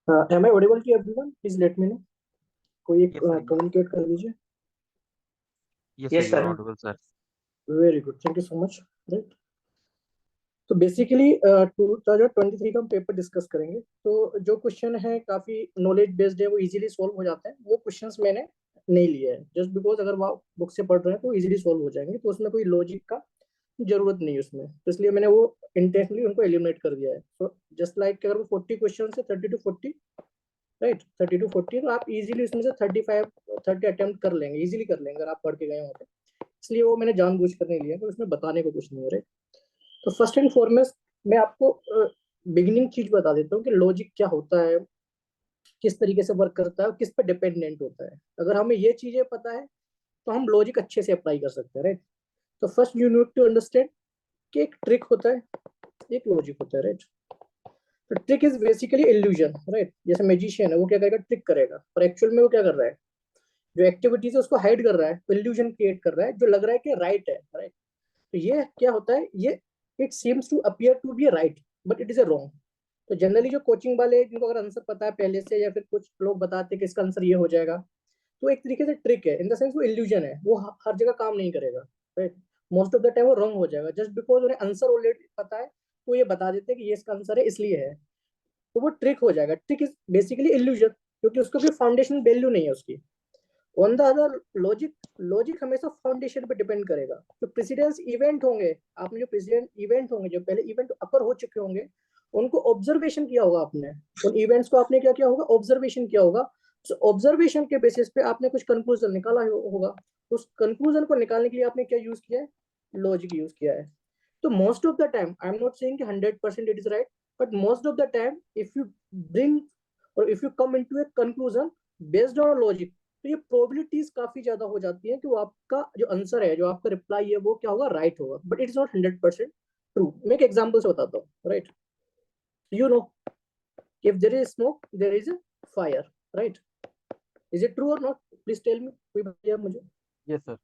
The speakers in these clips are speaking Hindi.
M I audible to everyone? Please let me know. कोई एक Yes, sir. कम्युनिकेट कर दीजिए। Yes, sir. Yes, You are sir. audible, sir. Very good, thank you so much. Right, तो बेसिकली 2023 का हम पेपर डिस्कस करेंगे। तो जो क्वेश्चन है काफी नॉलेज बेस्ड है, वो इजीली सॉल्व हो जाते हैं। वो क्वेश्चंस मैंने नहीं लिए हैं जस्ट बिकॉज अगर वो बुक से पढ़ रहे हैं तो इजीली सॉल्व हो जाएंगे, तो उसमें कोई लॉजिक का जरूरत नहीं है उसमें, तो इसलिए मैंने वो इंटेंशनली उनको एलिमिनेट कर दिया है। तो जस्ट लाइक अगर वो 40 क्वेश्चन है, 30 to 40, राइट, 30 to 40, तो आप इजीली उसमें से 30 अटेम्प्ट कर लेंगे, इजीली कर लेंगे अगर आप पढ़ के गए हो तो। इसलिए वो मैंने जानबूझ कर नहीं लिया, तो उसमें बताने को कुछ नहीं है। राइट, तो फर्स्ट एंड फॉरमोस्ट मैं आपको बिगिनिंग चीज बता देता हूँ कि लॉजिक क्या होता है, किस तरीके से वर्क करता है और किस पे डिपेंडेंट होता है। अगर हमें ये चीजें पता है तो हम लॉजिक अच्छे से अप्लाई कर सकते हैं। राइट, तो first you need to understand कि एक ट्रिक होता है, एक लॉजिक होता है। राइट, तो trick is basically illusion. Right, जैसे मैजिशियन है, वो क्या करेगा, ट्रिक करेगा, पर एक्चुअल में वो क्या कर रहा है, जो एक्टिविटीज है उसको हाइड कर रहा है, इल्यूजन क्रिएट कर रहा है, जो लग रहा है कि राइट है। राइट, तो ये क्या होता है, ये it seems to appear to be right but it is a wrong. तो जनरली जो कोचिंग वाले जिनको अगर आंसर पता है पहले से, या फिर कुछ लोग बताते हैं कि इसका आंसर ये हो जाएगा, तो एक तरीके से ट्रिक है, इन द सेंस वो इल्यूजन है, वो हर जगह काम नहीं करेगा। Right, most of the time वो रॉन्ग हो जाएगा जस्ट बिकॉज उन्हें आंसर ऑलरेडी पता है, तो ये बता देते हैं कि ये इसका आंसर है इसलिए है, तो वो ट्रिक हो जाएगा। ट्रिक इज बेसिकली इल्यूजन, क्योंकि उसको कोई फाउंडेशन वैल्यू नहीं है उसकी। On the other logic, logic हमेशा फाउंडेशन पे डिपेंड करेगा। जो प्रेसिडेंस इवेंट होंगे, आपने जो प्रेसिडेंट इवेंट होंगे, जो पहले इवेंट अपर हो चुके होंगे, उनको ऑब्जर्वेशन किया होगा आपने, उन इवेंट्स को आपने क्या किया होगा, ऑब्जर्वेशन किया होगा। तो ऑब्जर्वेशन के बेसिस पे आपने कुछ कंक्लूजन निकाला होगा, उस कंक्लूजन को निकालने के लिए आपने क्या यूज किया है, लॉजिक यूज किया है। तो most of the time, I am not saying कि 100% it is right, but most of the time if you bring और if you come into a conclusion based on logic, तो ये प्रोबेबिलिटीज काफी ज्यादा हो जाती है कि वो आपका जो आंसर है, जो आपका रिप्लाई है, वो क्या होगा, राइट होगा, but it is not 100% true. मैं एक एग्जांपल से बताता हूँ। Right, you know, if there is smoke there is a fire. Right, is it true और नॉट? प्लीज टेल मी, कोई बताइए आप मुझे। Yes, sir.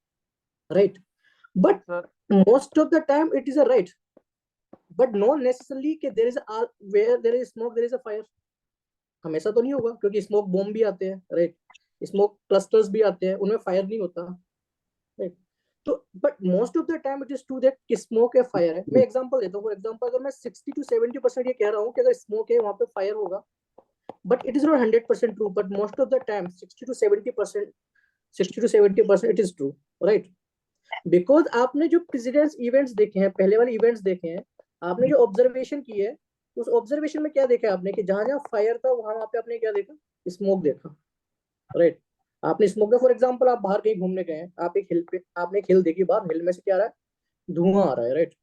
Right, but Sir, most of the time it is a right, but not necessarily कि there is where there is smoke there is a fire. हमेशा तो नहीं होगा, क्योंकि स्मोक बॉम्ब भी आते हैं। राइट, स्मोक क्लस्टर्स भी आते हैं, उनमें फायर नहीं होता। राइट, तो but most of the time it is true that smoke है, फायर है। मैं एग्जांपल देता हूँ। फॉर एग्जांपल, अगर मैं 60 to 70% ये कह रहा हूँ कि अगर स्मोक है वहां पे फायर होगा, but it is not 100% true, but most of the time 60 to 70% it is true. Right, because आपने जो प्रेसिडेंस इवेंट्स देखे हैं, पहले वाले इवेंट्स देखे हैं, आपने जो ऑब्जर्वेशन की है, उस ऑब्जर्वेशन में क्या देखा आपने, कि जहां जहां फायर था वहां वहां पे आपने क्या देखा, स्मोक देखा। राइट, आपने स्मोक का, फॉर एग्जांपल आप बाहर कहीं घूमने गए हैं, आप एक हिल पे, आपने एक हिल देखी, बाहर हिल में से क्या आ रहा है, धुआं आ रहा है। राइट,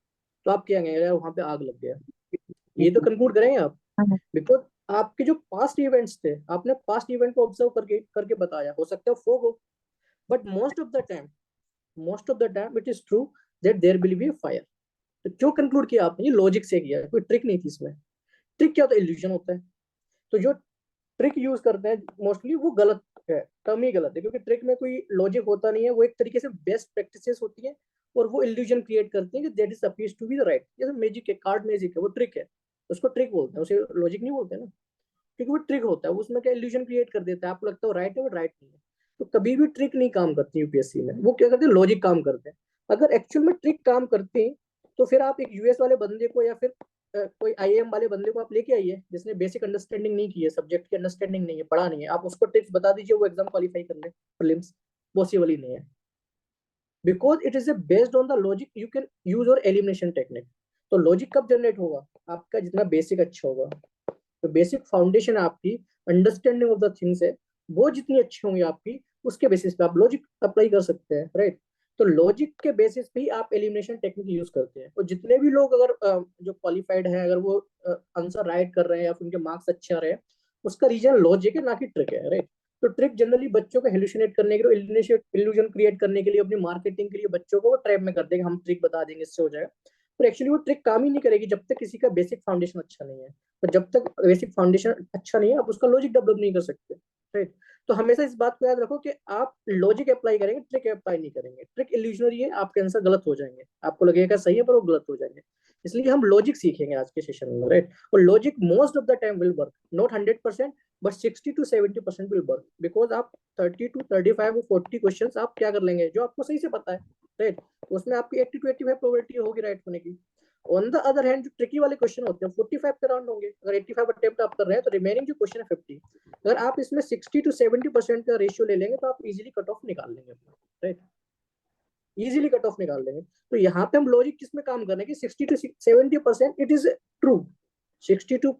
तो आप क्या कहेंगे, यार वहां पे आग लग गया, ये तो कंक्लूड करेंगे आप, बिकॉज आपके जो पास्ट इवेंट्स थे, आपने पास्ट इवेंट को ऑब्जर्व करके करके बताया, हो सकता है फोग हो, but most of the time it is true that there will be fire. तो क्यों कंक्लूड किया आपने, ये लॉजिक से किया है, कोई ट्रिक नहीं थी इसमें। ट्रिक क्या होता है, इल्यूजन होता है। तो जो ट्रिक यूज करते हैं मोस्टली वो गलत है, टर्म ही गलत है, क्योंकि ट्रिक में कोई लॉजिक होता नहीं है, वो एक तरीके से बेस्ट प्रैक्टिसेस होती है, और वो इल्यूजन क्रिएट करती है कि that is appears to be the right. जैसे मैजिक है, कार्ड मैजिक है, वो ट्रिक है, उसको ट्रिक बोलते हैं, उसे लॉजिक नहीं बोलते ना, क्योंकि वो ट्रिक होता है, उसमें क्या इल्यूजन क्रिएट कर देता है, आपको लगता है राइट है, वो राइट नहीं है। तो कभी भी ट्रिक नहीं काम करती यूपीएससी में, वो क्या करते हैं, लॉजिक काम करते हैं। अगर एक्चुअल में ट्रिक काम करते हैं, तो फिर आप एक यूएस वाले बंदे को, या फिर कोई आईएएम वाले बंदे को आप लेके आइए, जिसने बेसिक अंडरस्टैंडिंग नहीं की है, सब्जेक्ट की अंडरस्टैंडिंग नहीं है, पढ़ा नहीं है, आप उसको ट्रिक्स बता दीजिए, वो एग्जाम क्वालिफाई कर ले प्रीलिम्स, पॉसिबल ही नहीं है, because it is based on the logic you can use और एलिमिनेशन टेक्निक। तो लॉजिक कब जनरेट होगा, आपका जितना बेसिक अच्छा होगा, तो बेसिक फाउंडेशन आपकी अंडरस्टैंडिंग ऑफ द थिंग्स है, वो जितनी अच्छी होंगी आपकी, उसके बेसिस पे आप लॉजिक अप्लाई कर सकते हैं। राइट, तो लॉजिक के बेसिस पे ही आप एलिमिनेशन टेक्निक यूज करते हैं। और जितने भी लोग अगर जो क्वालिफाइड है, अगर वो आंसर राइट कर रहे हैं या फिर उनके मार्क्स अच्छे आ रहे हैं, उसका रीजन लॉजिक है, ना कि ट्रिक है। राइट, तो ट्रिक जनरली बच्चों को हेलुसिनेट करने के लिए, इल्यूजन क्रिएट करने के लिए, अपनी मार्केटिंग के लिए बच्चों को वो ट्रैप में कर देंगे, हम ट्रिक बता देंगे इससे हो जाएगा, पर एक्चुअली वो ट्रिक काम ही नहीं करेगी जब तक किसी का बेसिक फाउंडेशन अच्छा नहीं है। तो जब तक बेसिक फाउंडेशन अच्छा नहीं है, आप उसका लॉजिक डेवलप नहीं कर सकते। राइट, तो हमेशा इस बात को याद रखो कि आप लॉजिक अप्लाई करेंगे, ट्रिक अप्लाई नहीं करेंगे। ट्रिक इल्यूजनरी है, आपके आंसर गलत हो जाएंगे, आपको लगेगा सही है पर वो गलत हो जाएंगे। इसलिए हम लॉजिक सीखेंगे आज के सेशन में, राइट। और logic most of the time will work, not 100%, but 60 to 70% will work, because आप 30 to 35 और 40 क्वेश्चन आप क्या कर लेंगे जो आपको सही से पता है, राइट। उसमें आपकी 80 to 85 प्रोबेबिलिटी होगी राइट होने की। ऑन द अदर हैंड जो ट्रिकी वाले क्वेश्चन होते हैं 45 के राउंड होंगे, अगर 85 अटेम्प्ट आप कर रहे हैं तो रिमेनिंग जो क्वेश्चन है 50, अगर आप इसमें 60 to 70% का रेशियो ले लेंगे तो आप इजीली कट ऑफ निकाल लेंगे, राइट, इजीली कट ऑफ निकाल लेंगे। तो यहाँ पे हम लॉजिक किसमें काम करने की 60 to 70% it is true, 60 to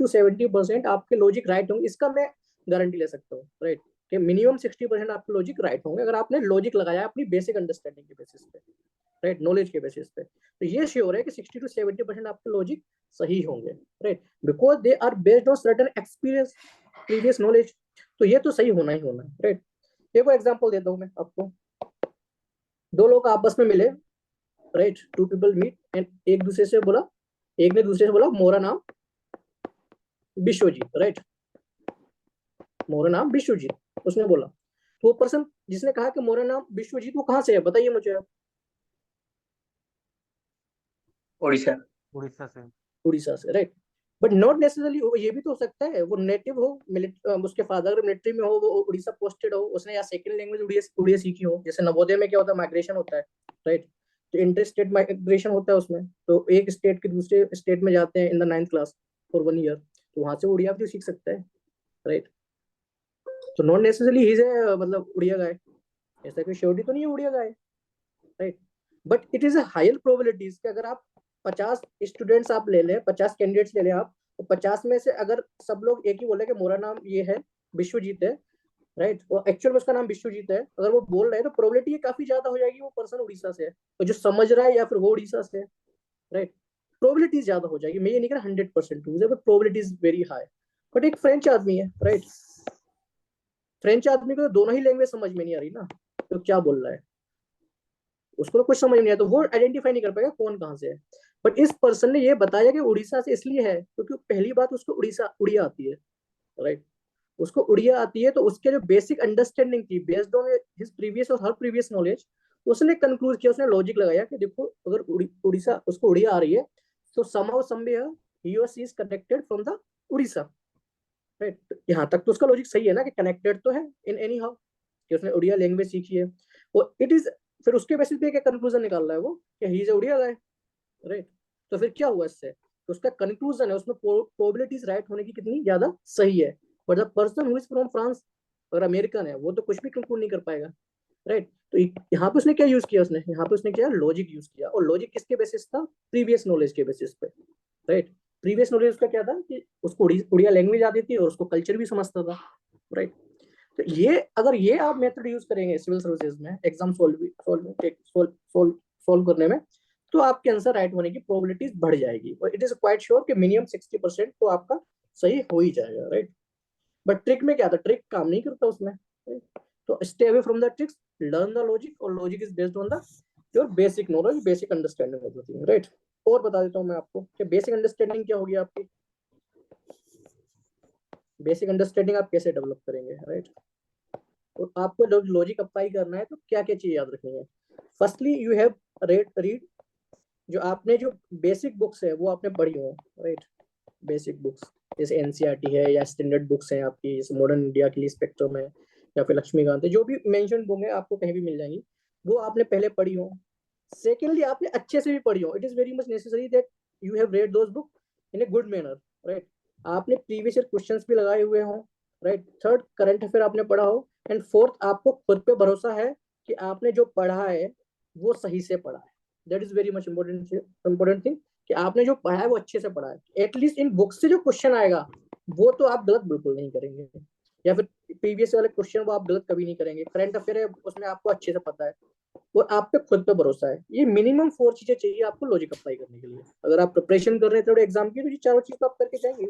70% आपके लॉजिक राइट होंगे, इसका मैं गारंटी ले सकता हूँ, राइट, कि मिनिमम 60% आपके लॉजिक राइट होंगे अगर आपने लॉजिक लगाया अपनी बेसिक अंडरस्टैंडिंग के बेसिस पे, राइट, नॉलेज के बेसिस पे। तो ये श्योर है कि 60 to 70% आपके लॉजिक सही होंगे, right, because they are based on certain experience, previous knowledge. तो ये तो सही होना ही होना है, राइट। देखो एग्जांपल देता हूँ मैं आपको, दो लोग आपस में मिले, right, two people meet and एक दूसरे से बोला, एक ने दूसरे से बोला मोरा नाम विश्वजीत, राइट, मोरा नाम विश्वजीत, उसने बोला। तो वो पर्सन जिसने कहा कि मोरा नाम विश्वजीत, वो कहाँ से है बताइए मुझे आप। उड़ीसा। उड़ीसा से। उड़ीसा से, राइट। बट नॉट नेसेसरली, ये भी तो हो सकता है वो नेटिव हो, उसके फादर मिलिट्री में हो, वो उड़ीसा पोस्टेड हो, उसने या सेकंड लैंग्वेज उड़िया सीखी हो। जैसे नवोदय में क्या होता है, माइग्रेशन होता है, राइट, तो इंटर स्टेट माइग्रेशन होता है उसमें, तो एक स्टेट के दूसरे स्टेट में जाते हैं in the 9th class for 1 year, तो वहां से उड़िया भी सीख सकता है, राइट। तो नॉट नेसेसरली ही इज मतलब उड़िया गाय, ऐसा कोई श्योरिटी तो नहीं है उड़िया गाय, right. But it is a higher probabilities कि अगर आप 50 स्टूडेंट्स आप ले लें, 50 कैंडिडेट्स ले लें आप, तो 50 में से अगर सब लोग एक ही बोले कि मोरा नाम ये है विश्वजीत है, राइट, और एक्चुअल में उसका नाम विश्वजीत है, अगर वो बोल रहे हैं तो प्रोबेबिलिटी काफी ज्यादा हो जाएगी वो पर्सन उड़ीसा से है, और जो समझ रहा है या फिर वो उड़ीसा से है, राइट, प्रोबेबिलिटी ज्यादा हो जाएगी। मैं ये नहीं कह रहा 100% ट्रू है, but probability is very high. But एक फ्रेंच आदमी है, राइट, फ्रेंच आदमी को तो दोनों ही लैंग्वेज समझ में नहीं आ रही ना, तो क्या बोल रहा है, उसको तो कुछ समझ नहीं आया, तो वो आइडेंटिफाई नहीं कर पाएगा कौन कहाँ से है। बट इस पर्सन ने ये बताया कि उड़ीसा से इसलिए है क्योंकि पहली बात उसको उड़िया आती है, राइट, उसको उड़िया आती है, तो उसके जो बेसिक अंडरस्टैंडिंग थी बेस्ड ऑन हिज प्रीवियस और हर प्रीवियस नॉलेज, उसने कंक्लूड किया, उसने लॉजिक लगाया कि देखो अगर उड़ीसा उसको उड़िया आ रही है तो समहाउ समवेयर ही और she is connected from the Orissa, right. यहाँ तक तो उसका लॉजिक सही है ना कि कनेक्टेड तो है इन एनी हाउ, कि उसने उड़िया लैंग्वेज सीखी है, और इट इज, फिर उसके बेसिस पे क्या कंक्लूजन निकाल रहा है वो कि he is a Odia guy, right. तो फिर क्या हुआ इससे, तो उसका कंक्लूजन है उसमें प्रोबेबिलिटीज राइट होने की कितनी ज्यादा सही है। But the person who is from France और अमेरिकन है वो तो कुछ भी कंक्लूड नहीं कर पाएगा, राइट। तो यहाँ पे उसने क्या यूज किया, उसने यहाँ पे उसने क्या लॉजिक यूज किया, और लॉजिक किसके बेसिस था, प्रीवियस नॉलेज के बेसिस पे, राइट। प्रीवियस नॉलेज उसका क्या था कि उसको उड़िया लैंग्वेज आती थी और उसको कल्चर भी समझता था, राइट। तो ये अगर ये आप मेथड यूज करेंगे सिविल सर्विसेज में एग्जाम सोल्व करने में, तो आपके आंसर राइट होने की प्रोबेबिलिटीज बढ़ जाएगी, और इट इज क्वाइट श्योर कि मिनिमम 60% तो आपका सही हो ही जाएगा, राइट। बट ट्रिक में क्या था, ट्रिक काम नहीं करता उसमें, right? तो stay away from the tricks, learn the logic, और logic is based on the your basic knowledge, basic understanding of the thing, right. और बता देता हूँ मैं आपको कि बेसिक अंडरस्टैंडिंग क्या होगी आपकी, बेसिक अंडरस्टैंडिंग आप कैसे डेवलप करेंगे, राइट। और आपको जब लॉजिक अप्लाई करना है तो क्या क्या चीज याद रखनी है। फर्स्टली यू हैव रीड, जो आपने जो बेसिक बुक्स है वो आपने पढ़ी हो, राइट, बेसिक बुक्स जैसे एनसीईआरटी है या स्टैंडर्ड बुक्स हैं आपकी, जैसे मॉडर्न इंडिया के लिए स्पेक्ट्रम है या फिर लक्ष्मीकांत है, जो भी मेंशन बुक है आपको कहीं भी मिल जाएंगी, वो आपने पहले पढ़ी हो। सेकेंडली आपने अच्छे से भी पढ़ी हो, it is very much necessary that you have read those book in a good manner, right. आपने प्रीवियस ईयर क्वेश्चंस भी लगाए हुए हो, राइट। थर्ड, करंट अफेयर आपने पढ़ा हो, एंड फोर्थ, आपको खुद पे भरोसा है कि आपने जो पढ़ा है वो सही से पढ़ा है। That is very much important thing कि आपने जो पढ़ा है वो अच्छे से पढ़ा है। एटलीस्ट इन बुक से जो क्वेश्चन आएगा वो तो आप गलत बिल्कुल नहीं करेंगे, या फिर प्रीवियस वाले क्वेश्चन वो आप गलत कभी नहीं करेंगे। करंट अफेयर है उसमें आपको अच्छे से पता है और आप पे खुद पे भरोसा है। ये मिनिमम 4 चीजें चाहिए आपको लॉजिक अप्लाई करने के लिए। अगर आप प्रिपरेशन कर रहे हैं थोड़े एग्जाम की तो ये चारों चीज तो आप करके जाएंगे,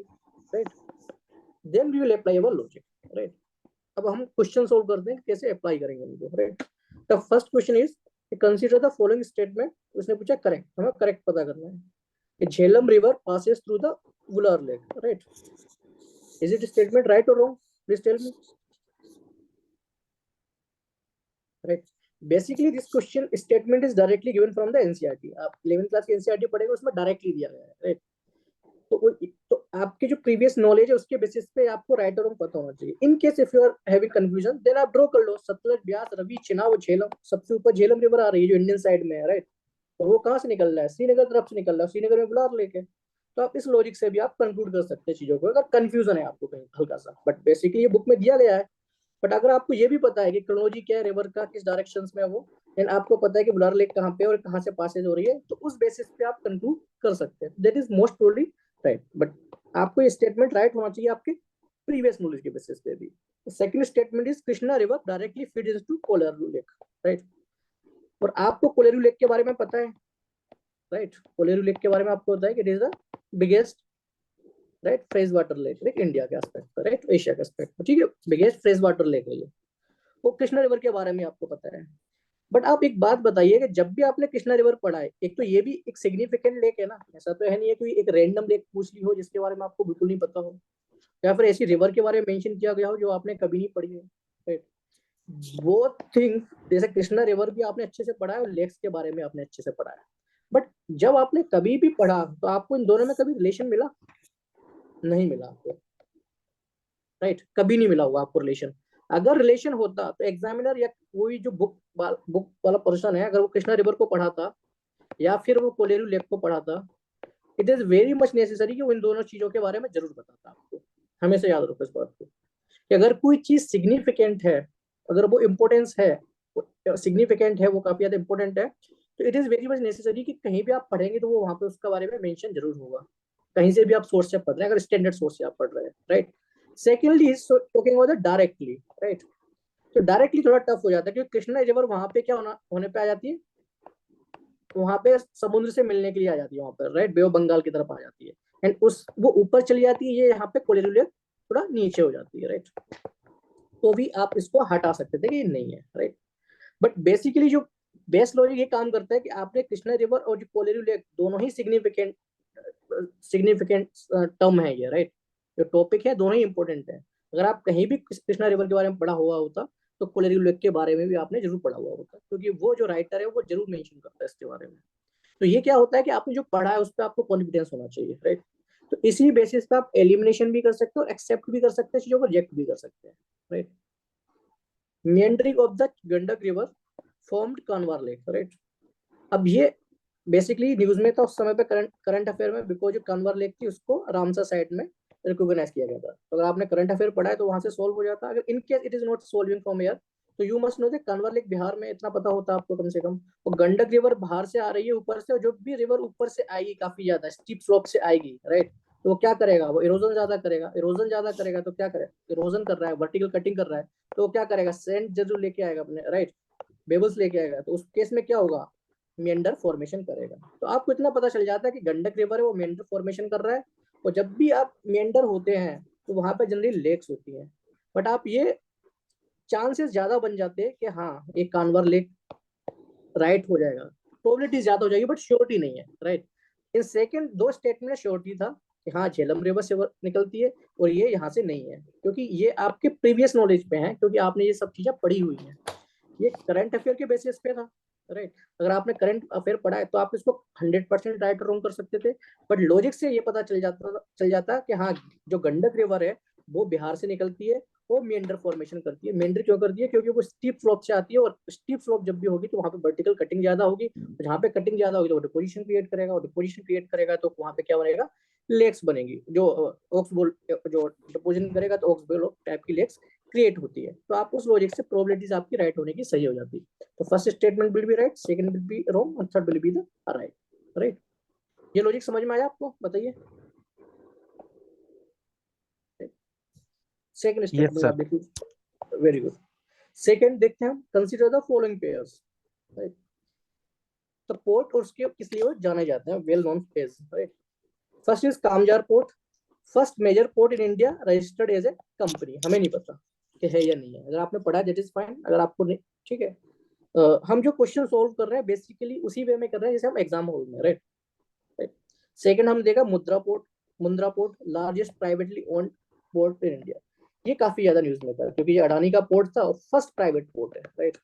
right. Then we will apply our logic, right. अब हम क्वेश्चन सोल्व करते हैं कैसे अप्लाई करेंगे उनको, right. The first question is consider the following statement. उसने पूछा करेक्ट, हमें करेक्ट पता करना है कि Jhelum river passes through the Vular lake, right? Is it a statement right or wrong? Please tell me. Right. Basically this question statement is directly given from the NCERT. आप 11th क्लास की एनसीईआरटी पढ़ेंगे, उसमें डायरेक्टली दिया गया है, राइट। तो आपके जो प्रीवियस नॉलेज है उसके बेसिस पे आपको राइट और रॉन्ग पता होना चाहिए। In case if you are having confusion, then आप ड्रॉ कर लो सतलज, ब्यास, रवि, चिनाब, झेलम। सबसे ऊपर झेलम रिवर आ रही है जो इंडियन साइड में है, राइट। और वो कहाँ से निकल रहा है? श्रीनगर तरफ से निकल रहा है, श्रीनगर में बुलार लेके। तो आप इस लॉजिक से भी आप कंक्लूड कर सकते हैं चीजों को, अगर कंफ्यूजन है आपको कहीं हल्का सा। बट बेसिकली ये बुक में दिया गया है। बट अगर आपको ये भी पता है कि क्रोनोलॉजी क्या है रिवर का, किस डायरेक्शन में है वो, देन आपको पता है कि बुलार लेक कहाँ पे और कहाँ से पासेज हो रही है, तो उस बेसिस पे आप कंक्लूड कर सकते हैं। That is most probably right. But आपको ये स्टेटमेंट राइट होना चाहिए आपके प्रीवियस नॉलेज के बेसिस पे भी। Second statement is Krishna river directly feeds into Kolleru lake, right. और आपको कोलेरू लेक के बारे में पता है, राइट। कोलेरू लेक के बारे में आपको पता है कि it is the biggest, right, fresh water lake, right, India के एस्पेक्ट पर, राइट, एशिया के एस्पेक्ट पर, ठीक है, बिगेस्ट फ्रेश वाटर लेक है ये। वो कृष्णा रिवर के बारे में आपको पता है। बट आप एक बात बताइए कि जब भी आपने कृष्णा रिवर पढ़ा है, एक तो ये भी एक सिग्निफिकेंट लेक है ना, ऐसा तो है नहीं है कोई एक रैंडम लेक पूछ ली हो जिसके बारे में आपको बिल्कुल नहीं पता हो, या फिर ऐसी रिवर के बारे में मेंशन किया गया हो जो आपने कभी नहीं पढ़ी है, राइट। वो थिंग, जैसे कृष्णा रिवर भी आपने अच्छे से पढ़ा है और लेक्स के बारे में आपने अच्छे से पढ़ा है, बट जब आपने कभी भी पढ़ा तो आपको इन दोनों में कभी रिलेशन मिला? नहीं मिला आपको, राइट। कभी नहीं मिला होगा आपको रिलेशन। अगर रिलेशन होता तो एग्जामिनर या कोई जो बुक वाला पर्सन है, अगर वो कृष्णा रिवर को पढ़ाता या फिर वो कोलेरू लेक को पढ़ाता, it is very much necessary कि वो इन दोनों चीजों के बारे में जरूर बताता आपको। हमेशा याद रखो इस बात को कि अगर कोई चीज सिग्निफिकेंट है, अगर वो इम्पोर्टेंस है, सिग्निफिकेंट है, वो काफी ज्यादा इंपॉर्टेंट है, तो it is very much necessary कि कहीं भी आप पढ़ेंगे तो वो वहां पे उसके बारे में मेंशन जरूर होगा, कहीं से भी आप सोर्स से पढ़ रहे हैं, अगर स्टैंडर्ड सोर्स से आप पढ़ रहे हैं, right. Secondly is talking about directly, right. तो डायरेक्टली थोड़ा टफ हो जाता है क्योंकि कृष्णा रिवर वहां पे क्या होने पे आ जाती है, वहां पे समुद्र से मिलने के लिए आ जाती है वहां पर, राइट, बे ऑफ बंगाल की तरफ आ जाती है। एंड उस वो ऊपर चली जाती है, ये यहाँ पे कोलेरू लेक थोड़ा नीचे हो जाती है, राइट। तो भी आप इसको हटा सकते थे कि ये नहीं है, राइट। बट बेसिकली जो बेस लॉजिक ये काम करता है कि आपने कृष्णा रिवर और जो कोलेरू लेक दोनों ही सिग्निफिकेंट सिग्निफिकेंट टर्म है ये, राइट। जो टॉपिक है दोनों ही इंपॉर्टेंट है। अगर आप कहीं भी कृष्णा रिवर के बारे में पढ़ा हुआ होता तो कोलेरू लेक के बारे में भी आपने जरूर पढ़ा हुआ होता, क्योंकि वो जो राइटर है वो जरूर मेंशन करता है इसके बारे में। तो ये क्या होता है कि आपने जो पढ़ा है उस पर आपको कॉन्फिडेंस होना चाहिए, राइट। तो इसी बेसिस पे आप एलिमिनेशन भी कर सकते हो, एक्सेप्ट भी कर सकते हैं चीजों को, रिजेक्ट भी कर सकते हैं, right. Meandering of the Gandak river formed Kanwar lake, right. अब ये बेसिकली न्यूज में था उस समय पे, करंट अफेयर में, बिकॉज जो कानवार लेक थी उसको रामसा साइड में रिकॉग्नाइज किया गया था। तो अगर आपने करंट अफेयर पढ़ा है तो वहां से सोल्व हो जाता। अगर in case it is not solving from here, तो you must know that Kanwar lake Bihar में, इतना पता होता आपको कम से कम। और गंडक रिवर बाहर से आ रही है ऊपर से, और जो भी रिवर ऊपर से आएगी काफी ज्यादा स्टीप स्लोप से आएगी, राइट, तो वो क्या करेगा, वो इरोजन ज्यादा करेगा। इरोजन ज्यादा करेगा तो क्या करेगा, इरोजन कर रहा है, वर्टिकल कटिंग कर रहा है, तो वो क्या करेगा, सैंड जरूर लेके आएगा अपने, राइट, बेबल्स लेके आएगा। तो उस केस में क्या होगा, मेंडर फॉर्मेशन करेगा। तो आपको इतना पता चल जाता है कि गंडक रिवर है वो मेंडर फॉर्मेशन कर रहा है। और जब भी आप मेंडर होते हैं तो वहां पर जनरली लेक्स होती हैं। बट आप ये चांसेस ज्यादा बन जाते हैं कि हाँ एक कानवर लेक राइट हो जाएगा, प्रोबेबिलिटी ज्यादा हो जाएगी, बट श्योरिटी नहीं है, राइट। इन सेकंड दो स्टेटमेंट में श्योरिटी था कि हाँ झेलम रिवर से निकलती है और ये यहाँ से नहीं है, क्योंकि ये आपके प्रीवियस नॉलेज पे है, क्योंकि आपने ये सब चीजें पढ़ी हुई हैं। ये करंट अफेयर के बेसिस पे था, राइट। अगर आपने करंट अफेयर पढ़ा है तो आप इसको 100% राइट और रॉन्ग कर सकते थे। बट लॉजिक से ये पता चल जाता कि हाँ जो गंडक रिवर है वो बिहार से निकलती है, वो मेंडर फॉर्मेशन करती है। मेंडर क्यों करती है, क्योंकि वो स्टीप स्लोप से आती है, और स्टीप स्लोप जब भी होगी तो वहां पे वर्टिकल कटिंग ज्यादा होगी। जहाँ पे कटिंग ज्यादा होगी तो वो डिपोजिशन क्रिएट करेगा, और डिपोजिशन क्रिएट करेगा तो वहां पे क्या बनेगा, लेक्स बनेगी, जो ऑक्स बोल जो डिपोजिशन करेगा तो ऑक्स बोल टाइप की लेक्स क्रिएट होती है। तो आप उस लॉजिक से प्रोबेबिलिटीज आपकी राइट होने की सही हो जाती है। तो first statement will be right, second will be wrong, और third will be the right, right. ये लॉजिक समझ में आया आपको, बताइए। Second Yes, statement sir. आप देखिए, वेरी गुड। सेकंड देखते हैं हम, consider the following pairs, right. तो पोर्ट और उसके किस लिए जाने जाते हैं, well known pairs, right. First is Kamarajar port, first major port in India registered as a company. हमें नहीं पता कि है या नहीं है, अगर आपने पढ़ा दैट इज फाइन, अगर आपको नहीं, ठीक है। हम जो क्वेश्चन सोल्व कर रहे हैं बेसिकली उसी वे में कर रहे हैं जैसे हम एग्जाम हॉल में, राइट, राइट। सेकंड हम देखा Mundra port largest privately owned port in India. ये काफी ज्यादा न्यूज में था क्योंकि ये अडानी का पोर्ट था और फर्स्ट प्राइवेट पोर्ट है, राइट।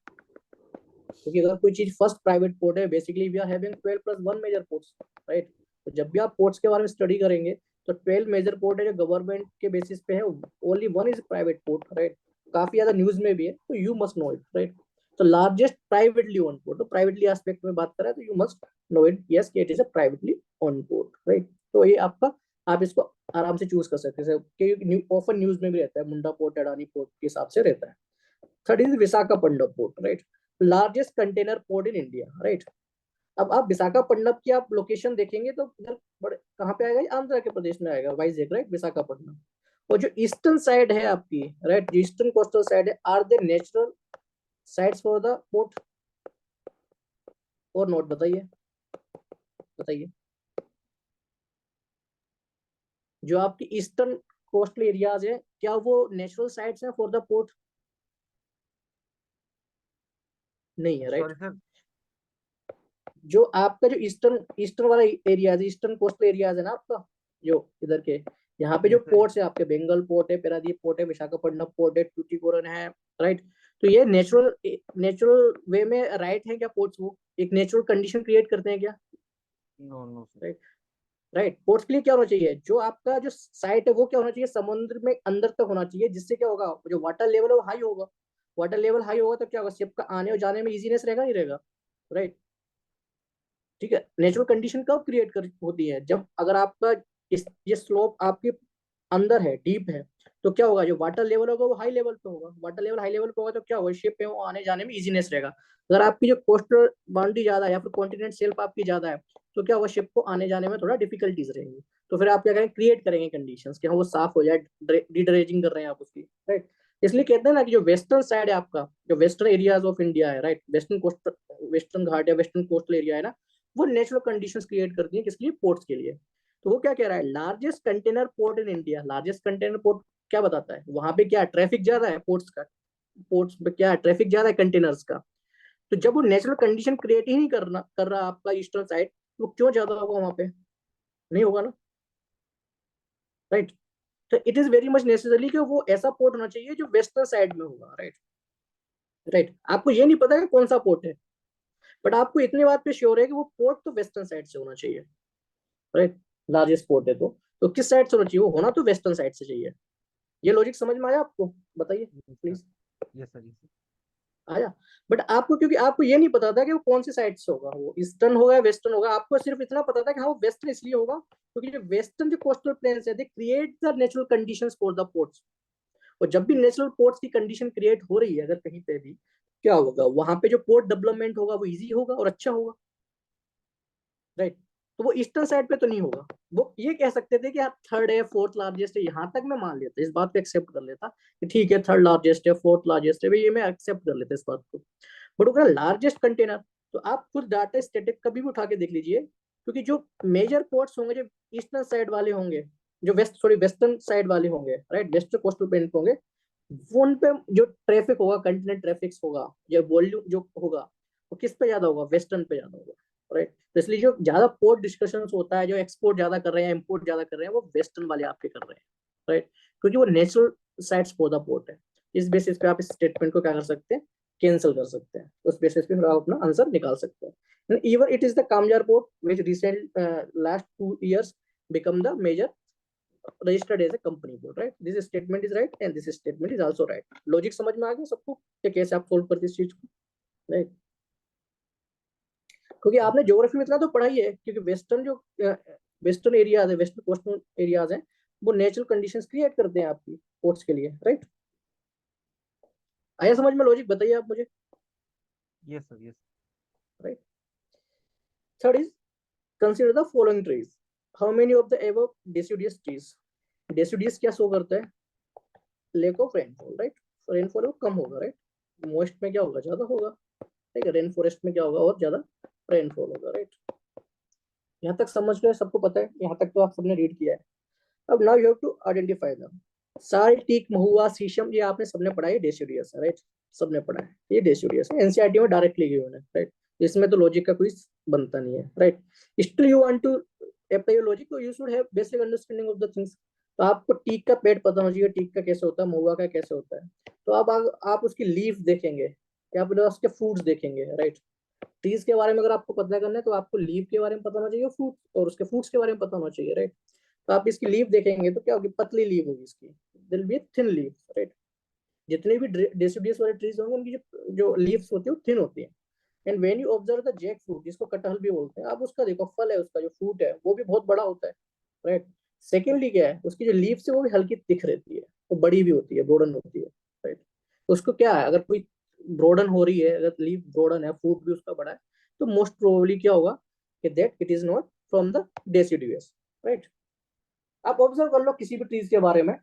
क्योंकि अगर कोई चीज फर्स्ट प्राइवेट पोर्ट है, basically we are having 12+1 major ports, right. तो जब भी आप पोर्ट्स के बारे में स्टडी करेंगे तो 12 मेजर पोर्ट है जो गवर्नमेंट के बेसिस पे है, only one is private port, right. काफी ज्यादा न्यूज में भी है, तो you must no it, right. तो लार्जेस्ट प्राइवेटली ओन पोर्ट, तो प्राइवेटली एस्पेक्ट में बात कर रहा है तो you must no it, yes it is a privately own port, right. तो ये आपका, आप इसको आराम से चूज कर सकते हैं क्योंकि ऑफन न्यूज में भी रहता है, मुंडा पोर्ट, अडानी पोर्ट के हिसाब से रहता है। Third is Visakhapatnam port, right, largest container port in India, right. अब आप विशाखापट्टनम की आप लोकेशन देखेंगे तो इधर बड़े कहाँ पे आएगा, आंध्र के प्रदेश में आएगा, वाइजैक, राइट, विशाखापट्टनम। और जो ईस्टर्न साइड है आपकी, राइट, जो ईस्टर्न कोस्टल साइड है, are they natural sides for the port और नोट, बताइए बताइए। जो आपकी ईस्टर्न कोस्टल एरियाज है, क्या वो नेचुरल साइट्स हैं फॉर द पोर्ट? नहीं है, राइट। Sorry sir. जो आपका जो ईस्टर्न ईस्टर्न वाला एरिया है, ईस्टर्न कोस्टल एरियाज है ना आपका, जो इधर के, यहाँ पे जो यस सर। पोर्ट्स है आपके, बेंगल पोर्ट है, पेरादीप पोर्ट है, विशाखापट्टनम पोर्ट है, टूटीकोरन है, राइट। तो ये नेचुरल नेचुरल वे में राइट है क्या पोर्ट्स? वो एक नेचुरल कंडीशन क्रिएट करते हैं क्या? No no sir. Right, right. Ports के लिए क्या होना चाहिए, जो आपका जो साइट है वो क्या होना चाहिए, समुद्र में अंदर तक होना चाहिए, जिससे क्या होगा, जो वाटर लेवल है वो हाई होगा। वाटर लेवल हाई होगा तो क्या होगा, शिप का आने और जाने में इजीनेस रहेगा, नहीं रहेगा, राइट। ठीक है, नेचुरल कंडीशन कब क्रिएट कर होती है, जब अगर आपका ये स्लोप आपके अंदर है, डीप है, तो क्या होगा, जो वाटर लेवल होगा वो हाई लेवल पे होगा। वाटर लेवल हाई लेवल पे होगा तो क्या होगा, शिप पे वो आने जाने में इजीनेस रहेगा। अगर आपकी जो कोस्टल बाउंड्री ज्यादा है या फिर कॉन्टिनेंट शेल्फ आपकी ज्यादा है, तो क्या होगा, शिप को आने जाने में थोड़ा डिफिकल्टीज रहेंगी। तो फिर आप क्या करेंगे, क्रिएट करेंगे कंडीशंस कि हाँ वो साफ हो जाए, डिड्रेजिंग कर रहे हैं आप उसकी, राइट। इसलिए कहते हैं ना कि जो वेस्टर्न साइड है आपका, जो वेस्टर्न एरियाज ऑफ इंडिया है, राइट, वेस्टर्न कोस्ट, वेस्टर्न घाट या वेस्टर्न कोस्टल एरिया है ना, वो नेचुरल कंडीशंस क्रिएट करती हैं, किसके लिए, पोर्ट्स के लिए। तो वो क्या कह रहा है, largest container port in India, largest container port क्या बताता है, वहां पे क्या ट्रैफिक ज्यादा है, पोर्ट्स का, पोर्ट्स पे क्या है, ट्रैफिक ज्यादा है कंटेनर्स का। तो जब वो नेचुरल कंडीशन क्रिएट ही नहीं कर रहा आपका ईस्टर्न साइड, तो क्यों ज्यादा होगा वहां पे, नहीं होगा ना, राइट। तो it is very much necessary कि वो ऐसा पोर्ट होना चाहिए जो वेस्टर्न साइड में होगा, राइट, राइट। आपको ये नहीं पता कि कौन सा पोर्ट है, बट आपको इतनी बात पे श्योर है कि वो पोर्ट तो वेस्टर्न साइड से होना चाहिए, राइट। लार्जेस्ट पोर्ट है तो किस साइड से होना चाहिए, वो होना तो वेस्टर्न साइड से चाहिए। ये लॉजिक समझ में आया आपको, बताइए प्लीज, यस सर। यस आया। बट आपको, क्योंकि आपको ये नहीं पता था कि वो कौन सी साइड से होगा, वो ईस्टर्न होगा या वेस्टर्न होगा, आपको सिर्फ इतना पता था कि हाँ वो वेस्टर्न इसलिए होगा क्योंकि जो वेस्टर्न जो कोस्टल प्लेन्स है, they create the natural conditions for the ports. और जब भी नेचुरल पोर्ट्स की कंडीशन क्रिएट हो रही है अगर कहीं पे भी, क्या होगा, वहां पे जो पोर्ट डेवलपमेंट होगा वो इजी होगा और अच्छा होगा, राइट। तो वो ईस्टर्न साइड पे तो नहीं होगा। वो ये कह सकते थे कि यार थर्ड है, फोर्थ लार्जेस्ट है, यहाँ तक मैं मान लेता, इस बात को एक्सेप्ट कर लेता कि ठीक है थर्ड लार्जेस्ट है, फोर्थ लार्जेस्ट है, ये मैं एक्सेप्ट कर लेता इस बात को। बट अगर लार्जेस्ट कंटेनर, तो आप खुद डाटा स्टैटिक कभी भी उठा के देख लीजिए, क्योंकि जो मेजर पोर्ट्स होंगे जो ईस्टर्न साइड वाले होंगे, जो वेस्टर्न साइड वाले होंगे, राइट, वेस्टर्न कोस्टल प्लेन होंगे, वो उन पे जो ट्रैफिक होगा, कंटिनेंट ट्रैफिक होगा, जो वॉल्यूम जो होगा, वो किस पे ज्यादा होगा, वेस्टर्न पे ज्यादा होगा, राइट। तो इसलिए जो ज्यादा पोर्ट डिस्कशन होता है, जो एक्सपोर्ट ज्यादा कर रहे हैं, इम्पोर्ट ज्यादा कर रहे हैं, वो वेस्टर्न वाले आपके कर रहे हैं, राइट, क्योंकि वो natural sides for the port है। इस बेसिस पे आप इस स्टेटमेंट को क्या कर सकते हैं, कैंसिल कर सकते हैं, उस बेसिस पे फिर आप अपना आंसर निकाल सकते हैं। Even it is the Kamarajar port which recent last 2 years become the major registered as a company board, right? This statement is right and this statement is also right. Logic समझ में आ गया सबको कि कैसे आप सोल्व करते इस चीज को, राइट। क्योंकि आपने ज्योग्राफी में इतना तो पढ़ा ही है, क्योंकि वेस्टर्न जो वेस्टर्न एरियाज है, वेस्टर्न कोस्टल एरियाज हैं, वो नेचुरल कंडीशंस क्रिएट करते हैं आपकी पोर्ट्स के लिए, राइट। आया समझ में लॉजिक, बताइए आप मुझे, yes sir. Yes right. Third is consider the following trees, how many of the above deciduous trees, deciduous क्या शो करता है, lake of rainfall, right. Rainfall वो कम होगा, राइट, मोस्ट में क्या होगा, ज्यादा होगा, ठीक है, रेन फॉरेस्ट में क्या होगा, और ज्यादा रेनफॉल होगा, राइट। यहाँ तक समझ गए, सबको पता है, यहाँ तक तो आप सबने रीड किया है। अब now you have to identify them. Sal, teak, mahua, sheesham, ये आपने सबने पढ़ा है, डेसिडियस है, राइट, सबने पढ़ा है, ये डेसिडियस है, एनसीईआरटी में डायरेक्टली गिवन है, राइट। इसमें तो लॉजिक का कोई बनता नहीं है, right. Still you want to apply your logic, तो you should have basic understanding of the things. तो आपको टीक का पेड़ पता होना चाहिए, टीक का कैसे होता है, महुआ का कैसे होता है। तो अब आप उसकी लीफ देखेंगे, या फिर उसके फ्रूट्स देखेंगे, राइट। ट्रीज के बारे में अगर आपको पता करना है तो आपको लीव के बारे में पता होना चाहिए, फ्रूट और उसके फ्रूट्स के बारे में पता होना चाहिए, राइट। तो आप इसकी लीव देखेंगे तो क्या होगी, पतली लीव होगी इसकी, दिल बी थिन लीव, राइट। जितने भी डेसिडियस वाले ट्रीज होंगे उनकी जो लीव्स होती है वो थिन होती है। And when you observe the jackfruit, जिसको कटहल भी बोलते हैं, आप उसका देखो फल है, उसका जो फ्रूट है वो भी बहुत बड़ा होता है, राइट। सेकेंडली क्या है, उसकी जो लीव्स है वो भी हल्की थिक रहती है, वो बड़ी भी होती है, ब्रोडन होती है, राइट। उसको क्या है, अगर कोई ब्रोडन हो रही है, अगर लीफ ब्रोडन है, फ्रूट भी उसका बड़ा है, तो मोस्ट प्रोबेबली क्या होगा कि that it is not from the deciduous, right. आप ऑब्जर्व कर लो किसी भी ट्रीज के बारे में,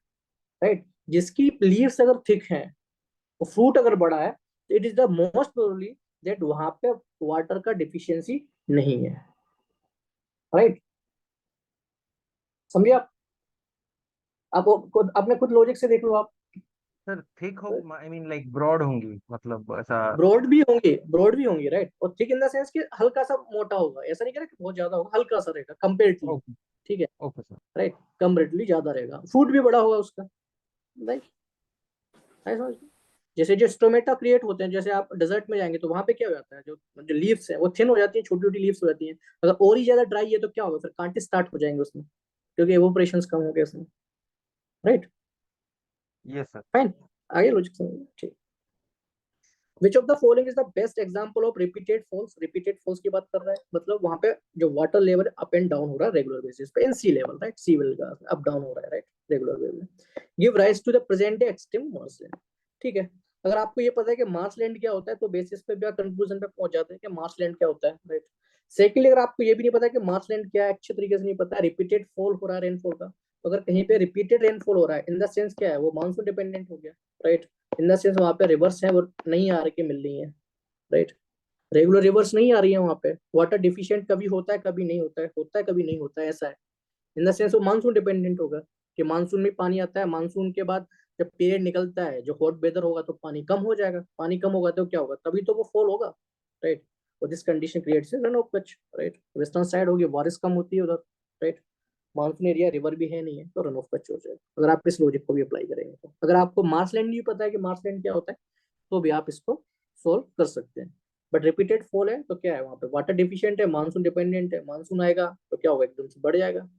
राइट, जिसकी लीव्स अगर थिक हैं, वो फ्रूट अगर बड़ा है, तो it is the most probably that वहां पे वाटर का डिफिशियंसी नहीं है, राइट। समझिए आप खुद अपने खुद लॉजिक से देख लो आप। सर थिक हो, आई मीन लाइक ब्रॉड होंगी, मतलब ऐसा। ब्रॉड भी होंगी, राइट। और थिक इन द सेंस कि हल्का सा मोटा होगा, ऐसा नहीं कह रहा कि बहुत ज्यादा होगा, हल्का सा रहेगा कंपेरेटिवली, ओके। ठीक है, ओके सर। राइट। कंपेरेटिवली ज्यादा रहेगा, फ्रूट भी बड़ा होगा उसका, राइट। ऐसा जैसे जो स्टोमेटा क्रिएट होते हैं, जैसे आप डेजर्ट में जाएंगे तो वहां पे क्या हो जाता है, जो जो लीव्स है वो थिन हो जाती है, छोटी छोटी लीव्स हो जाती हैं। अगर और ही ज्यादा ड्राई है तो क्या होगा, फिर कांटे स्टार्ट हो जाएंगे उसमें, क्योंकि एवोपरेशन कम हो गया उसमें, राइट। Yes sir. फाइन, आगे लॉजिक समझिए, ठीक। Which of the following is the best example of repeated falls, repeated falls की बात कर रहा है, मतलब वहां पे जो water level up and down हो रहा है रेगुलर बेसिस पे, in sea level, right, sea level का अप डाउन हो रहा है, right, regular level, give rise to the present day extreme marshland, ठीक है। अगर आपको ये पता है कि मार्सलैंड क्या होता है, तो बेसिस पे भी आप कंक्लूजन पे पहुंच जाते हैं कि मार्सलैंड क्या होता है, राइट। सेकेंडली, अगर आपको ये भी नहीं पता कि मार्सलैंड क्या है, अच्छे तरीके से नहीं पता, रिपीटेड फॉल हो रहा है रेनफॉल का, तो अगर कहीं पे रिपीटेड रेनफॉल हो रहा है, इन द सेंस क्या है, वो मानसून डिपेंडेंट हो गया, राइट। इन द सेंस वहां पे रिवर्स है, वो नहीं आ रही, मिल रही है, राइट। रेगुलर रिवर्स नहीं आ रही है वहां पे, वाटर डिफिशियंट कभी होता है कभी नहीं होता है, होता है कभी नहीं होता है, ऐसा है। इन द सेंस वो मानसून डिपेंडेंट होगा, कि मानसून में पानी आता है, मानसून के बाद जब पीरियड निकलता है जो हॉट वेदर होगा तो पानी कम हो जाएगा, पानी कम होगा तो क्या होगा, तभी तो वो फॉल होगा, राइट। और this condition creates run of Kutch, right. Western side होगी, बारिश कम होती है उधर, राइट। मानसून एरिया, रिवर भी है नहीं है, तो रन ऑफ कच्छ हो जाएगा, अगर आप इस लॉजिक को भी अप्लाई करेंगे तो। अगर आपको मार्सलैंड नहीं पता है कि मार्सलैंड क्या होता है, तो भी आप इसको सोल्व कर सकते हैं। बट रिपीटेड फॉल है तो क्या है, वहां पे वाटर डिफिशियंट है, मानसून डिपेंडेंट है, मानसून आएगा तो क्या होगा, एकदम से बढ़ जाएगा,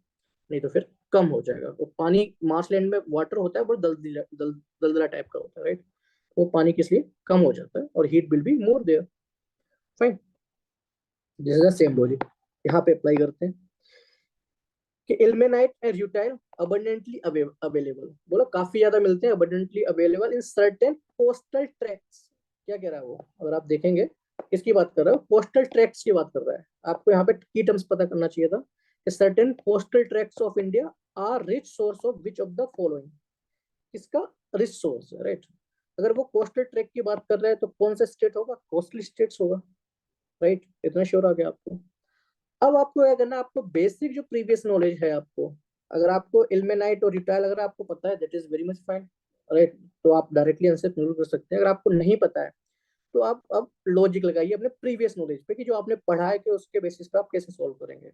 नहीं तो फिर कम हो जाएगा। वो पानी मार्सलैंड में वाटर होता है बहुत दलदला टाइप का होता है, राइट। वो पानी किस लिए कम हो जाता है, और heat will be more there, fine. This is the same logic, यहाँ पे अप्लाई करते हैं कि ilmenite and rutile abundantly available, बोलो काफी ज्यादा मिलते हैं, abundantly available in certain coastal tracts. क्या कह रहा है वो, अगर आप देखेंगे किसकी बात कर रहा है, कोस्टल ट्रैक्ट्स की बात कर रहा है। आपको यहाँ पे की टर्म्स पता करना चाहिए था कि certain coastal tracts of India are rich source of which of the following, किसका रिच सोर्स है, राइट। अगर वो कोस्टल ट्रैक की बात कर रहा है तो कौन सा स्टेट होगा, कोस्टल स्टेट्स होगा, राइट। इतना श्योर आ गया आपको। अब आपको क्या करना है, आपको बेसिक जो प्रीवियस नॉलेज है आपको, अगर आपको इल्मेनाइट और रिटाइल अगर आपको पता है, that is very much fine, right. तो आप डायरेक्टली आंसर कंक्लूड कर सकते हैं। अगर आपको नहीं पता है तो आप अब लॉजिक लगाइए अपने प्रीवियस नॉलेज पे, कि जो आपने पढ़ा है कि उसके बेसिस पे आप कैसे सॉल्व करेंगे,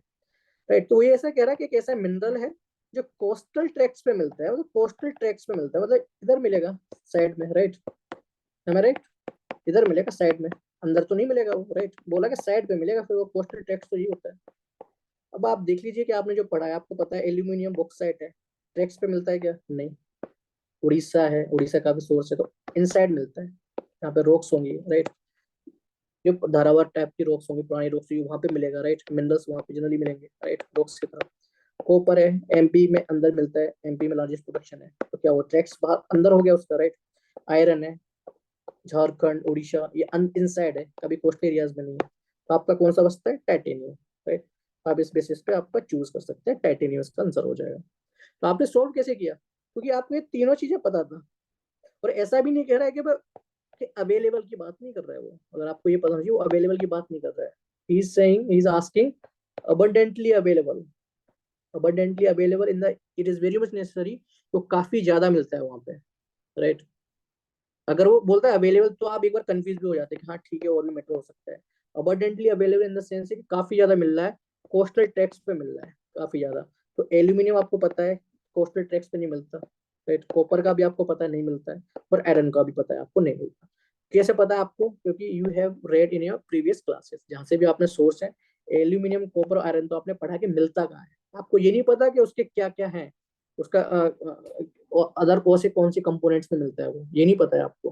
राइट। तो ये ऐसा कह रहा है कि एक ऐसा मिनरल है जो कोस्टल ट्रैक्स पे मिलता है, मतलब कोस्टल ट्रैक्स पे मिलता है, मतलब इधर मिलेगा साइड में, राइट, हमें, राइट, इधर मिलेगा साइड में, अंदर तो नहीं मिलेगा वो, राइट। बोला कि साइड पे मिलेगा, फिर वो कोस्टल ट्रैक्स तो ये होता है। अब आप देख लीजिए कि आपने जो पढ़ा है, आपको पता है एल्यूमिनियम बॉक्साइट है, ट्रैक्स पे मिलता है क्या, नहीं। उड़ीसा है, उड़ीसा का भी सोर्स है, तो इनसाइड मिलता है, यहाँ पे रॉक्स होंगी, राइट। जो धारावार टाइप की रॉक्स होंगी, पुरानी रॉक्स, वहां पे मिलेगा, राइट। मिनरल्स वहां पे जनरली मिलेंगे, राइट, रॉक्स की तरह। कॉपर है, एमपी में अंदर मिलता है, एमपी में लार्जेस्ट प्रोडक्शन है, तो क्या वो ट्रैक्स बाहर अंदर हो गया उसका, राइट। आयरन है, झारखंड उड़ीसा, ये इनसाइड है, कभी कोस्टल एरियाज में नहीं है, तो आपका कौन सा बचता है, टाइटेनियम, राइट। आप इस बेसिस पे आपका चूज कर सकते हैं, टाइटेनियम इसका आंसर हो जाएगा। तो आपने सोल्व कैसे किया, क्योंकि आपको ये तीनों चीजें पता था, और ऐसा भी नहीं कह रहा है कि अवेलेबल की बात नहीं कर रहा है वो, अगर आपको ये पता नहीं, वो अवेलेबल की बात नहीं कर रहा है, he is saying, he is asking abundantly available, abundantly available in the, it is very much necessary, तो काफी ज्यादा मिलता है वहां पे, राइट। अगर वो बोलता है अवेलेबल तो आप एक बार कंफ्यूज भी हो जाते हैं कि हाँ ठीक है, और भी मैटर हो सकता है। Abundantly available in the sense कि काफी ज्यादा मिल रहा है, कोस्टल ट्रैक्स पे मिल रहा है काफी ज्यादा। तो एल्यूमिनियम आपको पता है कोस्टल ट्रैक्स पे नहीं मिलता, राइट। कॉपर का भी आपको पता है नहीं मिलता है, और आयरन का भी पता है आपको नहीं मिलता। कैसे पता है आपको? क्योंकि you have read in your previous classes, जहाँ से भी आपने सोर्स है, एल्यूमिनियम कॉपर आयरन तो आपने पढ़ा कि मिलता कहाँ है। आपको ये नहीं पता कि उसके क्या क्या है, उसका अदर कौन से कंपोनेंट्स में मिलता है, वो ये नहीं पता है आपको।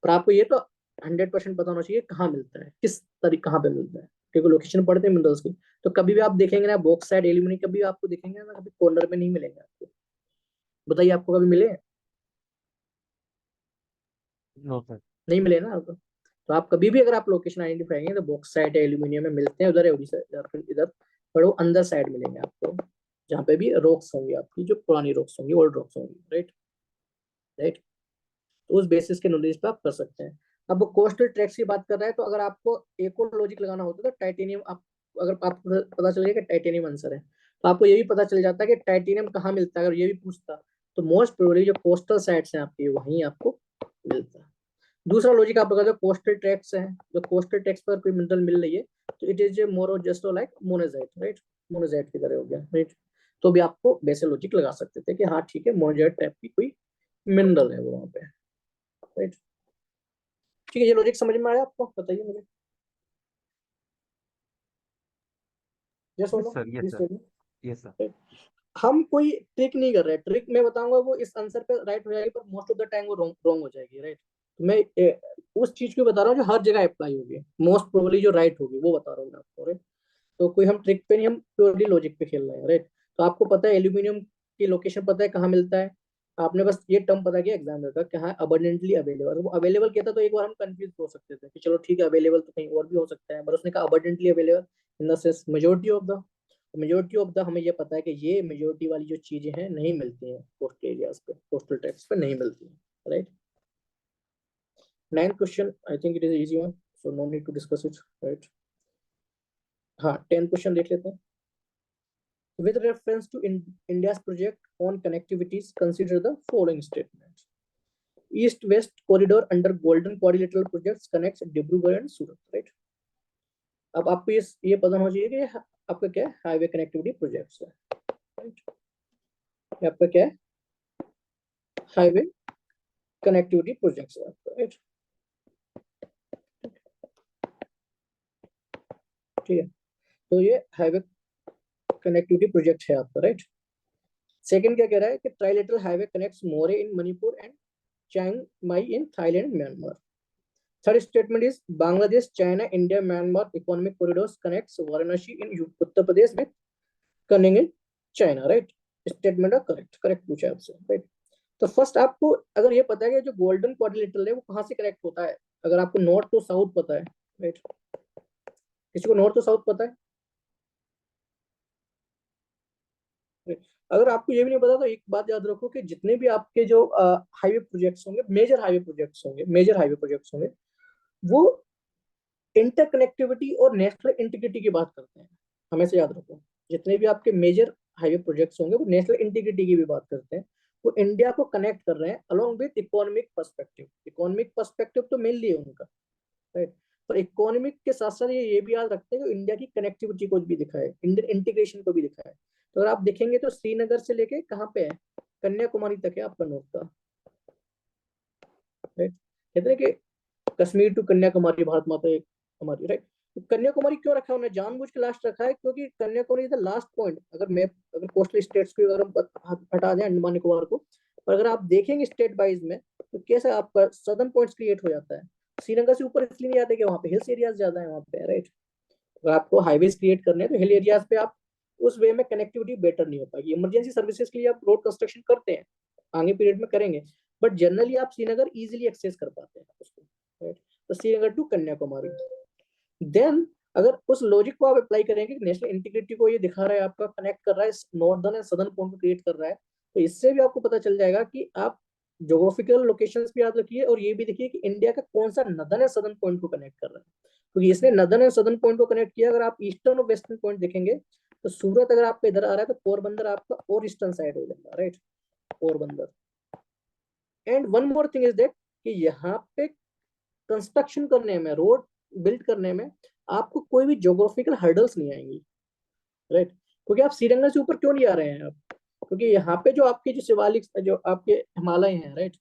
पर आपको ये तो 100% पता होना चाहिए कहाँ मिलता है, किस तरीके कहाँ पे मिलता है, क्योंकि लोकेशन पढ़ते हैं मिनरल्स की। तो कभी भी आप देखेंगे ना बॉक्साइट एल्यूमिनियम, कभी आपको दिखेंगे ना, कभी कॉर्नर में नहीं मिलेंगे आपको। बताइए आपको कभी मिले? No sir. नहीं मिले ना आपको। तो आप कभी भी अगर आप लोकेशन आइडेंटिफाई करेंगे तो बॉक्साइट है, एल्यूमिनियम में मिलते हैं, उधर है उड़ीसा, इधर पर वो अंदर साइड मिलेंगे आपको, जहाँ पे भी रॉक्स होंगी, आपकी जो पुरानी रॉक्स होंगी, ओल्ड रॉक्स होंगी, राइट। राइट। तो उस बेसिस के नॉलेज पे आप कर सकते हैं। अब वो कोस्टल ट्रैक्स की बात कर रहा है, तो अगर आपको एक और लॉजिक लगाना होता है तो टाइटेनियम, आप अगर आपको पता चल गया कि टाइटेनियम आंसर है, तो आपको ये भी पता चल जाता है कि टाइटेनियम कहाँ मिलता है। अगर ये भी पूछता तो मोस्ट प्रोबेबली जो कोस्टल साइट्स हैं आपकी, वहीं आपको मिलता है। दूसरा लॉजिक आप लगा दो, कोस्टल ट्रैक्स है, जो कोस्टल ट्रैक्स पर कोई मिनरल मिल रही है तो इट इज मोर और जस्ट लाइक मोनेजाइट, राइट। मोनेजाइट की तरह हो गया, राइट। तो भी आपको वैसे लॉजिक लगा सकते थे कि हाँ ठीक है, मोनेजाइट टाइप की कोई मिनरल है वो वहाँ पे, राइट। ठीक है, ये लॉजिक समझ में आया आपको? बताइए मुझे। यस और yes no, sir, yes please sir, tell yes sir. Me. हम कोई ट्रिक नहीं कर रहे, ट्रिक मैं बताऊंगा वो इस आंसर पे राइट हो जाएगी, पर मोस्ट ऑफ द टाइम वो रॉन्ग हो जाएगी, राइट। मैं उस चीज को बता रहा हूँ जो हर जगह अप्लाई होगी, मोस्ट प्रोबेबली जो राइट होगी वो बता रहा हूँ मैं आपको, राइट। तो कोई हम ट्रिक पे नहीं, हम प्योरली लॉजिक पे खेल रहे हैं, राइट। तो आपको पता है एल्यूमिनियम की लोकेशन पता है कहाँ मिलता है, आपने बस ये टर्म पता किया एग्जाम का कि हाँ अबंडेंटली अवेलेबल। वो अवेलेबल कहता तो एक बार हम कंफ्यूज हो सकते थे कि चलो ठीक है अवेलेबल तो कहीं और भी हो सकता है, पर उसने कहा abundantly available in the sense majority of the हमें ये पता है कि ये मेजोरिटी वाली जो चीजें हैं नहीं मिलती हैं कोस्टल एरियाज पे, कोस्टल ट्रैक्ट्स पे नहीं मिलती हैं, right. Ninth question, I think it is easy one, so no need to discuss it, right. हाँ, 10 क्वेश्चन देख लेते हैं। With reference to India's project on connectivities, consider the following statements. East-West corridor under Golden Quadrilateral projects connects Dibrugarh and Surat, right? अब आपको ये पता होना चाहिए कि आपका क्या है, हाईवे कनेक्टिविटी प्रोजेक्ट्स है, राइट। आपका क्या है, हाईवे कनेक्टिविटी प्रोजेक्ट्स है आपका, राइट। ठीक है, तो ये हाईवे कनेक्टिविटी प्रोजेक्ट है आपका, राइट। सेकंड क्या कह रहा है कि trilateral highway connects more in Manipur and chiang mai in Thailand and Myanmar. Third statement is Bangladesh, China, India, Myanmar economic corridors connects Varanasi in Uttar Pradesh with Kunming in China, right? Statement are correct. Correct पूछा है आपसे, right? तो फर्स्ट आपको अगर ये पता है कि जो गोल्डन क्वाड्रिलेटरल है वो कहाँ से कनेक्ट होता है, अगर आपको नॉर्थ टू साउथ पता है, राइट। किसी को नॉर्थ टू साउथ पता है? अगर आपको ये भी नहीं पता तो एक बात याद रखो कि जितने भी आपके जो हाईवे प्रोजेक्ट्स होंगे, मेजर हाईवे प्रोजेक्ट्स होंगे, वो इंटरकनेक्टिविटी और नेशनल इंटीग्रिटी की बात करते हैं, हमेशा याद रखो। जितने भी आपके मेजर हाईवे प्रोजेक्ट्स होंगे वो नेशनल इंटीग्रिटी की भी बात करते हैं, वो इंडिया को कनेक्ट कर रहे हैं along with economic perspective. Economic perspective तो मेनली है उनका, राइट। पर इकोनॉमिक के साथ साथ ये भी याद रखते हैं कि इंडिया की कनेक्टिविटी को भी दिखाए, इंडियन इंटीग्रेशन को भी दिखाए। तो अगर आप देखेंगे तो श्रीनगर से लेके कहाँ पे है, कन्याकुमारी तक है आपका नॉर्थ का, राइट। कहते हैं कि कश्मीर टू कन्याकुमारी भारत माता एक हमारी, राइट। तो कन्याकुमारी क्यों रखा है उन्हें, जानबूझ के लास्ट रखा है, क्योंकि Kanyakumari is the last point. अगर मैप, अगर कोस्टल स्टेट्स को अगर हम हटा दें अंडमान निकोबार को, पर अगर आप देखेंगे स्टेट वाइज में तो कैसे आपका सदर्न पॉइंट्स क्रिएट हो जाता है। श्रीनगर से ऊपर इसलिए नहीं आते कि वहाँ पे हिल्स एरियाज ज्यादा है वहाँ पे, राइट। अगर आपको हाईवेज क्रिएट करने हैं तो हिल एरियाज पे आप उस वे में कनेक्टिविटी बेटर नहीं हो पाएगी। इमरजेंसी सर्विसेज के लिए आप रोड कंस्ट्रक्शन करते हैं, आगे पीरियड में करेंगे, बट जनरली आप श्रीनगर इजीली एक्सेस कर पाते हैं उसको, राइट। तो श्रीनगर टू कन्याकुमारी। देन अगर उस लॉजिक को आप अप्लाई करेंगे, नेशनल इंटीग्रिटी को ये दिखा रहा है, आपका कनेक्ट कर रहा है, नॉर्दर्न एंड सदर्न पॉइंट को क्रिएट कर रहा है, तो इससे भी आपको पता चल जाएगा कि आप ज्योग्राफिकल लोकेशंस भी याद रखिए और ये भी देखिए कि इंडिया का कौन सा नदर्न एंड सदर्न पॉइंट को कनेक्ट कर रहा है। क्योंकि इसने नदर्न एंड सदर्न पॉइंट को कनेक्ट किया। अगर आप ईस्टर्न और वेस्टर्न पॉइंट देखेंगे तो सूरत अगर आपका इधर आ रहा है तो पोरबंदर आपका और ईस्टर्न साइड हो जाएगा, right, Porbandar. And one more thing is that कि यहाँ पे कंस्ट्रक्शन करने में, रोड बिल्ड करने में आपको कोई भी ज्योग्राफिकल हर्डल्स नहीं आएंगी, राइट। क्योंकि आप श्रीनगर से ऊपर क्यों नहीं आ रहे हैं आप, क्योंकि यहाँ पे जो आपके जो शिवालिक जो आपके हिमालय हैं, राइट,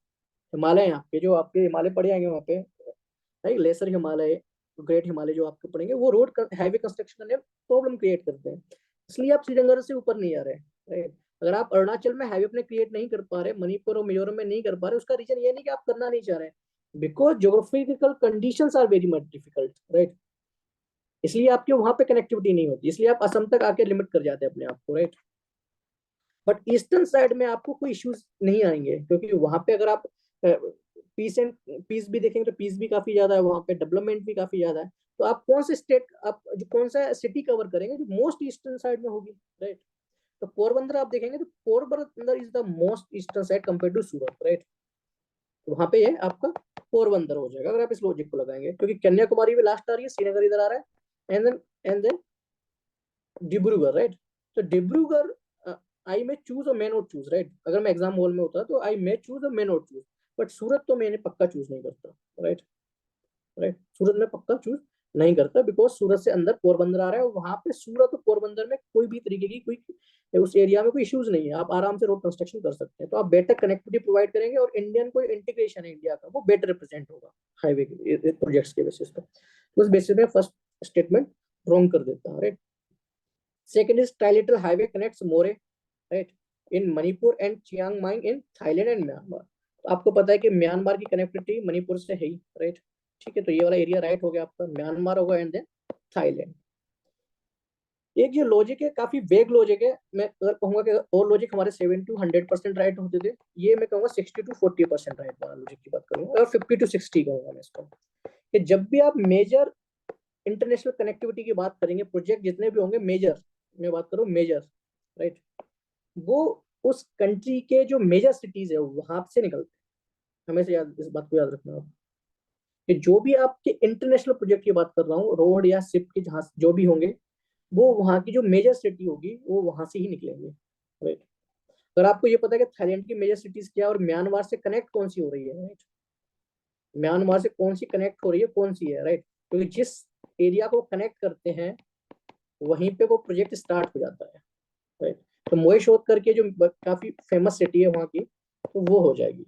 हिमालय हैं आपके, जो आपके हिमालय पड़े आएंगे वहाँ पे, right, lesser Himalaya, great Himalaya जो आपके पड़ेंगे, वो रोड हाईवे कंस्ट्रक्शन करने में प्रॉब्लम क्रिएट करते हैं, इसलिए आप श्रीनगर से ऊपर नहीं आ रहे, राइट। अगर आप अरुणाचल में हाईवे अपने क्रिएट नहीं कर पा रहे, मणिपुर और मिजोरम में नहीं कर पा रहे, उसका रीजन ये नहीं कि आप करना नहीं चाह रहे, because geographical conditions are very much difficult, right. इसलिए आपके वहां पे कनेक्टिविटी नहीं होती, इसलिए आप असम तक आके लिमिट कर जाते हैं अपने आप को, राइट। बट ईस्टर्न साइड में आपको कोई इश्यूज नहीं आएंगे, क्योंकि वहां पे अगर आप पीस एंड पीस भी देखेंगे तो पीस भी काफी ज्यादा है वहां पे, डेवलपमेंट भी काफी ज्यादा है। तो आप कौन से स्टेट, आप जो कौन सा सिटी कवर करेंगे जो मोस्ट ईस्टर्न साइड में होगी, राइट। तो पोरबंदर आप देखेंगे तो Porbandar is the most eastern side compare to Surat, right. तो वहां पे ये आपका पोरबंदर हो जाएगा अगर आप इस लॉजिक को लगाएंगे, क्योंकि कन्याकुमारी में लास्ट आ रही है, श्रीनगर इधर आ रहा है, एंड देन डिब्रूगढ़, राइट। तो डिब्रूगढ़ आई मे चूज और मे नॉट चूज, राइट। अगर मैं एग्जाम हॉल में होता तो आई मे चूज और मे नॉट चूज, बट सूरत तो मैंने पक्का चूज नहीं करता, राइट। राइट, सूरत में पक्का चूज नहीं करता, बिकॉज सूरत से अंदर पोरबंदर आ रहा है, और वहां पे सूरत और पोरबंदर में कोई भी तरीके की कोई उस एरिया में कोई इश्यूज नहीं है, आप आराम से रोड कंस्ट्रक्शन कर सकते हैं, तो आप बेटर कनेक्टिविटी प्रोवाइड करेंगे, और इंडियन कोई इंटीग्रेशन है इंडिया का वो बेटर रिप्रेजेंट होगा हाईवे प्रोजेक्ट्स के बेसिस पे। तो उस बेसिस पे फर्स्ट स्टेटमेंट रॉन्ग कर देता है, right. Second is trilateral highway connects more, right, in Manipur and Chiang Mai in Thailand and Myanmar. तो आपको पता है कि म्यांमार की कनेक्टिविटी मणिपुर से है ही, राइट। ठीक है, तो ये वाला एरिया राइट हो गया आपका, म्यांमार होगा एंड देन थाईलैंड। एक जो लॉजिक है काफी वेग लॉजिक है, मैं अगर कहूंगा कि और लॉजिक हमारे 70 to 100% राइट होते थे, ये मैं कहूंगा 60 to 40% राइट वाला लॉजिक की बात करूंगा, और 50 to 60 कहूंगा मैं इसको, कि जब भी आप मेजर इंटरनेशनल कनेक्टिविटी की बात करेंगे, प्रोजेक्ट जितने भी होंगे मेजर, मैं बात करूँ मेजर, राइट, वो उस कंट्री के जो मेजर सिटीज है वहां से निकलते हैं, हमेशा याद, इस बात को याद रखना आप, कि जो भी आपके इंटरनेशनल प्रोजेक्ट की बात कर रहा हूँ, रोड या शिप के जहां जो भी होंगे, वो वहां की जो मेजर सिटी होगी वो वहां से ही निकलेंगे, राइट। अगर आपको ये पता है कि थाईलैंड की मेजर सिटीज क्या है और म्यांमार से कनेक्ट कौन सी हो रही है, राइट, म्यांमार से कौन सी कनेक्ट हो रही है, कौन सी है, राइट, क्योंकि जिस एरिया को कनेक्ट करते हैं वहीं पे वो प्रोजेक्ट स्टार्ट हो जाता है, राइट। तो मोए शोध करके जो काफी फेमस सिटी है वहाँ की, तो वो हो जाएगी।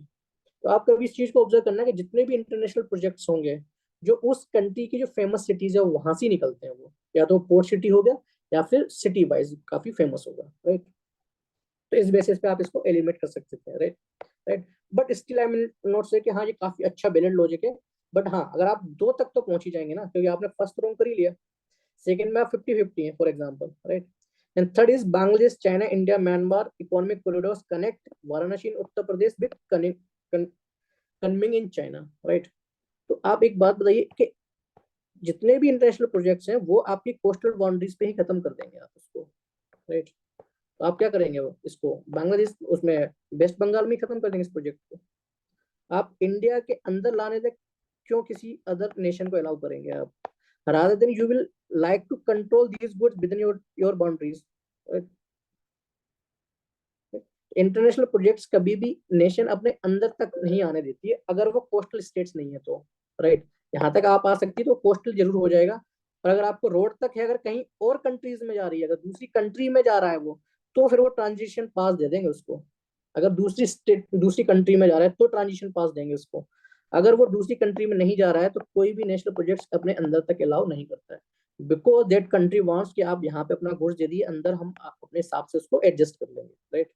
तो आप कभी इस चीज को ऑब्जर्व करना कि जितने भी इंटरनेशनल प्रोजेक्ट्स होंगे, जो उस कंट्री की जो फेमस सिटीज है वहां से ही निकलते हैं, वो या तो पोर्ट सिटी हो गया या फिर सिटी वाइज काफी फेमस होगा, राइट। तो इस बेसिस पे आप इसको एलिमिनेट कर सकते हैं, right. Right, but still I will not से कि हाँ ये काफी अच्छा बैलेंस लॉजिक है, बट हाँ अगर आप दो तक तो पहुंच ही जाएंगे ना, क्योंकि आपने फर्स्ट रॉन्ग कर ही लिया, सेकंड में आप 50-50 है for example, right. And third is Bangladesh China India Myanmar economic corridors connect Varanasi in Uttar Pradesh with Kunming in China, right. तो आप एक बात बताइए कि जितने भी इंटरनेशनल प्रोजेक्ट्स हैं वो आपकी कोस्टल बाउंड्रीज पे ही खत्म कर देंगे आप उसको, राइट। तो आप क्या करेंगे, वो इसको बांग्लादेश उसमें वेस्ट बंगाल में ही खत्म कर देंगे इस प्रोजेक्ट को, आप इंडिया के अंदर लाने तक क्यों किसी अदर नेशन को अलाउ करेंगे आप, rather than you will like to control these goods within your boundaries, right? International projects कभी भी नेशन अपने अंदर तक नहीं आने देती है अगर वो कोस्टल स्टेट्स नहीं है तो, राइट। यहाँ तक आप आ सकती है तो कोस्टल जरूर हो जाएगा, पर अगर आपको रोड तक है, अगर कहीं और कंट्रीज में जा रही है, अगर दूसरी कंट्री में जा रहा है वो, तो फिर वो ट्रांजिशन पास दे देंगे उसको, अगर दूसरी स्टेट दूसरी कंट्री में जा रहा है तो ट्रांजिशन पास देंगे उसको, अगर वो दूसरी कंट्री में नहीं जा रहा है तो कोई भी नेशनल प्रोजेक्ट्स अपने अंदर तक अलाउ नहीं करता है, बिकॉज दैट कंट्री वांट्स कि आप यहाँ पे अपना गुड्स दे दिए, अंदर हम अपने हिसाब से उसको एडजस्ट कर लेंगे, राइट।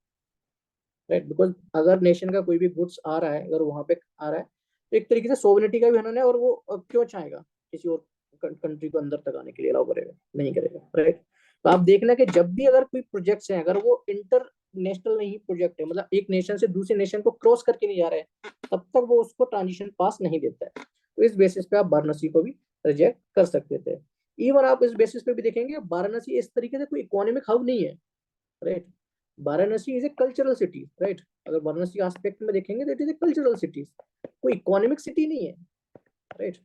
राइट, बिकॉज अगर नेशन का कोई भी गुड्स आ रहा है, अगर वहां पे आ रहा है, तो एक तरीके से सोवरेनिटी का भी हनन है, और वो क्यों चाहेगा किसी और कंट्री को अंदर तक आने के लिए अलाउ करेगा, नहीं करेगा, राइट। तो आप देखना कि जब भी अगर कोई प्रोजेक्ट्स हैं, अगर वो इंटरनेशनल नहीं प्रोजेक्ट है, मतलब एक नेशन से दूसरे नेशन को क्रॉस करके नहीं जा रहे हैं, तब तक वो उसको ट्रांजिशन पास नहीं देता है, तो इस बेसिस पे आप वाराणसी को भी रिजेक्ट कर सकते थे। इवन आप इस बेसिस पे भी देखेंगे वाराणसी इस तरीके से कोई इकोनॉमिक हब नहीं है, right. Varanasi is a cultural city, right. अगर वाराणसी एस्पेक्ट में देखेंगे तो it is a cultural city, कोई इकोनॉमिक सिटी नहीं है, राइट।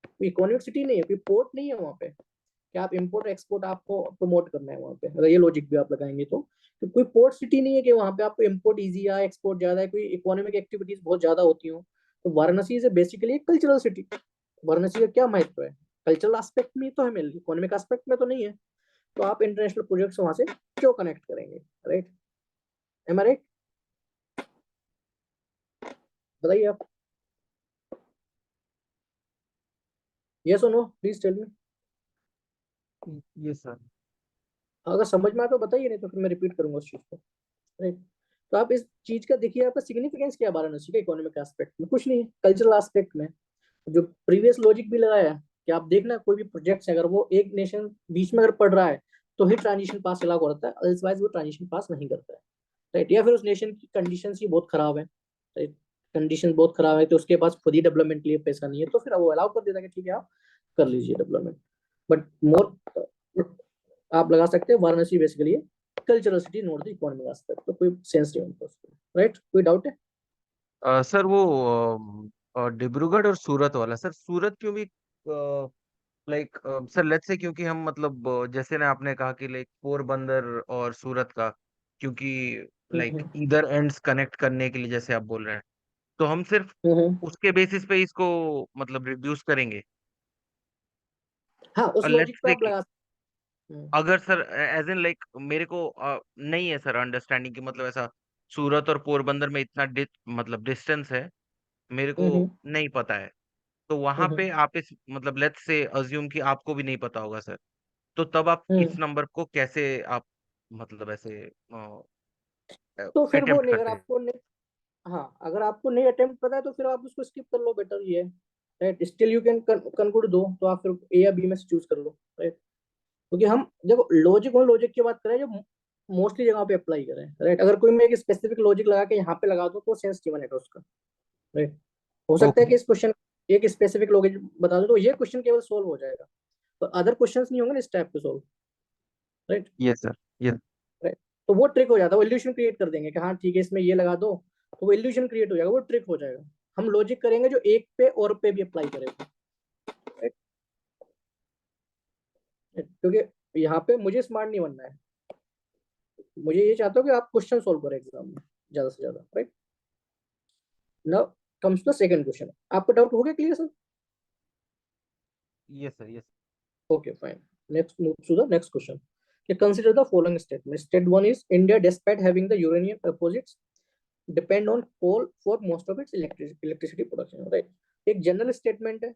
कोई इकोनॉमिक सिटी नहीं है, कोई पोर्ट नहीं है वहाँ पे कि आप इम्पोर्ट एक्सपोर्ट आपको प्रमोट करना है वहाँ पे, अगर ये लॉजिक भी आप लगाएंगे तो कोई पोर्ट सिटी नहीं है कि वहाँ पे आपको इम्पोर्ट इजी है, एक्सपोर्ट ज्यादा है, कोई इकोनॉमिक एक्टिविटीज बहुत ज्यादा होती हो। तो वाराणसी इज बेसिकली एक कल्चरल सिटी। वाराणसी का क्या महत्व है, कल्चरल एस्पेक्ट में तो है, मेनली इकोनॉमिक एस्पेक्ट में तो नहीं है। तो आप इंटरनेशनल प्रोजेक्ट्स वहां से क्यों कनेक्ट करेंगे, राइट। एम आई राइट, बताइए आप। Yes or no, please tell मी। ये सर। अगर समझ में आया तो बताइए, नहीं तो फिर मैं रिपीट करूंगा उस चीज को, राइट। तो आप इस चीज का देखिए, आपका सिग्निफिकेंस क्या है वाराणसी का इकोनॉमिक एस्पेक्ट में? कुछ नहीं, कल्चरल एस्पेक्ट में जो प्रीवियस लॉजिक भी लगाया कि आप देखना कोई भी प्रोजेक्ट है, अगर वो एक नेशन बीच में अगर पढ़ रहा है तो ही ट्रांजिशन पास लागू होता है, अदरवाइज वो ट्रांजिशन पास नहीं करता है, राइट। या फिर उस नेशन की कंडीशन ही बहुत खराब है, राइट। कंडीशन बहुत खराब है तो उसके पास खुद ही डेवलपमेंट के लिए पैसा नहीं है, तो फिर वो अलाउ कर देता है कि ठीक है आप कर लीजिए डेवलपमेंट। बट मोर आप लगा सकते हैं Varanasi basically cultural city, not the economic aspect, तो कोई सेंस नहीं होता उसको, राइट। कोई डाउट है? सर वो डिब्रूगढ़ और सूरत वाला, सर सूरत क्यों भी लाइक सर लेट्स से, क्योंकि हम मतलब जैसे ना आपने कहा कि लाइक पोरबंदर और सूरत का, क्योंकि लाइक हम्म ईदर एंड्स कनेक्ट करने के लिए जैसे आप बोल रहे हैं, तो हम सिर्फ हम्म। उसके बेसिस पे इसको मतलब रिड्यूस करेंगे। हाँ, उस और लॉजिक लेट्स पे से आप लगा सकते हैं। अगर सर एज इन लाइक मेरे को नहीं है सर अंडरस्टैंडिंग कि मतलब ऐसा सूरत और पोरबंदर में इतना मतलब डिस्टेंस है, मेरे को हम्म नहीं पता है। तो वहां हम्म पे आप इस मतलब लेट्स से अज्यूम कि आपको भी नहीं पता होगा सर, तो तब आप इस हम्म। नंबर को कैसे आप मतलब ऐसे तो फिर वो अटेम्प्ट नहीं, अगर करते हैं? आपको नहीं, हाँ अगर आपको नहीं अटेम्प्ट पता है तो फिर आप उसको स्किप कर लो, बेटर ये है, right. Still you can conclude दो, तो आप फिर ए या बी में से चूज कर लो, राइट। क्योंकि हम देखो लॉजिक और लॉजिक की बात करें जो मोस्टली जगह पे अप्लाई करें, राइट। अगर कोई मैं एक स्पेसिफिक लॉजिक लगा के यहाँ पे लगा दूं तो सेंस नहीं बनेगा उसका, राइट। हो सकता है ओके। कि इस क्वेश्चन एक स्पेसिफिक लॉजिक बता दो तो ये क्वेश्चन केवल सोल्व हो जाएगा, तो अदर क्वेश्चंस नहीं होंगे ना इस टाइप के solve, right. Yes sir. Yes. Right. तो वो ट्रिक हो जाता है, वो इल्यूशन क्रिएट कर देंगे कि हाँ ठीक है इसमें ये लगा दो, तो वो इल्यूशन क्रिएट हो जाएगा, वो ट्रिक हो जाएगा। हम लॉजिक करेंगे जो एक पे और पे भी अप्लाई करेगा, राइट। क्योंकि यहाँ पे मुझे स्मार्ट नहीं बनना है, मुझे ये चाहता हूँ कि आप क्वेश्चन सोल्व करें एग्जाम में ज्यादा से ज्यादा, right. Now comes the second question. आपको डाउट हो गया clear sir? Yes sir. Yes. Okay, fine. Next, move to the next question. Okay, consider the following statement. State one is India, despite having the uranium deposits, depend on coal for most of its electricity production. Right. एक जनरल स्टेटमेंट है,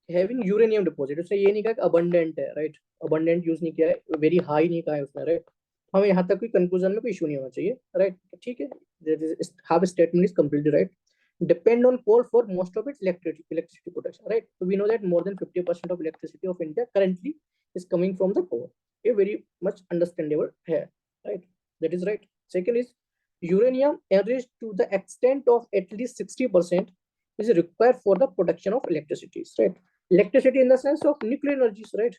हैविंग यूरेनियम डिपॉजिट, उसने ये नहीं कहा कि अबंडेंट है, राइट। अबंडेंट यूज नहीं किया है, वेरी हाई नहीं कहा है उसने, राइट। हमें यहाँ तक कोई कंक्लूजन में कोई इशू नहीं होना चाहिए, राइट। ठीक है, half statement is completely right. Depend on coal for most of its electricity production, right? So we know that more than 50% of electricity of India currently is coming from the coal. A very much understandable here, right? That is right. Second is uranium enriched to the extent of at least 60% is required for the production of electricity, right? Electricity in the sense of nuclear energies, right?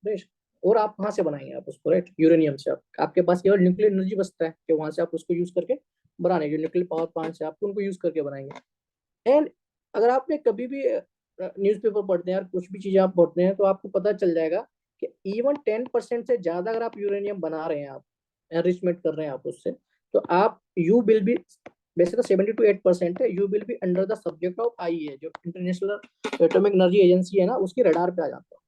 Right. और आप कहाँ से बनाएंगे आप उसको, राइट? यूरेनियम से। आपके पास केवल न्यूक्लियर एनर्जी बचता है कि वहां से आप उसको यूज करके बनाने, जो न्यूक्लियर पावर प्लांट से आप उनको यूज करके बनाएंगे। एंड अगर आपने कभी भी न्यूज़पेपर पढ़ते हैं और कुछ भी चीजें आप पढ़ते हैं तो आपको पता चल जाएगा कि इवन 10% से ज्यादा अगर आप यूरेनियम बना रहे हैं, आप एनरिचमेंट कर रहे हैं आप उससे, तो आप यू विल बी, वैसे तो 70 to 8% है, you will be under the subject of IEA, जो इंटरनेशनल एटॉमिक एनर्जी एजेंसी है ना, उसके रडार पे आ जाता है।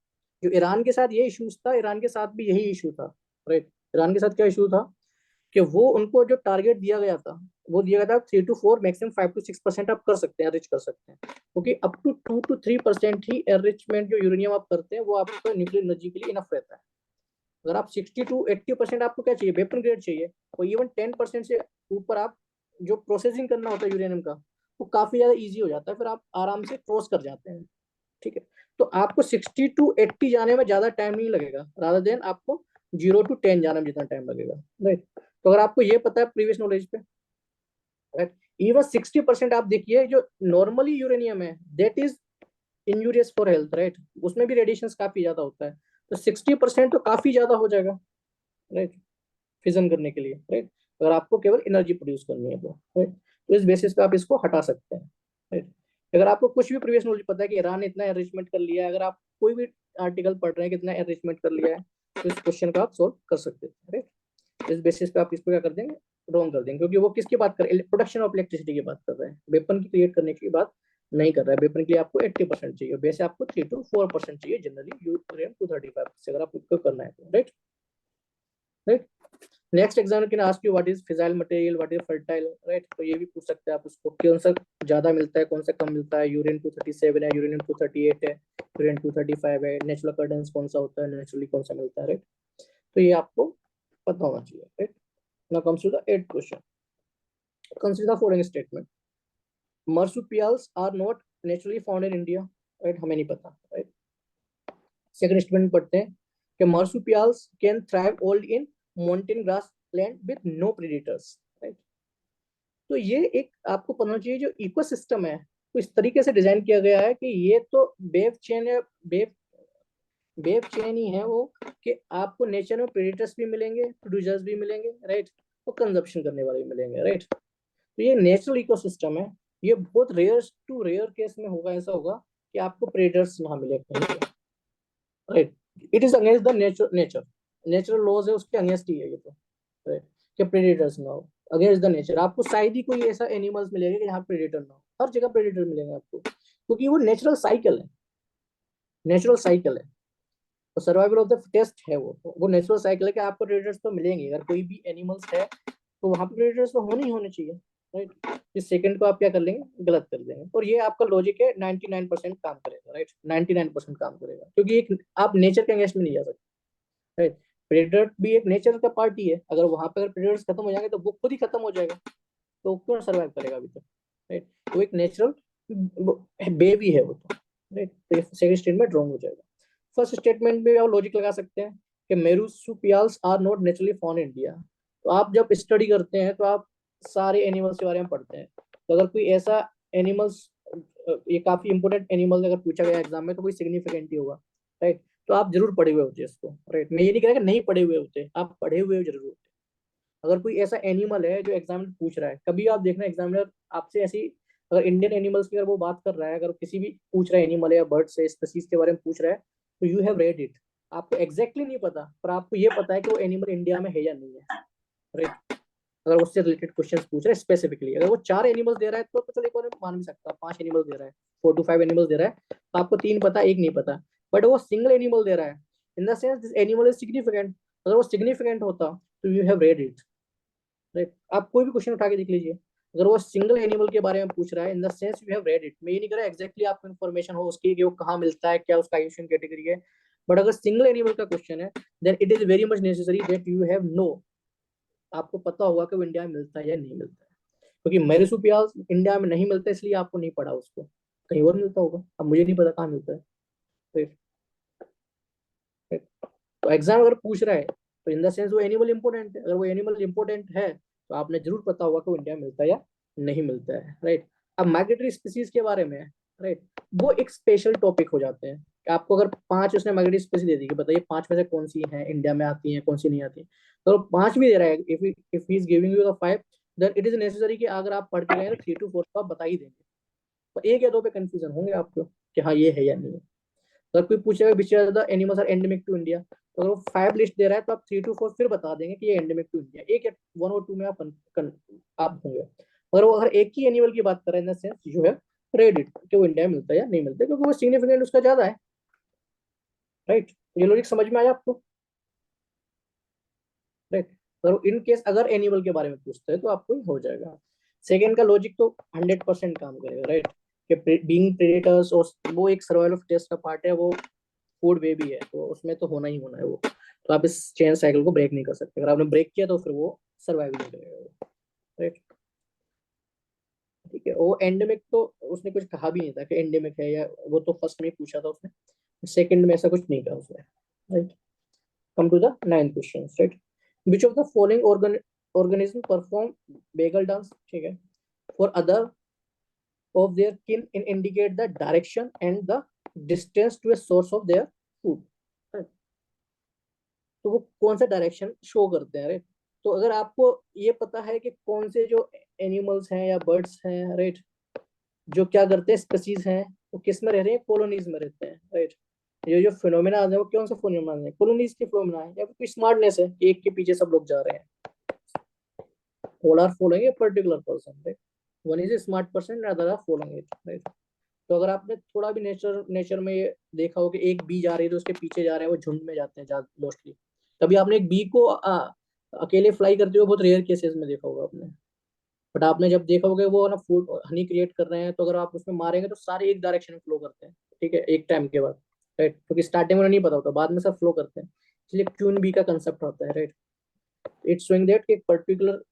जो ईरान के साथ ये इशूज था, ईरान के साथ भी यही इशू था, राइट। ईरान के साथ क्या इशू था कि वो उनको जो टारगेट दिया गया था, वो दिया गया था 3 to 4, मैक्सिमम 5 to 6% आप कर सकते हैं, एनरिच कर सकते हैं, क्योंकि अप टू 2 to 3% ही एनरिचमेंट जो यूरेनियम आप करते हैं वो आपका न्यूक्लियर एनर्जी के लिए इनफ रहता है। अगर आप 60 to 80% आपको क्या चाहिए, वेपन ग्रेड चाहिए, और इवन 10% से ऊपर आप जो प्रोसेसिंग करना होता है यूरेनियम का, वो काफी ज्यादा ईजी हो जाता है, फिर आप आराम से क्रॉस कर जाते हैं, ठीक है। तो आपको 60 to 80 जाने में ज्यादा टाइम नहीं लगेगा, रादर देन आपको 0 to 10 जाने में जितना टाइम लगेगा, राइट। तो अगर आपको ये पता है प्रीवियस नॉलेज पे, राइट, इवन 60% आप देखिए जो नॉर्मली यूरेनियम है that is injurious for health, right. उसमें भी रेडिएशन काफी ज्यादा होता है, तो 60% तो काफी ज्यादा हो जाएगा, राइट, फिजन करने के लिए, राइट। अगर आपको केवल एनर्जी प्रोड्यूस करनी है तो, राइट, तो इस बेसिस पे आप इसको हटा सकते हैं, राइट। अगर आपको कुछ भी प्रीवियस नॉलेज पता है कि ईरान ने इतना एनरिचमेंट कर लिया है, अगर आप कोई भी आर्टिकल पढ़ रहे हैं कितना एनरिचमेंट कर लिया है, तो इस क्वेश्चन का आप सोल्व कर सकते हैं, राइट। इस बेसिस पे आप इसको क्या कर देंगे, रॉन्ग कर देंगे, क्योंकि वो किसकी बात कर रहे हैं, प्रोडक्शन ऑफ इलेक्ट्रिसिटी की बात कर रहे हैं, वेपन की क्रिएट करने की बात नहीं कर रहा है। वेपन के लिए आपको 80% चाहिए, वैसे आपको 3 to 4% चाहिए जनरली, यूरेनियम 235 से अगर आप इसको करना है तो, right, right. Next exam can ask you what is fissile material, what is fertile, right. तो ये भी पूछ सकते हैं आप उसको, कौन सा ज्यादा मिलता है, कौन सा कम मिलता है। यूरेनियम 237 है, यूरेनियम 238 है, यूरेनियम 235 है। नेचुरल अकॉर्डेंस कौन सा होता है, नेचुरली कौन सा मिलता है, राइट। तो ये आपको पता होना चाहिए, right. Now comes to the 8th question. Consider the following statement, marsupials are not naturally found in India, right. हमें नहीं पता, राइट। सेकंड स्टेटमेंट पढ़ते हैं कि marsupials can thrive only in mountain grassland with no predators, right. तो ये एक आपको पता होना चाहिए, जो इकोसिस्टम है वो इस तरीके से डिजाइन किया गया है कि ये तो वेव चेन है, वेव वेव चेन ही है वो, कि आपको नेचर में प्रेडेटर्स भी मिलेंगे, प्रोड्यूसर्स भी मिलेंगे, राइट, और कंजप्शन करने वाले भी मिलेंगे, राइट। तो ये नेचुरल इकोसिस्टम है। ये बहुत रेयर टू रेयर केस में होगा, ऐसा होगा कि आपको प्रेडेटर्स ना मिले कहीं पे, right. It is against the nature natural laws है, उसके अगेंस्ट ही है ये तो, राइट, कि प्रेडेटर्स ना हो। अगेंस्ट द नेचर आपको शायद ही कोई ऐसा एनिमल्स मिलेगा कि जहाँ प्रेडेटर ना हो। हर जगह प्रेडेटर मिलेंगे आपको, क्योंकि वो नेचुरल साइकिल है, नेचुरल साइकिल है। तो सर्वाइवल ऑफ द फिटेस्ट है वो नेचुरल साइकिल है कि आपको प्रेडेटर्स तो मिलेंगे। अगर कोई भी एनिमल्स है तो वहां पे प्रेडेटर्स तो होने ही होने चाहिए, राइट। इस सेकंड को आप क्या कर लेंगे, गलत कर देंगे। और ये आपका लॉजिक है, 99% काम करेगा, राइट। 99% काम करेगा, क्योंकि एक आप नेचर के अगेंस्ट में नहीं जा सकते, राइट। प्रेडेटर भी एक नेचर का पार्ट ही है। अगर वहां पे अगर प्रेडेटर्स खत्म हो जाएंगे तो वो खुद ही खत्म हो जाएगा, तो क्यों सर्वाइव करेगा अभी तक, राइट। वो एक नेचुरल बेबी है वो तो, राइट। तो सेकंड स्टेटमेंट रॉन्ग हो जाएगा। फर्स्ट स्टेटमेंट में आप लॉजिक लगा सकते हैं कि marsupials are not naturally found in India. तो आप जब स्टडी करते हैं तो आप सारे एनिमल्स के बारे में पढ़ते हैं। तो अगर कोई ऐसा एनिमल्स, ये काफी इंपोर्टेंट एनिमल अगर पूछा गया एग्जाम में तो कोई सिग्निफिकेंट ही होगा, राइट। तो आप जरूर पढ़े हुए होते इसको, राइट। मैं ये नहीं कह रहा कि नहीं पढ़े हुए होते, आप पढ़े हुए जरूर होते। अगर कोई ऐसा एनिमल है जो एग्जाम में पूछ रहा है, कभी आप देखना एग्जामिनर आपसे ऐसी, अगर इंडियन एनिमल्स की अगर वो बात कर रहा है, अगर किसी भी पूछ रहा है एनिमल या बर्ड से स्पीसीज के बारे में पूछ रहा है, तो यू हैव रेड इट। आपको एग्जैक्टली नहीं पता, पर आपको ये पता है कि वो एनिमल इंडिया में है या नहीं है, राइट। अगर उससे रिलेटेड क्वेश्चन पूछ रहा है स्पेसिफिकली, अगर वो 4 एनिमल्स दे रहा है तो चलो एक और मान भी सकता है, 5 एनिमल्स दे रहा है, 4 to 5 एनिमल्स दे रहा है, तो आपको 3 पता, एक नहीं पता। बट वो सिंगल एनिमल दे रहा है, इन the sense this animal is significant. अगर वो सिग्निफिकेंट होता तो you have read it, right. आप कोई भी क्वेश्चन उठा के देख लीजिए, अगर वो सिंगल एनिमल के बारे में पूछ रहा है, इन the sense you have read it. मैं ये नहीं कह रहा एग्जैक्टली आपको इन्फॉर्मेशन हो उसकी कि वो कहाँ मिलता है, क्या उसका आयुष्मान कैटेगरी है। बट अगर सिंगल एनिमल का क्वेश्चन है, then it is very much necessary that you have know, आपको पता होगा कि वो इंडिया में मिलता है या नहीं मिलता है। क्योंकि मेरिसुपियाल इंडिया में नहीं मिलता, इसलिए आपको नहीं पढ़ा उसको, कहीं और मिलता होगा, अब मुझे नहीं पता कहाँ मिलता है, राइट। तो एग्जाम अगर पूछ रहा है तो इन द सेंस वो एनिमल इंपोर्टेंट है। अगर वो एनिमल इंपोर्टेंट है तो आपने जरूर पता होगा कि वो इंडिया में मिलता है या नहीं मिलता है, राइट। अब माइग्रेटरी स्पीसीज के बारे में, राइट, वो एक स्पेशल टॉपिक हो जाते हैं कि आपको अगर 5 उसने माइग्रेटरी स्पीसीज दे दी कि बताइए 5 में से कौन सी है इंडिया में आती है, कौन सी नहीं आती, तो 5 भी दे रहा है, if he is giving you the 5, then it is necessary कि अगर आप पढ़ के गए तो 3 to 4 तो आप बता ही देंगे। तो 1 या 2 पे कंफ्यूजन होंगे आपको कि हाँ ये है या नहीं है। अगर कोई पूछेगा which are the animals are endemic to India, तो अगर वो 5 लिस्ट दे रहा है तो आप 3 to 4 फिर बता देंगे कि ये एंडेमिक टू इंडिया। एक या 1 और 2 में आप होंगे। अगर वो अगर एक ही एनिमल की बात कर रहे हैं इन the sense you have read it कि वो इंडिया में मिलता है या नहीं मिलता है, क्योंकि वो सिग्निफिकेंट उसका ज्यादा है, राइट। ये लॉजिक समझ में आया आपको, राइट। अगर इन केस अगर एनिमल के बारे में पूछते हैं तो आपको हो जाएगा। सेकेंड का लॉजिक तो 100% काम करेगा, राइट, कि बीइंग प्रेडेटर्स, और वो एक सर्वाइवल ऑफ टेस्ट का पार्ट है, वो फूड वे भी है, तो उसमें तो होना ही होना है वो। तो आप इस चेन साइकिल को ब्रेक नहीं कर सकते। अगर आपने ब्रेक किया तो फिर वो सर्वाइव नहीं करेगा, राइट। ठीक है, वो एंडेमिक तो उसने कुछ कहा भी नहीं था कि एंडेमिक है, या वो तो फर्स्ट में ही पूछा था उसने, सेकंड में ऐसा कुछ नहीं कहा उसने, right. Come to the 9th question, right. Which of the following organism perform waggle dance, ठीक है, for other of their kin and indicate the direction and the distance to a source of their food, right? तो वो कौन सा डायरेक्शन शो करते हैं, राइट। तो अगर आपको ये पता है कि कौन से जो एनिमल्स हैं या बर्ड्स हैं, राइट, जो क्या करते हैं, स्पीसीज हैं, वो किस में रह रहे हैं, कॉलोनीज में रहते हैं, राइट। ये जो फिनोमेना है वो कौन से फिनोमेना है, कॉलोनीज के फिनोमेना है, या कोई स्मार्टनेस है कि एक के पीछे सब लोग जा रहे हैं। all are following a particular person, right? One is a smart person and other are following it, right? तो अगर आपने थोड़ा भी नेचर नेचर में ये देखा हो कि एक बी जा रही है तो उसके पीछे जा रहे हैं, वो झुंड में जाते हैं मोस्टली। कभी आपने एक बी को अकेले फ्लाई करते हुए बहुत रेयर केसेस में देखा होगा आपने। बट आपने जब देखा होगा वो ना फूड हनी क्रिएट कर रहे हैं, तो अगर आप उसमें मारेंगे तो सारे एक डायरेक्शन में फ्लो करते हैं, ठीक है, एक टाइम के बाद, राइट, क्योंकि स्टार्टिंग में उन्हें नहीं पता होता, बाद में सब फ्लो करते हैं। इसलिए क्यून बी का कंसेप्ट होता है, राइट। इट्स शोइंग दैट कि एक पर्टिकुलर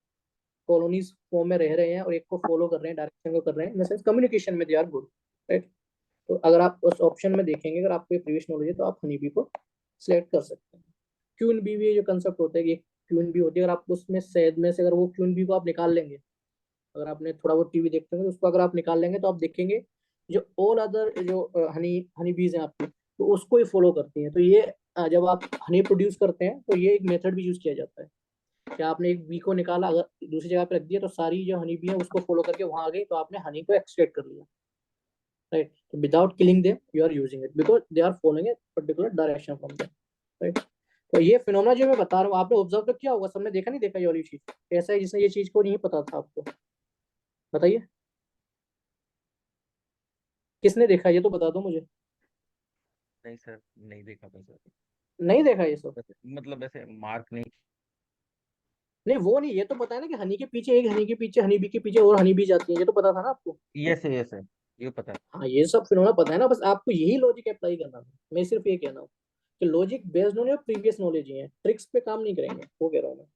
कॉलोनीज फॉर्म में रह रहे हैं और एक को फॉलो कर रहे हैं, डायरेक्शन को कर रहे हैं, इन द सेंस कम्युनिकेशन में दे आर गुड, राइट। तो अगर आप उस ऑप्शन में देखेंगे, अगर आपको प्रीवियस नॉलेज है, तो आप हनी बी को सिलेक्ट कर सकते हैं। क्यून बी भी जो कंसेप्ट होता है कि क्यून बी होती है, अगर आप उसमें शहद में से अगर वो क्यून बी को आप निकाल लेंगे, अगर आपने थोड़ा बहुत टीवी देखते होंगे तो उसको अगर आप निकाल लेंगे, तो आप देखेंगे जो ऑल अदर जो हनी हनी बीज हैं आपकी, तो उसको ही फॉलो करती हैं। तो ये जब आप हनी प्रोड्यूस करते हैं, तो ये एक मेथड भी यूज किया जाता है कि आपने एक बी को निकाला, अगर दूसरी जगह पे रख दिया, तो सारी जो हनी बी है उसको फॉलो करके वहां आ गई, तो आपने हनी को एक्सट्रैक्ट कर लिया, राइट। तो without killing them you are using it because they are following a particular direction from them, right. तो ये फिनोमेना जो मैं बता रहा हूँ, आपने ऑब्जर्व तो किया होगा, सबने देखा नहीं देखा ये वाली चीज? ऐसा है जिसने ये चीज को नहीं पता था आपको, बताइए किसने देखा, ये तो बता दो मुझे। नहीं सर, नहीं देखा था सर। नहीं देखा ये सब? मतलब ऐसे मार्क नहीं। नहीं वो नहीं, ये तो पता है ना कि हनी के पीछे एक हनी के पीछे हनी बी के पीछे और हनी बी जाती है, ये तो पता था ना आपको। ये सर, ये पता है। हाँ ये सब फिनोमेना पता है ना, बस आपको यही लॉजिक अप्लाई करना था। मैं सिर्फ ये कहना हूँ कि logic based on your previous knowledge ही है, ट्रिक्स पे काम नहीं करेंगे, वो कह रहा हूँ मैं।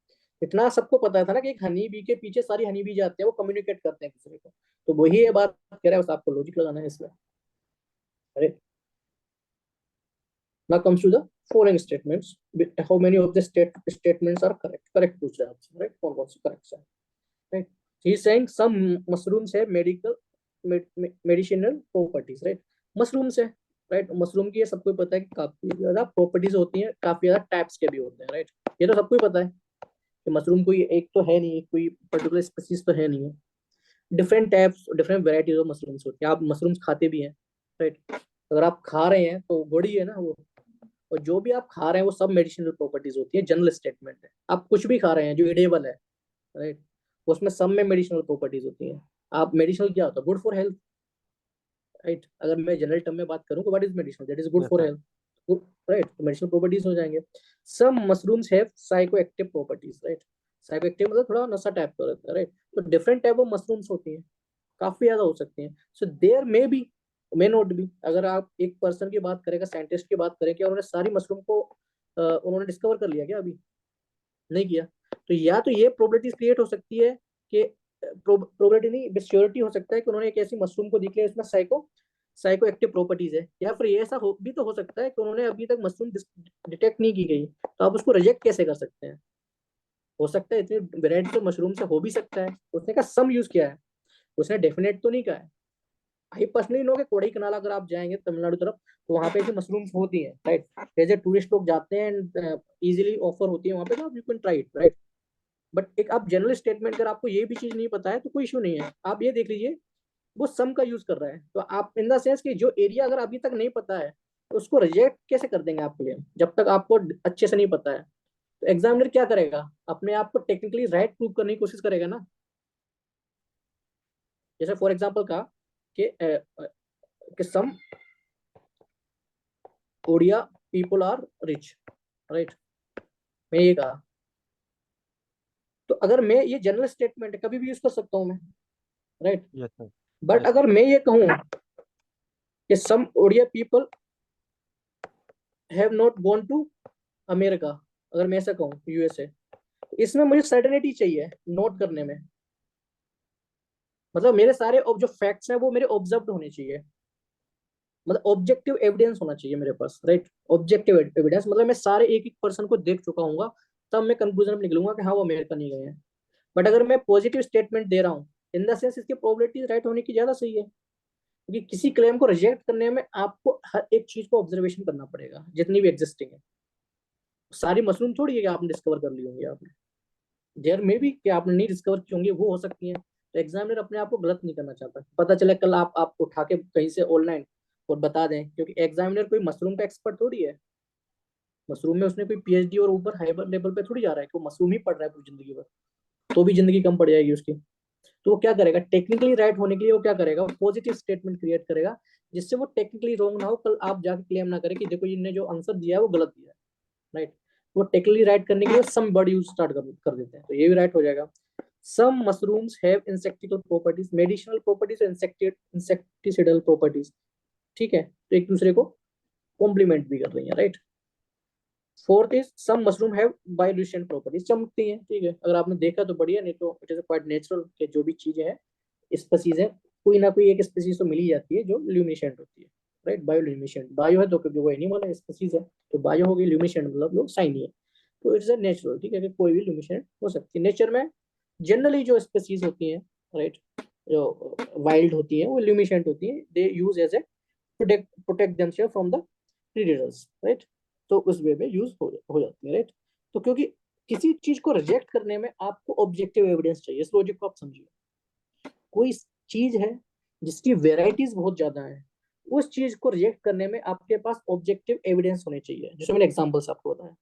इतना सबको पता था ना कि एक हनी बी के पीछे सारी हनी बी जाते हैं, वो कम्युनिकेट करते हैं एक दूसरे को, तो वही ये बात कह रहा है, बस आपको लॉजिक लगाना है इसमें। अरे now comes to the following statements. How many of the statements are correct? Correct पूछ रहा है आपसे, right? कौन कौन से correct है, right? He is saying some mushrooms have medicinal properties, right? Mushrooms है, right? मशरूम की ये सबको पता है कि काफी ज्यादा प्रॉपर्टीज होती हैं, काफी ज्यादा टाइप्स के भी होते हैं, राइट। ये तो सबको पता है कि मशरूम कोई एक तो है नहीं, कोई पर्टिकुलर स्पीसीज तो है नहीं है। Different types different varieties of mushrooms होती हैं, आप मशरूम्स खाते भी हैं, राइट। अगर आप खा रहे हैं तो गुड ही है ना वो। और जो भी आप खा रहे हैं वो सब मेडिसिनल प्रॉपर्टीज होती है, जनरल स्टेटमेंट है। आप कुछ भी खा रहे हैं जो इडेबल है, राइट, उसमें सब में मेडिसिनल प्रॉपर्टीज होती हैं। आप मेडिसिनल क्या होता है? Good for health, right. अगर मैं जनरल टर्म में बात करूं तो what is medicinal? That is good yes for sir. Health, right. तो मेडिसिनल प्रॉपर्टीज हो जाएंगे। Some mushrooms have psychoactive properties, right. Psychoactive मतलब थोड़ा नशा टाइप का रहता है, राइट। तो डिफरेंट टाइप ऑफ मशरूम्स होती हैं, काफी ज्यादा हो सकती हैं। So there may be, may not be. अगर आप एक पर्सन की बात करें, साइंटिस्ट की बात करें, कि उन्होंने सारी मशरूम को उन्होंने डिस्कवर कर लिया क्या? अभी नहीं किया। तो या तो ये प्रोबेबिलिटीज क्रिएट हो सकती है कि प्रोबेबिलिटी नहीं, श्योरिटी हो सकता है कि उन्होंने एक ऐसी मशरूम को देख लिया इसमें साइको एक्टिव प्रॉपर्टीज है। या फिर ये ऐसा हो भी तो हो सकता है कि उन्होंने अभी तक मशरूम डिटेक्ट नहीं की गई, तो आप उसको रिजेक्ट कैसे कर सकते हैं? हो सकता है इतनी वेराइटी तो मशरूम से हो भी सकता है, उसने कहा सम यूज किया है, उसने डेफिनेट तो नहीं कहा है। आई पर्सनली नो कि कोडई कनाल अगर आप जाएंगे तमिलनाडु तरफ, तो वहाँ पे ऐसी मशरूम्स होती हैं, राइट। जैसे टूरिस्ट लोग जाते हैं एंड इजीली ऑफर होती है वहाँ पे, तो you can try it, right. But एक आप जनरल स्टेटमेंट, अगर आपको ये भी चीज नहीं पता है तो कोई इशू नहीं है, आप ये देख लीजिए वो सम का यूज कर रहा है। तो आप इन द सेंस कि जो एरिया अगर अभी तक नहीं पता है, तो उसको रिजेक्ट कैसे कर देंगे आपके लिए, जब तक आपको अच्छे से नहीं पता है। तो एग्जामिनर क्या करेगा? अपने आप को टेक्निकली राइट प्रूव करने की कोशिश करेगा ना। जैसे फॉर एग्जाम्पल कहा कि some Odia people are rich, right, मैं ये कहा। तो अगर मैं ये जनरल स्टेटमेंट कभी भी यूज कर सकता हूँ मैं, right. Yes sir. But yes sir. अगर मैं ये कहूँ कि some Odia people have not gone to America, अगर मैं ऐसा कहूँ यूएसए, तो इसमें मुझे सर्टेनिटी चाहिए नोट करने में। मतलब मेरे सारे जो फैक्ट्स हैं वो मेरे ऑब्जर्व होने चाहिए, मतलब ऑब्जेक्टिव एविडेंस होना चाहिए मेरे पास, राइट। ऑब्जेक्टिव एविडेंस मतलब मैं सारे एक एक पर्सन को देख चुका हूँ, तब मैं कंक्लूजन में निकलूंगा कि हाँ वो अमेरिका नहीं गए हैं। बट अगर मैं पॉजिटिव स्टेटमेंट दे रहा हूँ, इन द सेंस इसकी प्रोबेबिलिटी राइट होने की ज्यादा सही है, क्योंकि किसी क्लेम को रिजेक्ट करने में आपको हर एक चीज को ऑब्जर्वेशन करना पड़ेगा जितनी भी एग्जिस्टिंग है। सारी मशरूम थोड़ी है कि आपने डिस्कवर कर ली होंगी आपने, देयर में भी कि आपने नहीं डिस्कवर की होंगी, वो हो सकती है। तो एग्जामिनर अपने आप को गलत नहीं करना चाहता, पता चले कल आप उठा के कहीं से ऑनलाइन और बता दें, क्योंकि एग्जामिनर कोई मशरूम का एक्सपर्ट थोड़ी है। मशरूम में उसने कोई पीएचडी और ऊपर हाई लेवल पे थोड़ी जा रहा है कि वो मशरूम ही पढ़ रहा है पूरी जिंदगी भर, तो भी जिंदगी कम पड़ जाएगी उसकी। तो वो क्या करेगा? टेक्निकली राइट होने के लिए वो क्या करेगा? वो पॉजिटिव स्टेटमेंट क्रिएट करेगा, जिससे वो टेक्निकली रॉन्ग ना हो, कल आप जाके क्लेम ना करें कि देखो इनने जो आंसर दिया है वो गलत दिया है, राइट। वो टेक्निकली राइट करने के लिए सम वर्ड यूज स्टार्ट कर देते हैं, तो ये भी राइट हो जाएगा। Some mushrooms have insectical properties, medicinal properties, insecticidal properties, ठीक है, तो एक दूसरे को कॉम्प्लीमेंट भी कर रही है, right. Fourth is some mushroom have bioluminescent properties, चमकती हैं, ठीक है, अगर आपने देखा तो बढ़िया, नहीं तो इट इज क्वाइट नेचुरल कि जो भी चीजें हैं स्पीसीज है, कोई ना कोई एक स्पीसीज तो मिल ही जाती है जो ल्यूमिनेसेंट होती है, राइट। बायोल्यूमिनेसेंट, बायो है तो क्योंकि वो एनिमल है, स्पीसीज है तो बायो होगी, ल्यूमिनेसेंट मतलब लोग शाइनी है, तो इट्स अ नेचुरल, ठीक है, कि कोई भी ल्यूमिनेसेंट हो सकती है। नेचर में जनरली जो स्पीसीज होती हैं, राइट, जो वाइल्ड होती है वो ल्यूमिनेसेंट होती है, they use as a protect themselves from the predators, right, तो उस वे में यूज हो जाती है, राइट। तो क्योंकि किसी चीज को रिजेक्ट करने में आपको ऑब्जेक्टिव एविडेंस चाहिए, इस लॉजिक को आप समझिए। कोई चीज है जिसकी वेराइटीज बहुत ज्यादा है, उस चीज को रिजेक्ट करने में आपके पास ऑब्जेक्टिव एविडेंस होने चाहिए, जैसे मैंने एग्जांपल्स आपको बताया।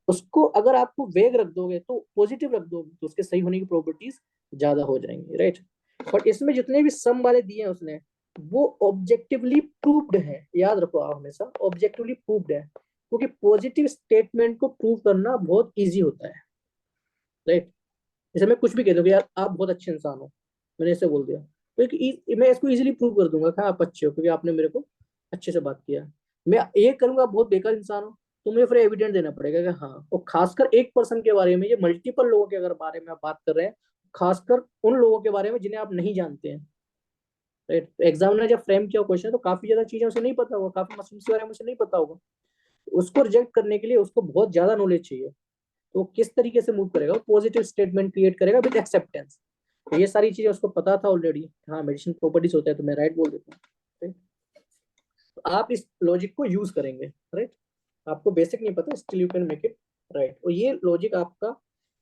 उसको अगर आपको वेग रख दोगे तो पॉजिटिव रख दोगे तो उसके सही होने की प्रोबेबिलिटीज ज्यादा हो जाएंगी, राइट। बट इसमें जितने भी सम वाले दिए हैं उसने, वो ऑब्जेक्टिवली प्रूव्ड है, याद रखो आप हमेशा, ऑब्जेक्टिवली प्रूव्ड है, क्योंकि पॉजिटिव स्टेटमेंट को प्रूव करना बहुत इजी होता है, राइट। जैसे मैं कुछ भी कह दूंगा, यार आप बहुत अच्छे इंसान हो, मैंने ऐसे बोल दिया, तो मैं इसको इजीली प्रूव कर दूंगा कि आप अच्छे हो, क्योंकि आपने मेरे को अच्छे से बात किया। मैं ये करूंगा आप बहुत बेकार इंसान हो, तो मुझे फिर एविडेंस देना पड़ेगा कि हाँ, और खासकर एक पर्सन के बारे में, ये मल्टीपल लोगों के अगर बारे में आप बात कर रहे हैं, खासकर उन लोगों के बारे में जिन्हें आप नहीं जानते हैं, राइट। एग्जाम ने जब फ्रेम किया क्वेश्चन तो काफी ज्यादा चीजें उसे नहीं पता होगा, काफी मसरूम्स के बारे में उसे नहीं पता होगा, उसको रिजेक्ट करने के लिए उसको बहुत ज्यादा नॉलेज चाहिए। तो वो किस तरीके से मूव करेगा, पॉजिटिव स्टेटमेंट क्रिएट करेगा विद एक्सेप्टेंस। तो ये सारी चीजें उसको पता था ऑलरेडी, हाँ मेडिसिन प्रॉपर्टीज होता है तो मैं राइट बोल देता हूँ, right? तो आप इस लॉजिक को यूज करेंगे, राइट। आपको बेसिक नहीं पता, still you can make it right. और ये लॉजिक आपका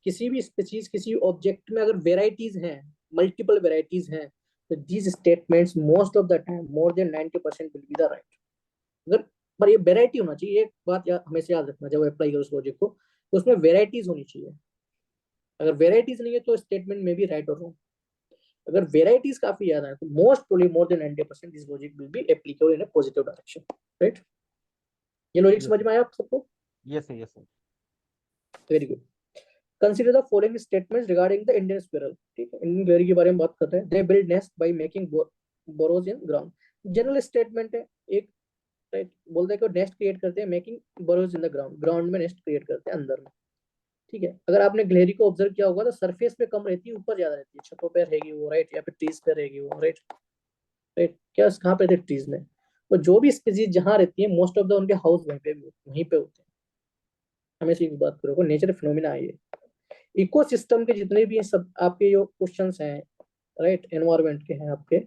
किसी भी स्पीसीज, किसी ऑब्जेक्ट में अगर वेराइटीज हैं, मल्टीपल वेराइटीज हैं, तो these statements most of the time, more than 90% will be the right. अगर, पर ये वेराइटी होना चाहिए, एक बात हमेशा याद रखना जब अप्लाई करो उस लॉजिक को, तो उसमें वेराइटीज होनी चाहिए। अगर वेराइटीज नहीं है तो स्टेटमेंट में भी राइट और रॉन्ग। अगर वेराइटीज काफी ज्यादा है तो most probably more than 90% this logic will be applicable in a positive direction, right. ये लॉजिक यस समझ में आया आप सबको? Yes yes. Very good. Consider the following statements regarding the Indian squirrel, ठीक है, इंडियन क्वेरी के बारे में बात करते हैं। They build nest by making borrows in ground, general statement है एक, राइट। बोलते हैं कि नेस्ट क्रिएट करते हैं, making borrows in the ground, ground में नेस्ट क्रिएट करते हैं अंदर में, ठीक है। अगर आपने गिलहरी को ऑब्जर्व किया होगा तो सरफेस पे कम रहती है, ऊपर ज्यादा रहती है, छतों पे रहेगी वो, राइट, या फिर ट्रीज पे रहेगी वो, राइट, राइट। क्या कहाँ पे थे? ट्रीज में। तो जो भी स्पीसीज जहाँ रहती है मोस्ट ऑफ द उनके हाउस वहीं पे होते हैं। हमेशा एक बात करो, नेचर फिनोमिना है ये। इकोसिस्टम के जितने भी हैं सब आपके जो क्वेश्चंस हैं, राइट, एनवायरमेंट के हैं आपके,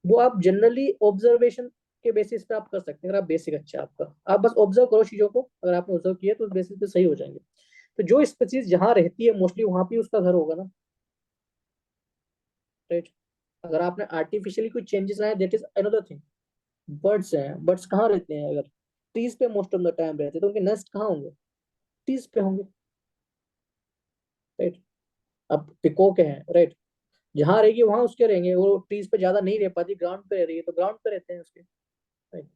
वो आप जनरली ऑब्जर्वेशन के बेसिस पे आप कर सकते हैं। अगर आप बेसिक अच्छा आपका, आप बस ऑब्जर्व करो चीजों को, अगर आपने ऑब्जर्व किया तो उस बेसिस पे सही हो जाएंगे। तो जो स्पीसीज जहाँ रहती है मोस्टली वहां पे उसका घर होगा ना, राइट। अगर आपने आर्टिफिशियली कोई चेंजेस लाए, that is another thing. Birds हैं, बर्ड्स कहाँ रहते हैं? अगर ट्रीज पे मोस्ट ऑफ द टाइम रहते हैं तो उनके नेस्ट कहाँ होंगे? ट्रीज पे होंगे, राइट। अब पिकॉक है, राइट, जहाँ रहेगी वहां उसके रहेंगे, वो ट्रीज पे ज्यादा नहीं रह पाती, ग्राउंड पे रह रही है तो ग्राउंड पे रहते हैं उसके, राइट।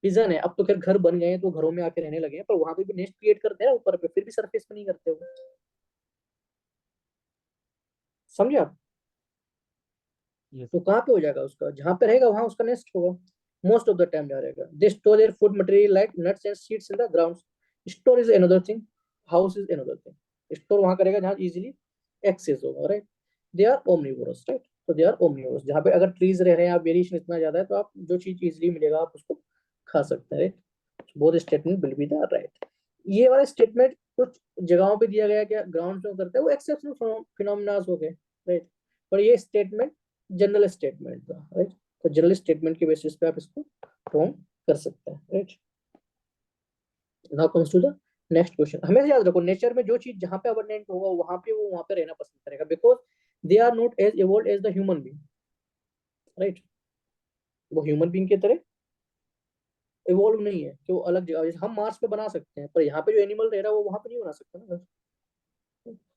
पिजन है, अब तो खैर घर बन गए हैं तो घरों में आके रहने लगे हैं, पर वहां पे भी नेस्ट क्रिएट करते हैं ऊपर पे, फिर भी सरफेस पे नहीं करते वो, समझे आप? यस तो कहाँ पे हो जाएगा उसका? जहाँ पे रहेगा वहां उसका नेस्ट होगा मोस्ट ऑफ द टाइम जहाँ रहेगा। They store there food material like nuts and seeds in the ground. Store is another thing, house is another thing. Store वहां करेगा जहाँ इजीली एक्सेस होगा, right. They are omnivorous, right, तो दे आर ओमनिवोरस, जहाँ पे अगर ट्रीज रह रहे हैं, वेरिएशन इतना ज्यादा है तो आप जो चीज इजीली मिलेगा आप उसको खा सकते हैं, right. Both statement will be the right. ये वाला स्टेटमेंट कुछ जगहों पे दिया गया है, क्या ग्राउंड फ्लो करता है, वो एक्सेप्शनल फिनोमिना हो गए, राइट। पर ये स्टेटमेंट जनरल स्टेटमेंट था, राइट। तो जनरल स्टेटमेंट के बेसिस पे आप इसको फॉर्म कर सकते हैं, right. Now comes to the next question. हमेशा याद रखो, नेचर में जो चीज जहां पे अबंडेंट होगा वहां पे वो वहां पे रहना पसंद करेगा, because they are not as evolve as the human being, right. वो ह्यूमन बीइंग की तरह इवोल्व नहीं है कि वो अलग जगह, जैसे हम मार्स पे बना सकते हैं, पर यहाँ पे जो एनिमल रह रहा है वो वहां पे नहीं बना सकता ना।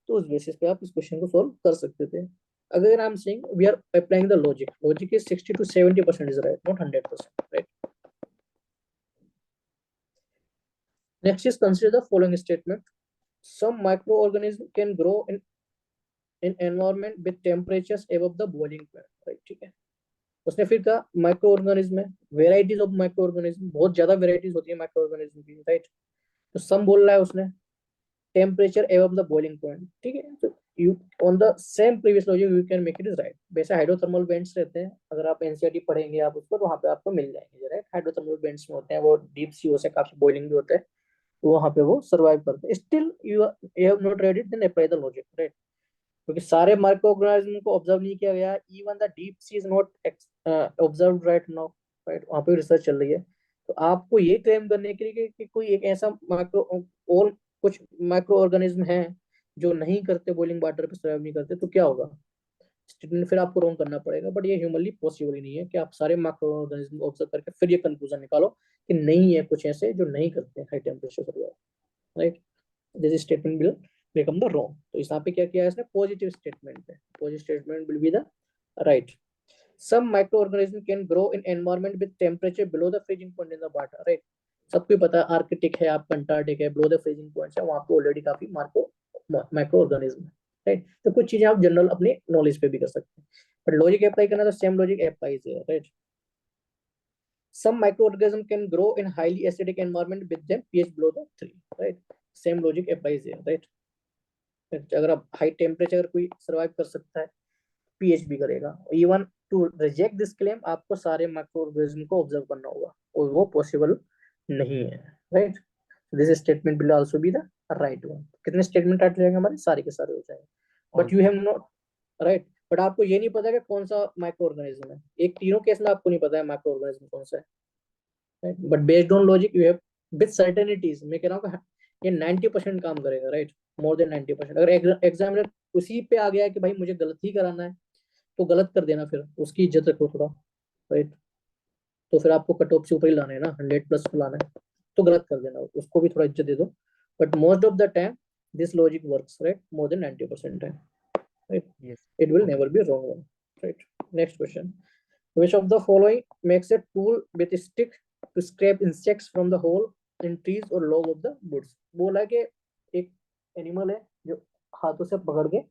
तो उस बेसिस पे आप इस क्वेश्चन को सॉल्व कर सकते थे। अगर I am saying we are applying the logic, logic is 60 to 70% is right, not 100%, right. Next is consider the following statement. Some microorganism can grow in environment with temperatures above the boiling point. Right, ठीक है. उसने फिर कहा माइक्रो ऑर्गेनिज्म है, वेराइटीज ऑफ माइक्रो ऑर्गेनिज्म, बहुत ज्यादा वेराइटीज होती है माइक्रो ऑर्गेनिज्म की. राइट. तो सम बोल रहा है उसने temperature above the boiling point. ठीक है. तो you on the same previous logic you can make it is right. वैसे हाइड्रोथर्मल वेंट्स रहते हैं, अगर आप एनसीईआरटी पढ़ेंगे आप उसको तो वहाँ पे आपको मिल जाएंगे. राइट. हाइड्रोथर्मल वेंट्स में होते हैं, वो डीप सी से काफी बॉइलिंग भी होता है, तो वहाँ पे वो सर्वाइव करते हैं. Still you have not read it, then apply the logic. Right. क्योंकि सारे माइक्रो ऑर्गेनिज्म को ऑब्जर्व नहीं किया गया, even the deep sea is not observe right now. Right. वहाँ पे रिसर्च चल रही है. तो आपको ये क्लेम करने के लिए कि कोई एक ऐसा माइक्रो और कुछ माइक्रो ऑर्गेनिज्म है जो नहीं करते, बॉइलिंग वाटर पे सर्वाइव नहीं करते, तो क्या होगा स्टेटमेंट? फिर आपको रॉन्ग करना पड़ेगा. बट ये ह्यूमनली पॉसिबल ही नहीं है कि आप सारे माइक्रो ऑर्गेनिज्म ऑब्जर्व करके फिर ये कंक्लूजन निकालो कि नहीं है कुछ ऐसे जो नहीं करते high temperature survive. Right. This statement will become the wrong. तो यहाँ पे क्या किया है इसने? पॉजिटिव स्टेटमेंट है. Positive statement will be the right. Some microorganisms can grow in environment with temperature below the freezing point in the water. Right. सबको पता है आर्कटिक है, आप अंटार्कटिक है, below the freezing points है, वहाँ पे ऑलरेडी काफी माइक्रो ऑर्गेनिज्म है. राइट. तो कुछ चीजें आप जनरल अपने नॉलेज पे भी कर सकते हैं, बट लॉजिक अप्लाई करना तो सेम लॉजिक अप्लाई है. Right. Some microorganism can grow in highly acidic environment with them pH below the 3. Right. Same logic applies here. Right. अगर आप हाई टेम्परेचर कोई सर्वाइव कर सकता है, पीएच भी करेगा. Even to reject this claim आपको सारे माइक्रो ऑर्गेनिज्म को ऑब्जर्व करना होगा, और वो पॉसिबल नहीं है. Right. This statement will also be the right one. कितने स्टेटमेंट राइट हो जाएंगे हमारे? सारे के सारे हो जाएंगे. But you have not right. But आपको ये नहीं पता कि कौन सा माइक्रो ऑर्गेनिज्म है. एक तीनों केस में आपको नहीं पता है माइक्रो ऑर्गेनिज्म कौन सा है. Right. But based on logic you have with certainties, मैं कह रहा हूँ ये 90% काम करेगा. राइट. More than 90%. अगर एग्जामिनर उसी पे आ गया है कि भाई मुझे गलत ही कराना है, तो गलत कर देना, फिर उसकी इज्जत रखो थोड़ा. राइट. तो फिर आपको कट ऑफ से ऊपर ही लाना है ना, 100+ को लाना है, तो गलत कर देना, उसको भी थोड़ा इज्जत दे दो. But most of the time this logic works. Right. More than 90% time. Right. Yes. It will Okay. Never be wrong one. Right. Next question. Which of the following makes a tool with a stick to scrape insects from the hole in trees or log of the woods? बोला कि एक एनिमल है जो हाथों से पकड़ के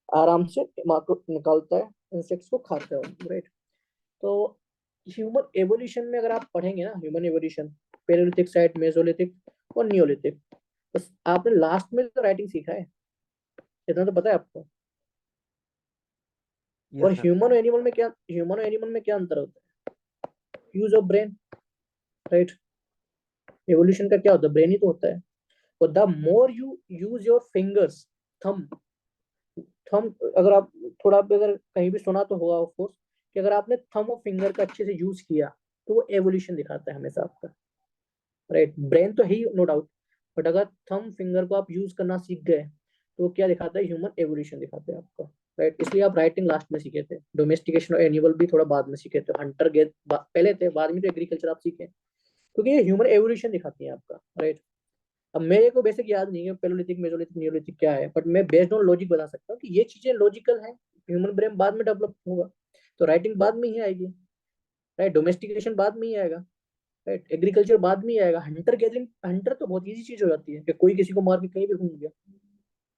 आराम से निकालता है, इंसेक्ट्स को खाता है. राइट. तो ह्यूमन एवोल्यूशन में अगर आप पढ़ेंगे ना, ह्यूमन एवोल्यूशन पैलेयोलिथिक साइड, मेसोलिथिक और नियोलिथिक, तो आपने लास्ट में तो राइटिंग सीखा है, इतना तो पता है आपको. और Yes, sir. ह्यूमन और एनिमल में क्या अंतर होता है? Use of brain. Right. Evolution का क्या होता है? ब्रेन ही तो होता है. और the more you use your fingers, thumb thumb अगर आप थोड़ा भी अगर कहीं भी सुना तो होगा ऑफ कोर्स कि अगर आपने थंब और फिंगर का अच्छे से यूज किया तो वो एवोल्यूशन दिखाता है हमेशा आपका. राइट. ब्रेन तो है ही नो डाउट, बट अगर थंब फिंगर को आप यूज करना सीख गए तो वो क्या दिखाता है? ह्यूमन एवोल्यूशन दिखाता है आपका. राइट. इसलिए आप राइटिंग लास्ट में सीखे थे, डोमेस्टिकेशन और एनिमल भी थोड़ा बाद में सीखे थे, हंटर गेट पहले थे, बाद में तो एग्रीकल्चर आप सीखे, क्योंकि ये ह्यूमन एवोल्यूशन दिखाती है आपका. राइट. अब मेरे को बेसिक याद नहीं है पेलोलिथिक, मेसोलिथिक, नियोलिथिक क्या है, बट मैं बेस्ड ऑन लॉजिक बता सकता हूँ कि ये चीजें लॉजिकल हैं. ह्यूमन ब्रेन बाद में डेवलप होगा, तो राइटिंग बाद में ही आएगी. राइट. डोमेस्टिकेशन बाद में ही आएगा. राइट. एग्रीकल्चर बाद में ही आएगा. हंटर गैदरिंग, हंटर तो बहुत इजी चीज हो जाती है कि कोई किसी को मार के कहीं भी घूम गया.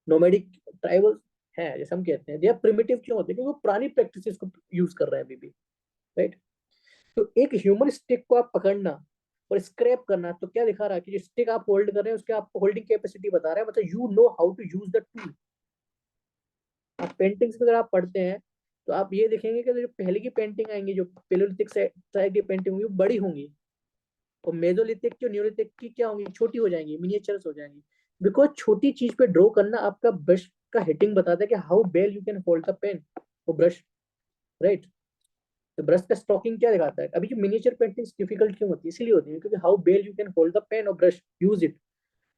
नोमैडिक ट्राइबल है जैसे हम कहते हैं, दे आर प्रिमिटिव क्यों होते हैं? क्योंकि वो पुरानी प्रैक्टिसेस को यूज कर रहे हैं अभी भी. राइट. तो एक ह्यूमन स्टिक को आप पकड़ना और स्क्रैप करना, तो क्या दिखा रहा है कि जो स्टिक आप होल्ड कर रहे हैं उसके आपको होल्डिंग कैपेसिटी बता रहा है, मतलब you know how to use the tool. आप पेंटिंग्स अगर आप पढ़ते हैं तो आप ये देखेंगे कि जो पहले की पेंटिंग आएंगी, जो पेलोलिथिक टाइप की पेंटिंग होंगी, वो बड़ी होंगी, और मेसोलिथिक जो न्यूलिथिक की क्या होंगी? छोटी हो जाएंगी, मिनिएचर्स हो जाएंगी. बिकॉज छोटी चीज पे ड्रॉ करना आपका ब्रश का हिटिंग बताता है कि how well you can hold the pen और ब्रश. राइट. तो ब्रश का स्टॉकिंग क्या दिखाता है? अभी जो मिनिएचर पेंटिंग्स डिफिकल्ट क्यों होती है? इसलिए होती है क्योंकि how well you can hold the pen और ब्रश, यूज इट.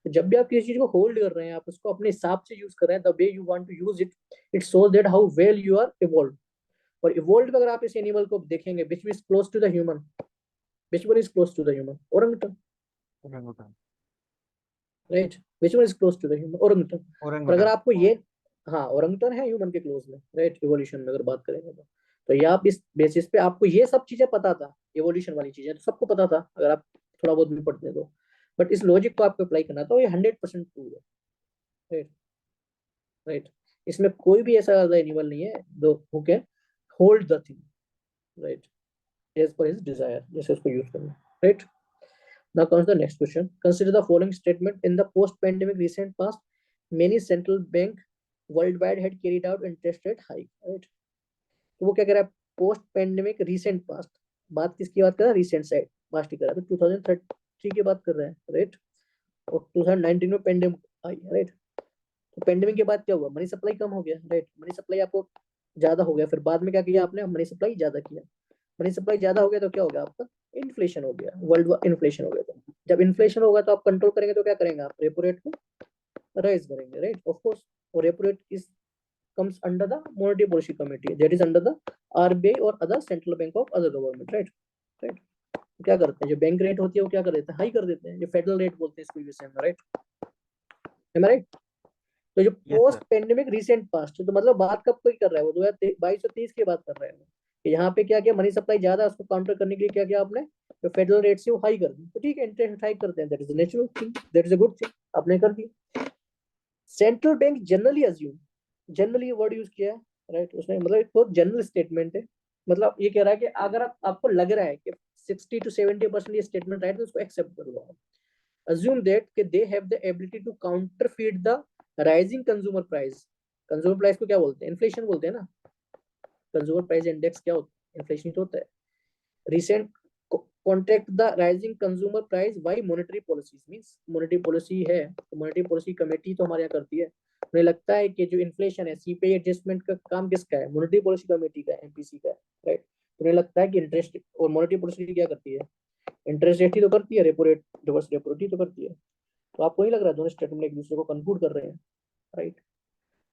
तो जब भी आप किसी चीज को होल्ड कर रहे हैं, आप उसको अपने हिसाब से यूज कर रहे हैं, the way you want to use it, it shows that how well you are evolve. और इवॉल्व अगर आप इस एनिमल को देखेंगे, which is close to the human, which one is close to the human? Orangutan. Orangutan. Right. Which one is close to the human? Orangutan. और अगर Orangutan. आपको ये, हाँ ओरंगटन है ह्यूमन के क्लोज में. राइट. इवोल्यूशन में अगर बात करेंगे तो ये आप इस बेसिस पे आपको ये सब चीजें पता था, इवोल्यूशन वाली चीजें तो सबको पता था अगर आप थोड़ा बहुत भी पढ़ते तो. बट इस लॉजिक को आपको अप्लाई करना तो ये 100% ट्रू है, राइट राइट। इसमें कोई भी ऐसा एनिमल नहीं है दो who can hold the thing, right, as per his desire, जैसे उसको यूज करना, right. Now comes the next question. Consider the following statement: in the post-pandemic recent past, many central bank worldwide had carried out interest rate hike. Right? तो वो क्या कर रहा है? पोस्ट पेंडेमिक रिसेंट पास्ट, बात किसकी बात कर रहा है? रिसेंट साइड पास्ट की कर रहा है, तो 2030 की बात कर रहे हैं, राइट। और 2019 में पेंडेमिक आई, राइट। तो पेंडेमिक के बाद क्या हुआ? मनी सप्लाई कम हो गया, राइट। मनी सप्लाई आपको ज्यादा हो गया, फिर बाद में क्या किया आपने? मनी सप्लाई ज्यादा किया। मनी सप्लाई ज्यादा हो गया तो क्या हो गया आपका? इन्फ्लेशन हो गया, वर्ल्ड इन्फ्लेशन हो गया। तो जब इन्फ्लेशन होगा तो आप कंट्रोल करेंगे तो क्या करेंगे आप? रेपो रेट को राइज करेंगे, राइट, ऑफ कोर्स। और repo rate is comes under the monetary policy committee, that is under the RBI और other central bank of other government, right right। तो क्या करते हैं? जो बैंक रेट होती है वो क्या कर देते हैं? हाई कर देते हैं, जो फेडरल रेट बोलते हैं इसको यूएसए में, राइट, है राइट। तो जो yes post sir. Pandemic recent past, तो मतलब बात कब की कर रहा है वो? 2022 और 23 की बात कर रहा है वो, कि यहाँ पे क्या किया? मनी सप्लाई ज्यादा, उसको काउंटर करने के लिए क्या किया आपने? जो फेडरल रेट से वो हाई कर दी, तो ठीक है, इंटरेस्ट हाई करते हैं, that is natural thing, that is a good thing, आपने कर दी। Central bank generally assume, generally word use किया है, राइट, उसने मतलब एक बहुत जनरल स्टेटमेंट है। मतलब ये कह रहा है कि अगर आपको लग रहा है कि 60 to 70% ये स्टेटमेंट राइट है, तो उसको एक्सेप्ट कर लो। assume that कि they have the ability to counterfeit the rising consumer price। Consumer price को क्या बोलते हैं? इन्फ्लेशन बोलते हैं ना। कंज्यूमर प्राइस इंडेक्स क्या होता है? इन्फ्लेशन तो होता है। Recent contract the rising consumer price by monetary policies, means monetary policy है तो मॉनेटरी पॉलिसी कमेटी तो हमारे यहाँ करती है। मुझे लगता है कि जो इन्फ्लेशन है, सीपीआई एडजस्टमेंट का काम किसका है? मॉनेटरी पॉलिसी कमेटी का, एमपीसी का, राइट। मुझे लगता है कि इंटरेस्ट और मॉनेटरी पॉलिसी क्या करती है? इंटरेस्ट रेट ही तो करती है, repo rate, reverse repo rate ही तो करती है। तो आपको नहीं लग रहा है दोनों स्टेटमेंट एक दूसरे को कंक्लूड कर रहे हैं, राइट।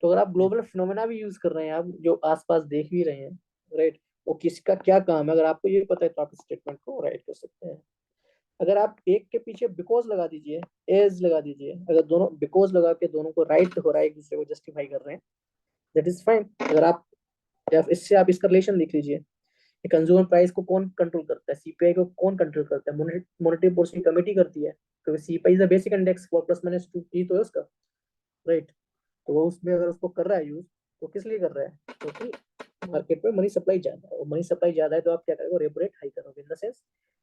तो अगर आप ग्लोबल फिनोमेना भी यूज कर रहे हैं, आप जो आसपास देख भी रहे हैं, राइट, वो किसका क्या काम है, अगर आपको ये पता है तो आप इस स्टेटमेंट को राइट कर सकते हैं। अगर आप एक के पीछे बिकॉज लगा दीजिए, एज लगा दीजिए, अगर दोनों बिकॉज लगा के दोनों को राइट हो रहा है, एक दूसरे को जस्टिफाई कर रहे हैं, दैट इज फाइन। अगर आप या इससे आप इसका रिलेशन लिख लीजिए कि कंज्यूमर प्राइस को कौन कंट्रोल करता है, सीपीआई को कौन कंट्रोल करता है? मॉनेटरी पॉलिसी कमेटी करती है, क्योंकि CPI is the basic index for plus minus 2 ही तो है उसका, राइट। तो वो उसमें अगर उसको कर रहा है यूज, तो किस लिए कर रहा है? क्योंकि मार्केट में मनी सप्लाई ज्यादा है, और मनी सप्लाई ज्यादा है तो आप क्या करोगे? रेपो रेट हाई करोगे, इन the sense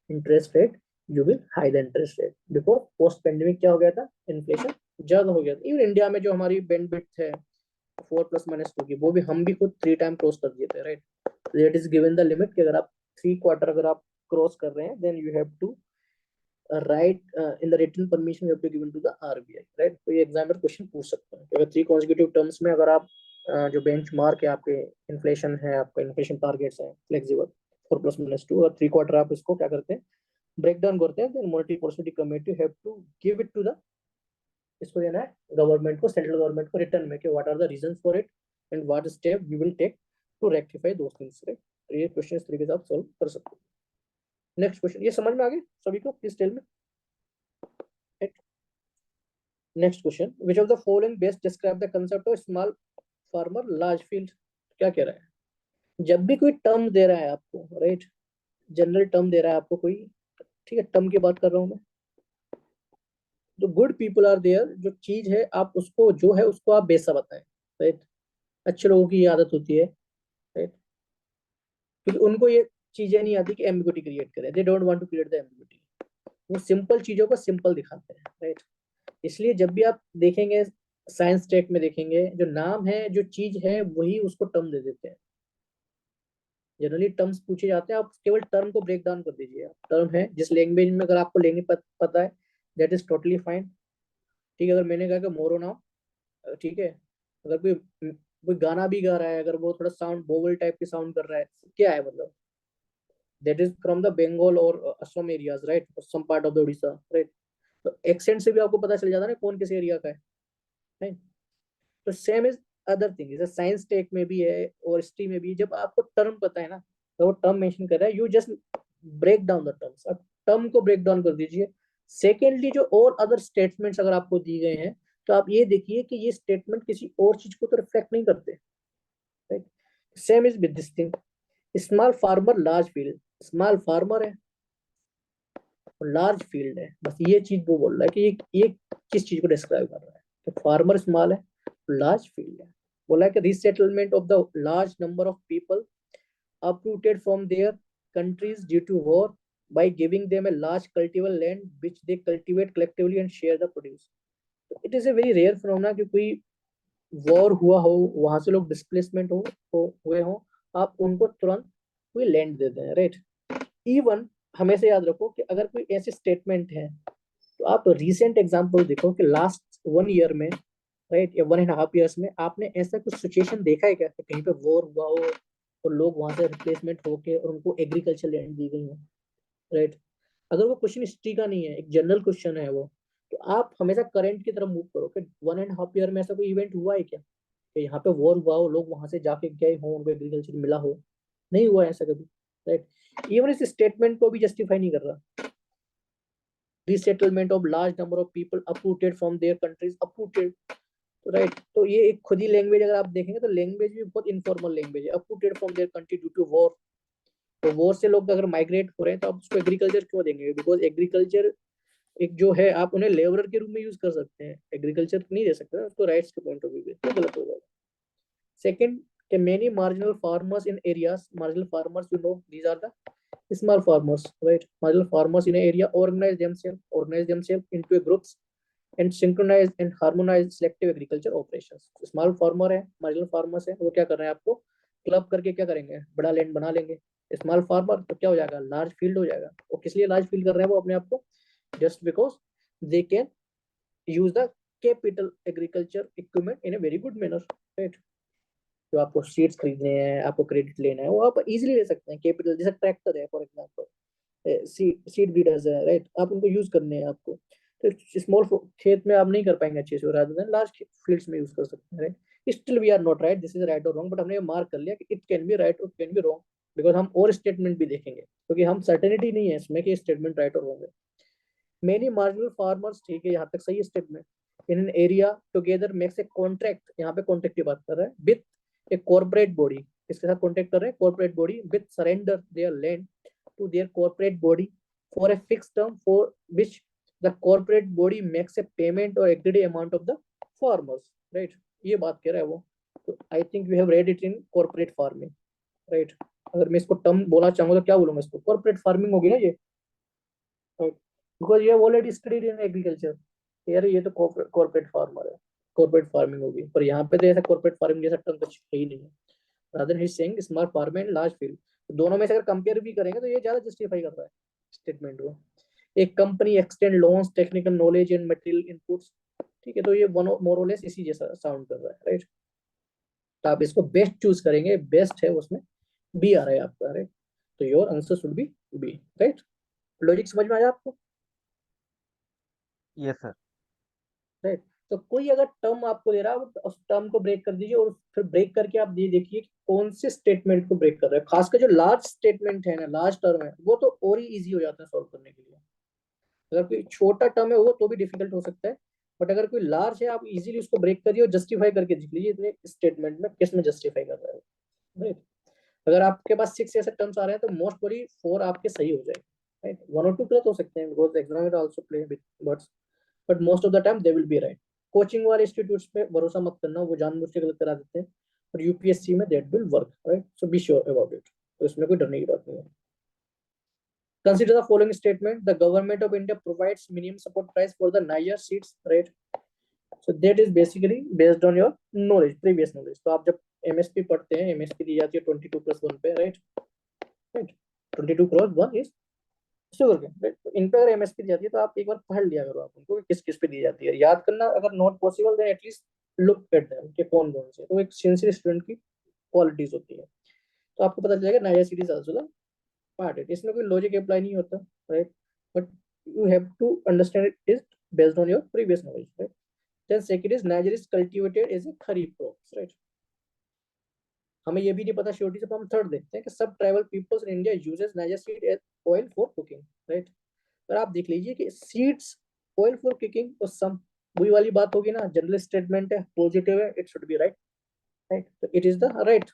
interest rate, you will high the interest rate. Because post pandemic क्या हो गया था? इन्फ्लेशन ज्यादा हो गया था। इवन इंडिया में जो हमारी बैंडविड्थ है 4 + -2 की, वो भी हम भी खुद 3 टाइम क्रॉस कर दिए थे, right. That is given the limit कि अगर आप 3 क्वार्टर अगर आप क्रॉस कर रहे हैं, then you have to write in the written permission you have to given to the RBI, right. तो ये एग्जाम में क्वेश्चन पूछ सकते हैं कि अगर 3 कॉन्सेक्यूटिव टर्म्स में अगर आप जो बेंच मार्क है आपके, इन्फ्लेशन है, आपका इन्फ्लेशन टारगेट्स है फ्लेक्सिबल 4 + -2, और 3 क्वार्टर आप इसको क्या करते हैं? ब्रेक डाउन करते हैं, then monetary policy committee have to give it to the, इसको देना है गवर्नमेंट को, सेंट्रल गवर्नमेंट को रिटर्न में, कि what are the reasons for it and what step we will take to rectify those things, right. तो ये क्वेश्चन इस तरीके से आप सॉल्व कर सकते हैं। नेक्स्ट क्वेश्चन, ये समझ में आ गया सभी को? Please tell me. Next question, which of the following best describe the concept of small farmer large field. क्या कह रहा है? जब भी कोई टर्म दे रहा है आपको, राइट, जनरल टर्म दे रहा है आपको कोई, ठीक है, टर्म की बात कर रहा हूं मैं, जो गुड पीपल आर देयर, जो चीज है आप उसको जो है उसको आप बेसा बताएं, राइट। अच्छे लोगों की ये आदत होती है, राइट, क्योंकि उनको ये चीजें नहीं आती कि एम्बिग्यूटी क्रिएट करें, they don't want to create the ambiguity. वो सिंपल चीजों को सिंपल दिखाते हैं, राइट। इसलिए जब भी आप देखेंगे साइंस टेक में, देखेंगे जो नाम है, जो चीज है, वही उसको टर्म दे देते हैं। जनरली टर्म्स पूछे जाते हैं, आप केवल टर्म को ब्रेक डाउन कर दीजिए। टर्म है जिस लैंग्वेज में, अगर आपको लैंग्वेज पता है, दैट इज टोटली फाइन, ठीक है। अगर मैंने कहा कि मोरो नाउ, ठीक है, अगर कोई कोई गाना भी गा रहा है, अगर वो थोड़ा साउंड बोवल टाइप की साउंड कर रहा है, क्या है मतलब? That is from the Bengal और Assam areas, right, some part of the Orissa, right. तो एक्सेंट से भी आपको पता चल जाता है ना कौन किस एरिया का है, right? तो सेम इज अदर थिंग, जैसे साइंस टेक में भी है और हिस्ट्री में भी, जब आपको टर्म पता है ना, तो वो टर्म मेंशन कर रहा है, you just break down the terms, अब टर्म को ब्रेक डाउन कर दीजिए। सेकेंडली, जो और अदर स्टेटमेंट्स अगर आपको दिए गए हैं, तो आप ये देखिए कि ये स्टेटमेंट किसी और चीज को तो रिफ्लेक्ट नहीं करते, right. Same is with this thing, small farmer large field, small farmer है, लार्ज फील्ड है, बस ये चीज वो बोल रहा है कि ये किस चीज को डिस्क्राइब कर रहा है, कि फार्मर स्मॉल है, लार्ज फील्ड है। बोला है कि resettlement of the large number of people uprooted from their countries due to war by giving them a large cultivable land which they cultivate collectively and share the produce. It is a very rare phenomena कि कोई वॉर हुआ हो, वहां से लोग डिस्प्लेसमेंट हुए हो, आप उनको तुरंत कोई लैंड दे दें, राइट। इवन हमेशा याद रखो कि अगर कोई ऐसे स्टेटमेंट है, तो आप रिसेंट एग्जांपल देखो कि लास्ट 1 ईयर में, राइट, या 1.5 ईयर्स में आपने ऐसा कुछ सिचुएशन देखा है क्या कि कहीं पे वॉर हुआ हो और लोग वहां से रिप्लेसमेंट होके और उनको एग्रीकल्चर लैंड दी गई हो, राइट। अगर वो क्वेश्चन हिस्ट्री का नहीं है, एक जनरल क्वेश्चन है वो, तो आप हमेशा करंट की तरफ मूव करो कि 1.5 ईयर में ऐसा कोई इवेंट हुआ है क्या कि यहाँ पे वॉर हुआ हो, लोग वहां से जाके गए हो, उनको एग्रीकल्चर मिला हो। नहीं हुआ है ऐसा कभी, राइट। इवन इस स्टेटमेंट को भी जस्टिफाई नहीं कर रहा। Resettlement of large number of people uprooted from there countries, uprooted, right. तो ये एक खुद ही लैंग्वेज अगर आप देखेंगे तो लैंग्वेज भी बहुत इनफॉर्मल लैंग्वेज है, uprooted from their country due to war. तो वॉर से लोग अगर माइग्रेट हो रहे हैं तो आप उसको एग्रीकल्चर क्यों देंगे? बिकॉज एग्रीकल्चर एक जो है, आप उन्हें लेबरर के रूप में यूज कर सकते हैं, एग्रीकल्चर नहीं दे सकते उसको राइट्स के पॉइंट ऑफ व्यू से, तो गलत हो जाएगा। सेकंड, के many marginal farmers in areas, marginal farmers you know these are the small farmers, right? Marginal farmers in an area organize themselves into a groups and synchronize and harmonize selective agriculture operations. Small farmer है, मार्जिनल फार्मर्स है, वो क्या कर रहे हैं, आपको क्लब करके क्या करेंगे, बड़ा लैंड बना लेंगे। स्मॉल फार्मर तो क्या हो जाएगा, लार्ज फील्ड हो जाएगा। वो किस लिए लार्ज फील्ड कर रहे हैं वो अपने आप को, just because they can use the capital agriculture equipment in a very good manner, right. जो आपको सीड्स खरीदने हैं, आपको क्रेडिट लेना है, वो आप इजीली ले सकते हैं। कैपिटल जैसे ट्रैक्टर है फॉर एग्जांपल, सीड ब्रीडर्स है, राइट, आप उनको यूज करने हैं आपको, तो स्मॉल खेत में आप नहीं कर पाएंगे अच्छे से, रादर देन लार्ज फील्ड्स में यूज कर सकते हैं, right. Still we are not right, this is right और रॉन्ग, बट हमने मार्क कर लिया कि इट कैन बी राइट और कैन बी रॉन्ग, बिकॉज हम और स्टेटमेंट भी देखेंगे, क्योंकि हम सर्टेनिटी नहीं है इसमें कि स्टेटमेंट राइट और रॉन्ग है। मेनी मार्जिनल फार्मर्स, ठीक है, यहाँ तक सही statement, in an area together makes a contract, यहाँ पे कॉन्ट्रैक्ट की बात कर रहा है, विथ ए कॉर्पोरेट बॉडी, इसके साथ कॉन्ट्रैक्ट कर रहे हैं corporate body, with surrender there land to their corporate body for a fixed term for which the corporate body makes a payment or agreed amount of the farmers, right? ये बात कह रहा है वो, तो I think we have read it in corporate farming, right. अगर मैं इसको टर्म बोलना चाहूंगा तो क्या बोलूंगा इसको, कॉर्पोरेट फार्मिंग होगी ना ये, राइट, बिकॉज ये ऑलरेडी स्टडीड इन एग्रीकल्चर, यार ये तो कॉर्पोरेट फार्मर है, कॉर्पोरेट फार्मिंग होगी, पर यहाँ पे तो ऐसा कॉर्पोरेट फार्मिंग जैसा टर्म कुछ है ही नहीं है। Rather he saying small farm and large field, दोनों में से अगर कंपेयर भी करेंगे तो ये ज्यादा जस्टिफाई कर रहा है स्टेटमेंट को। एक company extend loans, technical knowledge and material inputs, ठीक है, तो ये वन मोर और लेस इसी जैसा साउंड कर रहा है, राइट। तो आप इसको बेस्ट चूज करेंगे, बेस्ट है उसमें बी आ रहा है आपका, राइट। तो your answer should be B, right. Logic समझ में आया आपको, यस सर। राइट। तो कोई अगर टर्म आपको दे रहा है, उस टर्म को ब्रेक कर दीजिए और फिर ब्रेक करके आप ये देखिए कि कौन से स्टेटमेंट को ब्रेक कर रहे हैं। खासकर जो लार्ज स्टेटमेंट है ना, लार्ज टर्म है, वो तो और ही इजी हो जाता है सॉल्व करने के लिए। अगर कोई छोटा टर्म है वो तो भी डिफिकल्ट हो सकता है, बट अगर कोई लार्ज है आप इजीली उसको ब्रेक करिए और जस्टिफाई करके देख लीजिए इतने स्टेटमेंट में किस में जस्टिफाई कर रहा है, राइट। अगर आपके पास 6 ऐसे टर्म्स आ रहे हैं तो मोस्ट प्रोबेबली 4 आपके सही हो जाएंगे, राइट। 1 और 2 गलत हो सकते हैं, बिकॉज एग्जाम में also play with words, but most of the time they will be right. Coaching वाले इंस्टीट्यूट्स पे भरोसा मत करना, वो जानबूझ के गलत करा देते हैं, और यूपीएससी में that will work, right. So be sure about it, तो इसमें कोई डरने की बात नहीं है। Consider the following statement: the government of India provides minimum support price for the Niger seeds, right? So that is basically based on your knowledge, previous knowledge. तो आप जब एमएसपी पढ़ते हैं, एमएसपी दी जाती है 22+1 पे, right, right. 22+1 is sugarcane, right. तो इन पे अगर एमएसपी दी जाती है तो आप एक बार पढ़ लिया करो, आप उनको किस किस पे दी जाती है, याद करना अगर not possible then at least look at them कि कौन कौन से, तो एक सिंसियर स्टूडेंट की क्वालिटीज होती है, तो आपको पता चलेगा niger series also the part है। इसमें कोई लॉजिक अप्लाई नहीं होता, right, but you have to understand it is based on your previous knowledge, right. Then second is niger is cultivated as a kharif crop, right. हमें ये भी नहीं पता श्योरिटी से, तो हम थर्ड देखते हैं कि सब tribal peoples in India uses niger seed as oil for cooking, right. पर आप देख लीजिए कि सीड्स ऑयल फॉर कुकिंग और सम, वही वाली बात होगी ना, जनरल स्टेटमेंट है, पॉजिटिव है, it should B right, right, तो इट इज द राइट।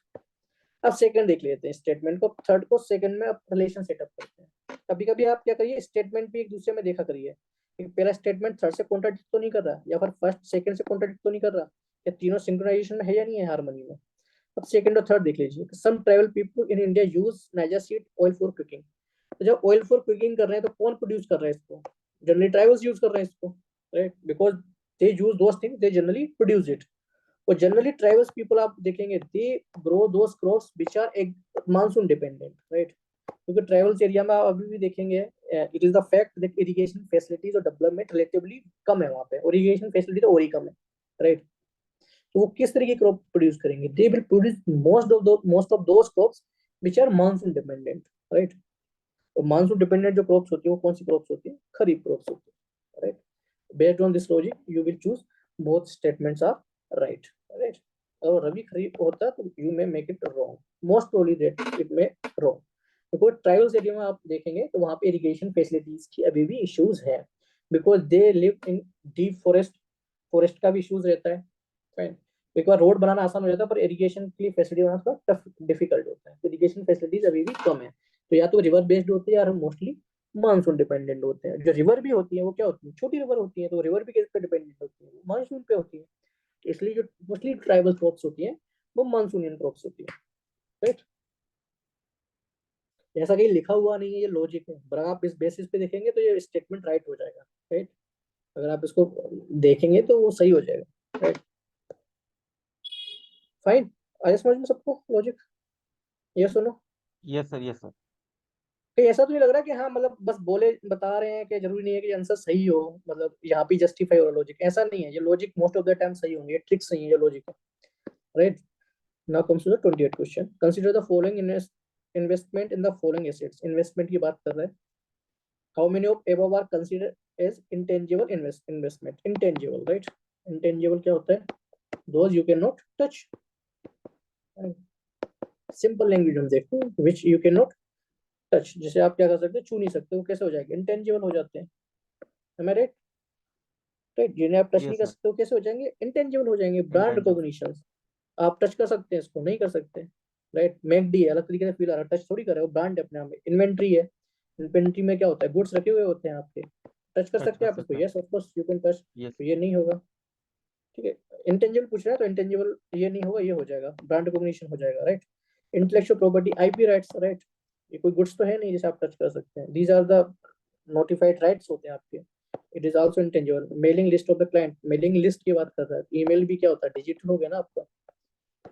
अब सेकंड देख लेते हैं स्टेटमेंट को, थर्ड को सेकंड में अब रिलेशन सेटअप करते हैं। कभी कभी आप क्या करिए, स्टेटमेंट भी एक दूसरे में देखा करिए, कि पहला स्टेटमेंट थर्ड से कॉन्ट्राडिक्ट तो नहीं कर रहा, या फिर फर्स्ट सेकंड से कॉन्ट्राडिक्ट तो नहीं कर रहा, या तीनों सिंक्रोनाइजेशन में है या नहीं है, हार्मनी में। अब सेकंड और थर्ड देख लीजिए, some tribal people in India use niger seed oil for cooking. तो जब ऑयल फॉर कुकिंग कर रहे हैं तो कौन प्रोड्यूस कर रहा है इसको? जनरली ट्राइबल्स यूज कर रहे हैं इसको, right, because they use those things, they generally produce it. और जनरली ट्राइबल्स पीपल आप देखेंगे, they grow those crops which are monsoon dependent, right. क्योंकि ट्राइबल्स एरिया में आप अभी भी देखेंगे, it is the fact that irrigation facilities और डेवलपमेंट रिलेटिवली कम है वहाँ पे, और इरिगेशन फैसिलिटी तो और ही कम है, राइट। तो वो किस तरह की क्रॉप प्रोड्यूस करेंगे? They will produce most of those crops which are monsoon dependent, right. और मानसून डिपेंडेंट जो क्रॉप्स होती है वो कौन सी क्रॉप्स होती है? खरीफ क्रॉप्स होती है, right. Based on this logic you will choose both statements are right, right. अगर रबी खरीफ होता है तो you may make it wrong, most probably that it may wrong. Because tribals area में आप देखेंगे तो वहाँ पे इरिगेशन फैसिलिटीज की अभी भी इश्यूज है, because they live in deep forest, forest का भी इश्यूज रहता है, फाइन। एक बार रोड बनाना आसान हो जाता है, पर इरिगेशन के लिए फैसिलिटी बनाना थोड़ा टफ डिफिकल्ट होता है, तो इरिगेशन फैसिलिटीज अभी भी कम है। तो या तो रिवर बेस्ड होते हैं या मोस्टली मानसून डिपेंडेंट होते हैं। जो रिवर भी होती है वो क्या होती है? छोटी रिवर होती है, तो रिवर भी किस पे डिपेंडेंट होती है? मानसून पे होती है। इसलिए जो मोस्टली ट्राइबल क्रॉप्स होती है वो मानसूनियन क्रॉप्स होती है, राइट। ऐसा कहीं लिखा हुआ नहीं है, ये लॉजिक है, अगर आप इस बेसिस पे देखेंगे तो ये स्टेटमेंट राइट हो जाएगा, राइट। अगर आप इसको देखेंगे तो वो सही हो जाएगा, राइट। फाइन, आया समझ में सबको लॉजिक? ये सुनो, यस सर, यस सर। कहीं ऐसा तो नहीं लग रहा कि हाँ मतलब बस बोले बता रहे हैं, कि जरूरी नहीं है कि आंसर सही हो, मतलब यहाँ पे जस्टिफाई हो रहा लॉजिक, ऐसा नहीं है। ये logic most of the time सही होंगे, ये ट्रिक्स नहीं है, ये लॉजिक है, right. Now comes to the 28 question, consider the following investment in the following assets. Investment की बात कर रहे हैं। How many of above are consider as intangible investment? Intangible, right. Intangible क्या होता है? Those you can not touch. Simple language हम देखते हैं, which you can not touch, जिसे आप क्या कर सकते हैं? छू नहीं सकते, वो कैसे हो जाएंगे? इंटेंजिबल हो जाते हैं, हमारे, राइट। जिन्हें आप टच नहीं यस कर सर। सकते वो कैसे हो जाएंगे? इंटेंजिबल हो जाएंगे। Brand intangible. रिकॉग्निशन, आप टच कर सकते हैं इसको? नहीं कर सकते, राइट। मैकडी है, अलग तरीके से फील आ रहा है, टच थोड़ी कर रहे हो, ब्रांड है अपने आप में। इन्वेंट्री है, इन्वेंट्री में क्या होता है? गुड्स रखे हुए होते हैं आपके, टच कर टच सकते कर हैं आप इसको? सकते हैं। Yes of course you can touch. Yes. तो ये नहीं होगा, ठीक है। इंटेंजिबल पूछ रहा है तो इंटेंजिबल ये नहीं होगा, ये हो जाएगा, ब्रांड रिकॉग्निशन हो जाएगा, right. Intellectual property, IP rights, right. ये कोई गुड्स तो है नहीं जिसे आप टच कर सकते हैं, these are the notified rights होते हैं आपके। It is also intangible. Mailing list of the client, mailing list की बात कर रहा है, ईमेल भी क्या होता है? डिजिटल हो गया ना आपका,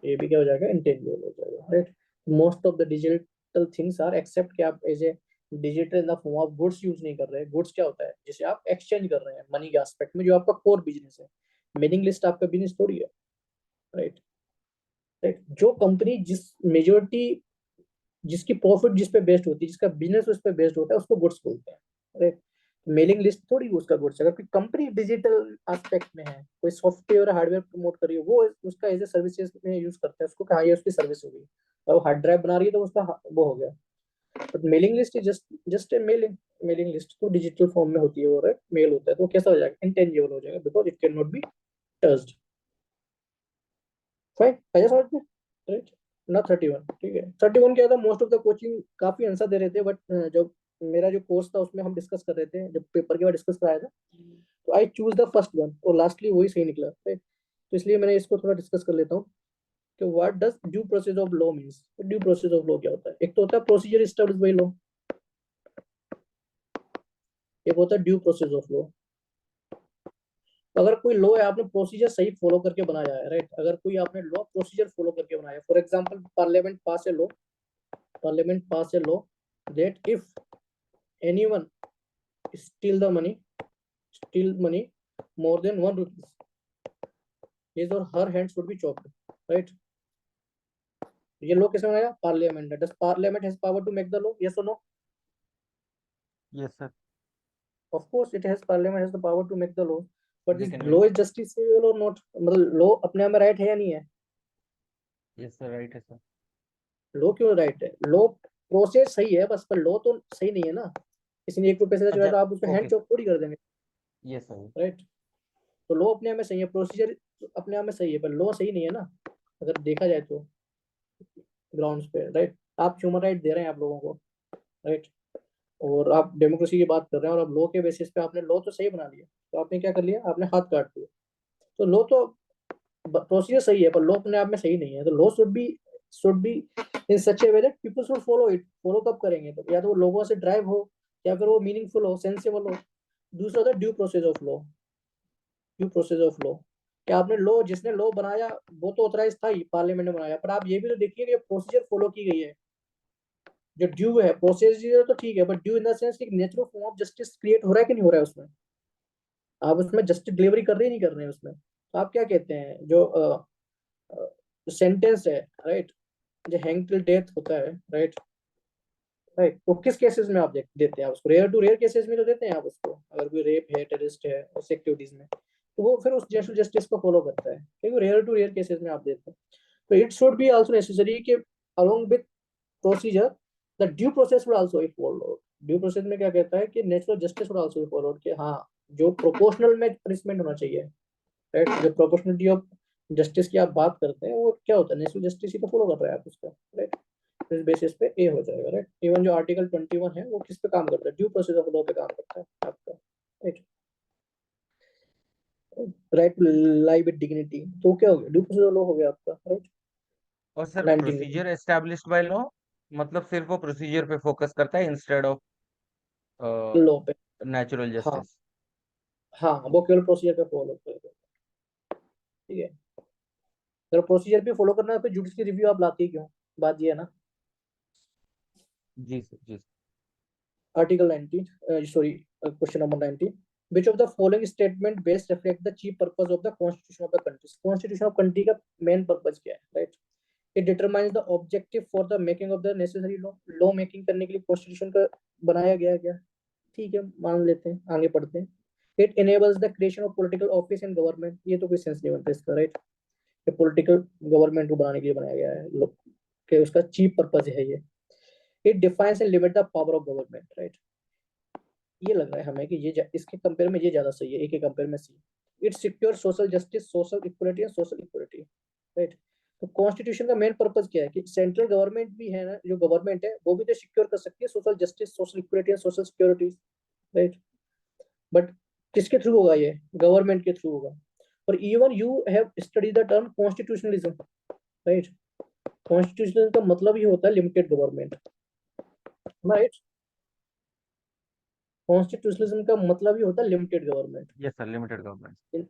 ये भी क्या हो जाएगा? इंटेंजिबल हो जाएगा, right. Most of the digital things are except कि आप as a digital in the form of goods use नहीं कर रहे हैं। गुड्स क्या होता है? जिसे आप एक्सचेंज कर रहे हैं मनी के एस्पेक्ट में, जो आपका कोर बिजनेस है। मेलिंग लिस्ट आपका बिजनेस थोड़ी है, राइट, राइट। जो कंपनी जिस मेजोरिटी, जिसकी प्रॉफिट जिस पे बेस्ड होती है, जिसका बिजनेस उस पे बेस्ड होता है, उसको गुड्स बोलते हैं, राइट। मेलिंग लिस्ट थोड़ी उसका गुड्स है। अगर कोई कंपनी डिजिटल एस्पेक्ट में है, कोई सॉफ्टवेयर हार्डवेयर प्रमोट कर रही है, वो उसका एज ए सर्विसेज में यूज करते हैं उसको, कहा ये उसकी सर्विस होगी। और वो हार्ड ड्राइव बना रही है तो उसका वो हो गया। But mailing list is just just a mailing. Mailing list तो डिजिटल फॉर्म में होती है वो, राइट, मेल होता है, तो कैसा हो जाएगा? इंटेंजिबल हो जाएगा, because it can not be touched. Fine, आया समझ में, राइट। ना 31, ठीक है। 31 क्या था? मोस्ट ऑफ द कोचिंग काफी आंसर दे रहे थे, बट जब मेरा जो कोर्स था उसमें हम डिस्कस कर रहे थे, जब पेपर के बाद डिस्कस कराया था, तो I choose the first one, और लास्टली वही सही निकला, राइट। तो इसलिए मैंने इसको थोड़ा डिस्कस कर लेता हूँ कि what does due process of law means. Due process of law क्या होता है? एक तो होता है प्रोसीजर एस्टैब्लिश्ड बाय लॉ, एक होता है ड्यू प्रोसेस ऑफ लॉ। तो अगर कोई लॉ है, आपने प्रोसीजर सही फॉलो करके बनाया है, राइट। अगर कोई आपने लॉ प्रोसीजर फॉलो करके बनाया, for example parliament pass a law, parliament pass a law that if anyone steal money more than 1 rupees, his or her hands would be chopped, right? ये लॉ किसने बनाया? पार्लियामेंट ने। Does parliament has power to make the law? Yes or no? Yes sir. Of course it has, parliament has the power to make the law, but they this can law make. Is justifiable or not? मतलब लॉ अपने आप में राइट है या नहीं है? यस सर, राइट है सर। लॉ क्यों राइट है? लॉ प्रोसेस सही है बस, पर लॉ तो सही नहीं है ना। किसी ने 1 रुपए से चुराया अच्छा। तो आप उसको हैंड ओके। चॉप थोड़ी कर देंगे, यस सर। राइट। तो लॉ अपने आप में सही है, प्रोसीजर अपने आप में सही है, पर लॉ सही नहीं है ना, अगर देखा जाए तो ग्राउंड्स पे, राइट। आप ह्यूमन राइट दे रहे हैं आप लोगों को, राइट। और आप डेमोक्रेसी की बात कर रहे हैं और अब लॉ के बेसिस पे आपने लॉ तो सही बना लिया, तो आपने क्या कर लिया, आपने हाथ काट दिया। तो लॉ तो प्रोसीजर सही है पर लॉ अपने आप में सही नहीं है। तो law should be in such A way that people should follow it. Follow कब करेंगे, तो या तो वो लोगों से ड्राइव हो, या फिर वो मीनिंगफुल हो, सेंसेबल हो। दूसरा होता है due process of law. Due process of law, कि आपने लॉ, जिसने लॉ बनाया वो तो ऑथराइज था ही, पार्लियामेंट ने बनाया, पर आप ये भी तो देखिए कि प्रोसीजर फॉलो की गई है। जो ड्यू है, प्रोसीजर तो ठीक है, but due in the sense कि natural form of justice create हो रहा है कि नहीं हो रहा है उसमें। आप उसमें जस्टिस डिलीवरी कर रहे हैं नहीं कर रहे हैं उसमें। तो आप क्या कहते हैं, जो सेंटेंस है, राइट, जो हैंग टिल डेथ होता है, राइट, राइट, वो किस केसेस में आप देते हैं आप उसको, रेयर टू रेयर केसेस में तो देते हैं आप उसको। अगर कोई रेप है, टेररिस्ट है, उस एक्टिविटीज में, तो वो फिर उस नेचुरल जस्टिस को फॉलो करता है, क्योंकि रेयर टू रेयर केसेस में आप देते हैं। तो it should be also necessary कि along with procedure the due process would also be followed. Due process में क्या कहता है कि natural justice would also be followed, कि हाँ, जो प्रोपोर्शनल में पनिशमेंट होना चाहिए, राइट। जो प्रोपोर्शनलिटी ऑफ जस्टिस की आप बात करते हैं, वो क्या होता है, नेचुरल जस्टिस ही तो फॉलो कर रहा है आप उसका, राइट। इस बेसिस पे ए हो जाएगा, राइट। इवन जो आर्टिकल 21 है वो किस पे काम करता है, ड्यू प्रोसेस ऑफ लॉ पे काम करता है आपका, right. Right to live with dignity, तो क्या हो गया, ड्यू प्रोसेस ऑफ लॉ हो गया आपका, राइट। और sir 19 procedure established by law, मतलब सिर्फ वो प्रोसीजर पे फोकस करता है इंस्टेड ऑफ लॉ पे। नेचुरल हाँ, जस्टिस। हाँ, वो केवल प्रोसीजर पे फॉलो करेगा, ठीक है। अगर प्रोसीजर पे फॉलो करना है तो जुडिशरी रिव्यू आप लाती क्यों, बात ये है ना। जी sir, ji sir. Article 19, sorry, question number 19. Which of the following statement best reflect the chief purpose of the constitution of the country? Constitution of country का main purpose क्या है, right? It determines the objective for the making of the necessary law. Law making करने के लिए constitution का बनाया गया है क्या? ठीक है, मान लेते हैं, आगे पढ़ते हैं। It enables the creation of political office and government. ये तो कोई सेंस नहीं बनता इसका, right? ये political government को बनाने के लिए बनाया गया है, कि उसका चीफ पर्पज है ये। It defines and limit the power of government, right? ये लग रहा है हमें कि ये इसके कंपेयर में ये ज्यादा सही है, ए के कंपेयर में C. It secure social justice, social equality and social equality, right. तो कॉन्स्टिट्यूशन का मेन पर्पज क्या है कि सेंट्रल गवर्नमेंट भी है ना, जो गवर्नमेंट है वो भी तो सिक्योर कर सकती है social justice, social equality and social security, right. But किसके थ्रू होगा, ये गवर्नमेंट के थ्रू होगा। और even you have study the term constitutionalism, right. Constitutionalism का मतलब ही होता है लिमिटेड गवर्नमेंट, राइट। कॉन्स्टिट्यूशनलिज्म का मतलब ही होता है limited government. Yes sir, limited government.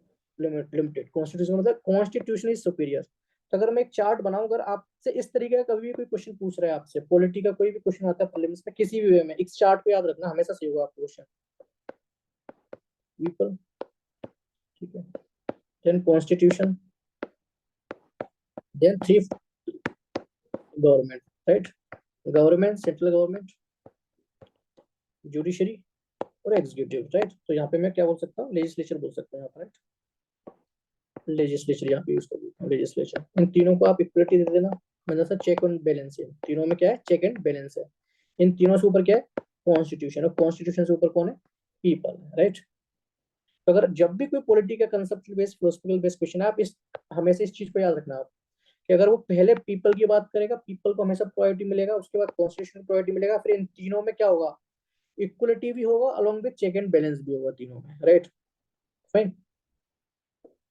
Limited constitution मतलब कॉन्स्टिट्यूशन इज सुपीरियर। तो अगर मैं एक चार्ट बनाऊं, अगर आपसे इस तरीके का कभी भी कोई क्वेश्चन पूछ रहा है, आपसे पॉलिटी का कोई भी क्वेश्चन आता है प्रीलिम्स में किसी भी वे में, इस चार्ट को याद रखना, हमेशा सही होगा आपका क्वेश्चन। पीपल, ठीक है, then constitution, then three government, right. Government, central government, judiciary और एग्जीक्यूटिव, राइट। तो यहाँ पे मैं क्या बोल सकता हूँ, लेजिस्लेचर बोल सकता हूँ यहाँ पर, राइट। लेजिस्लेचर यहाँ पे यूज कर देता हूँ, लेजिस्लेचर। इन तीनों को आप इक्वलिटी दे देना, मतलब सर चेक एंड बैलेंस है, तीनों में क्या है, चेक एंड बैलेंस है। इन तीनों से ऊपर क्या है, कॉन्स्टिट्यूशन, और कॉन्स्टिट्यूशन से ऊपर कौन है, पीपल, राइट। तो अगर जब भी कोई पॉलिटी का conceptual based, philosophical based question है, आप इस हमेशा इस चीज को याद रखना आप, कि अगर वो पहले पीपल की बात करेगा, पीपल को हमेशा प्रायोरिटी मिलेगा, उसके बाद कॉन्स्टिट्यूशन प्रायोरिटी मिलेगा, फिर इन तीनों में क्या होगा, इक्वलिटी भी होगा along with check and balance भी होगा तीनों में, राइट। फाइन।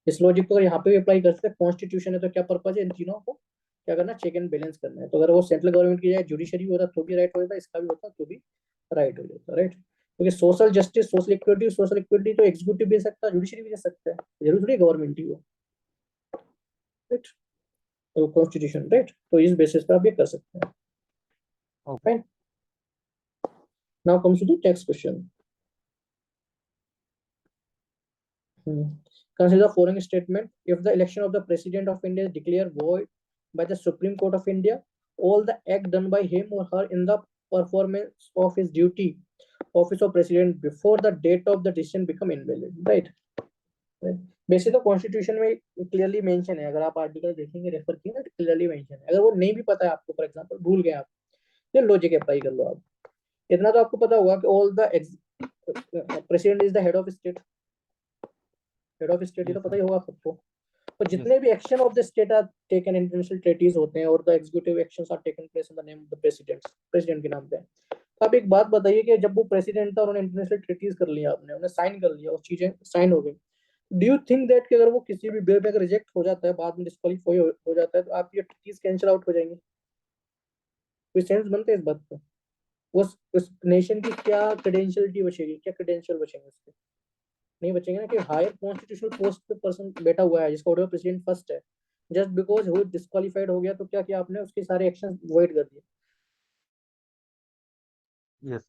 इस लॉजिक को अगर यहाँ पे भी अप्लाई कर सकते हैं, कॉन्स्टिट्यूशन है तो क्या पर्पज है, इन तीनों को क्या करना, चेक एंड बैलेंस करना है। तो अगर वो सेंट्रल गवर्नमेंट की जाए जुडिशरी होता तो भी राइट हो जाता, इसका भी होता तो भी राइट हो जाता, राइट। क्योंकि सोशल जस्टिस, सोशल इक्विटी तो एग्जीक्यूटिव भी दे सकता है, जुडिशरी भी दे सकता है, जरूरी थोड़ी गवर्नमेंट ही हो, राइट। तो कॉन्स्टिट्यूशन, राइट, तो इस बेसिस पे आप ये कर सकते हैं, okay. Fine. Now comes to the text question. Consider the following statement. If the election of the President of India is declared void by the Supreme Court of India, all the act done by him or her in the performance of his duty, office of President before the date of the decision become invalid. Right? वैसे तो कॉन्स्टिट्यूशन में क्लियरली मेंशन है, अगर आप आर्टिकल देखेंगे, रेफर किए ना, क्लियरली मेंशन है। अगर वो नहीं भी पता है आपको, फॉर एग्जांपल भूल गए आप, तो लॉजिक अप्लाई कर लो आप। इतना तो आपको पता होगा कि all the president is the head of state, head of state, ये तो यस पता सर। ही होगा सबको। और यस। जितने भी action of the state are taken international treaties होते हैं, और the executive actions are taken place in the name of the president, president के नाम पे, तो आप एक बात बताइए कि जब वो प्रेसिडेंट था उन्होंने इंटरनेशनल ट्रीटीज कर लिया, आपने उन्हें साइन कर लिया, और चीजें साइन हो गई, डू यू थिंक दैट कि अगर वो किसी भी बिल में अगर रिजेक्ट हो जाता है, बाद में डिस्क्वालीफाई हो जाता है, तो आपकी ट्रीटीज कैंसिल आउट हो जाएंगी? कोई सेंस बनता है इस बात का? उस नेशन की क्या क्रेडेंशियलिटी बचेगी, क्या क्रेडेंशियल बचेंगे उसके? नहीं बचेंगे ना, कि हायर कॉन्स्टिट्यूशनल पोस्ट पे पर्सन बैठा हुआ है जिसका ऑर्डर प्रेसिडेंट फर्स्ट है, जस्ट बिकॉज वो डिस्क्वालीफाइड हो गया तो क्या किया आपने, उसके सारे एक्शन वॉइड कर दिए। यस,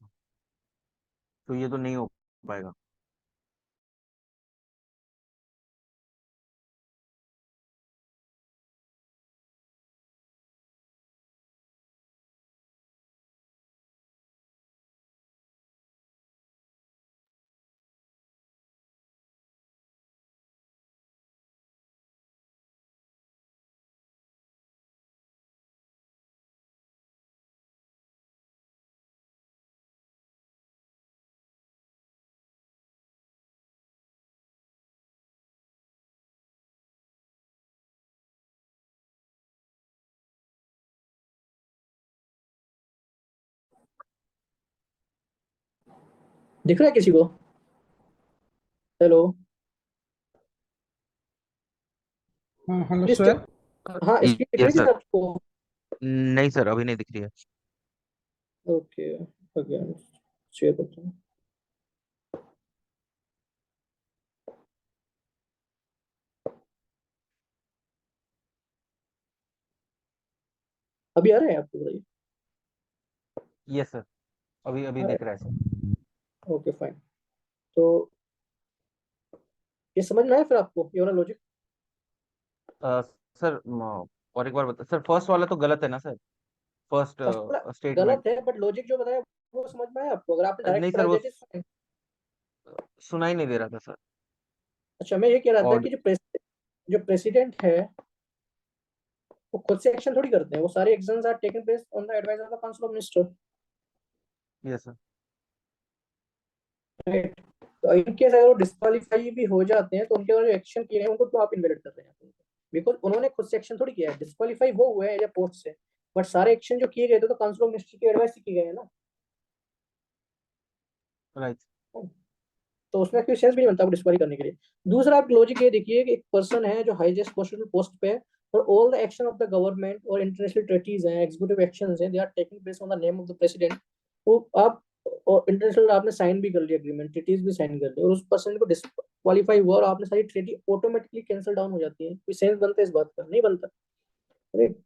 तो ये तो नहीं हो पाएगा। दिख रहा है किसी को? हेलो? हाँ हेलो प्लीज सर। हाँ, स्क्रीन दिख रही यस थी सर। आपको? नहीं सर, अभी नहीं दिख रही है। ओके, अगेन शेयर करता हूँ। अभी आ रहा है आपको, बताइए? यस सर, अभी अभी आ रहा दिख रहा है सर। है, ओके फाइन। तो ये समझ में आया फिर आपको ये वाला लॉजिक? अ, सर और एक बार बता सर, फर्स्ट वाला तो गलत है ना सर? फर्स्ट फर्स्ट वाला स्टेटमेंट। गलत है, बट लॉजिक जो बताया वो समझ में आया आपको? अगर आपने नहीं डायरेक्ट सर, प्राइस वो देती तो। सुना ही नहीं दे रहा था सर। अच्छा, मैं ये कह रहा था और कि जो प्रेसिडेंट है वो खुद से एक्शन थोड़ी करते हैं, वो सारे actions are taken place on the advice of the council of minister, yes sir. Right? तो इन केस अगर वो डिस्क्वालीफाई भी हो जाते हैं तो उनके जो एक्शन किए हैं उनको तो आप इनवैलिड कर रहे हैं, बिकॉज उन्होंने खुद से एक्शन थोड़ी किया है, डिस्क्वालीफाई वो हुए हैं या पोस्ट से, बट सारे एक्शन जो किए गए थे तो काउंसिल ऑफ मिनिस्टर की एडवाइस से किए गए हैं ना। राइट। तो उसमें कोई सेंस भी नहीं बनता आपको डिस्क्वालीफाई करने के लिए। दूसरा, आप लॉजिक ये देखिए कि एक पर्सन है जो हाईएस्ट पोस्टेबल पोस्ट पे है, और all the action of the government और इंटरनेशनल ट्रीटीज हैं, एग्जीक्यूटिव एक्शंस हैं, they are taking place on the name of the president. तो आप, और इंटरनेशनल आपने साइन भी कर लिया एग्रीमेंट, ट्रीटीज भी साइन कर ली, और उस पर्सन को डिस्क्वालीफाई हुआ और आपने सारी ट्रीटी ऑटोमेटिकली कैंसिल डाउन हो जाती है। कोई सेंस बनता है इस बात का? नहीं बनता। राइट?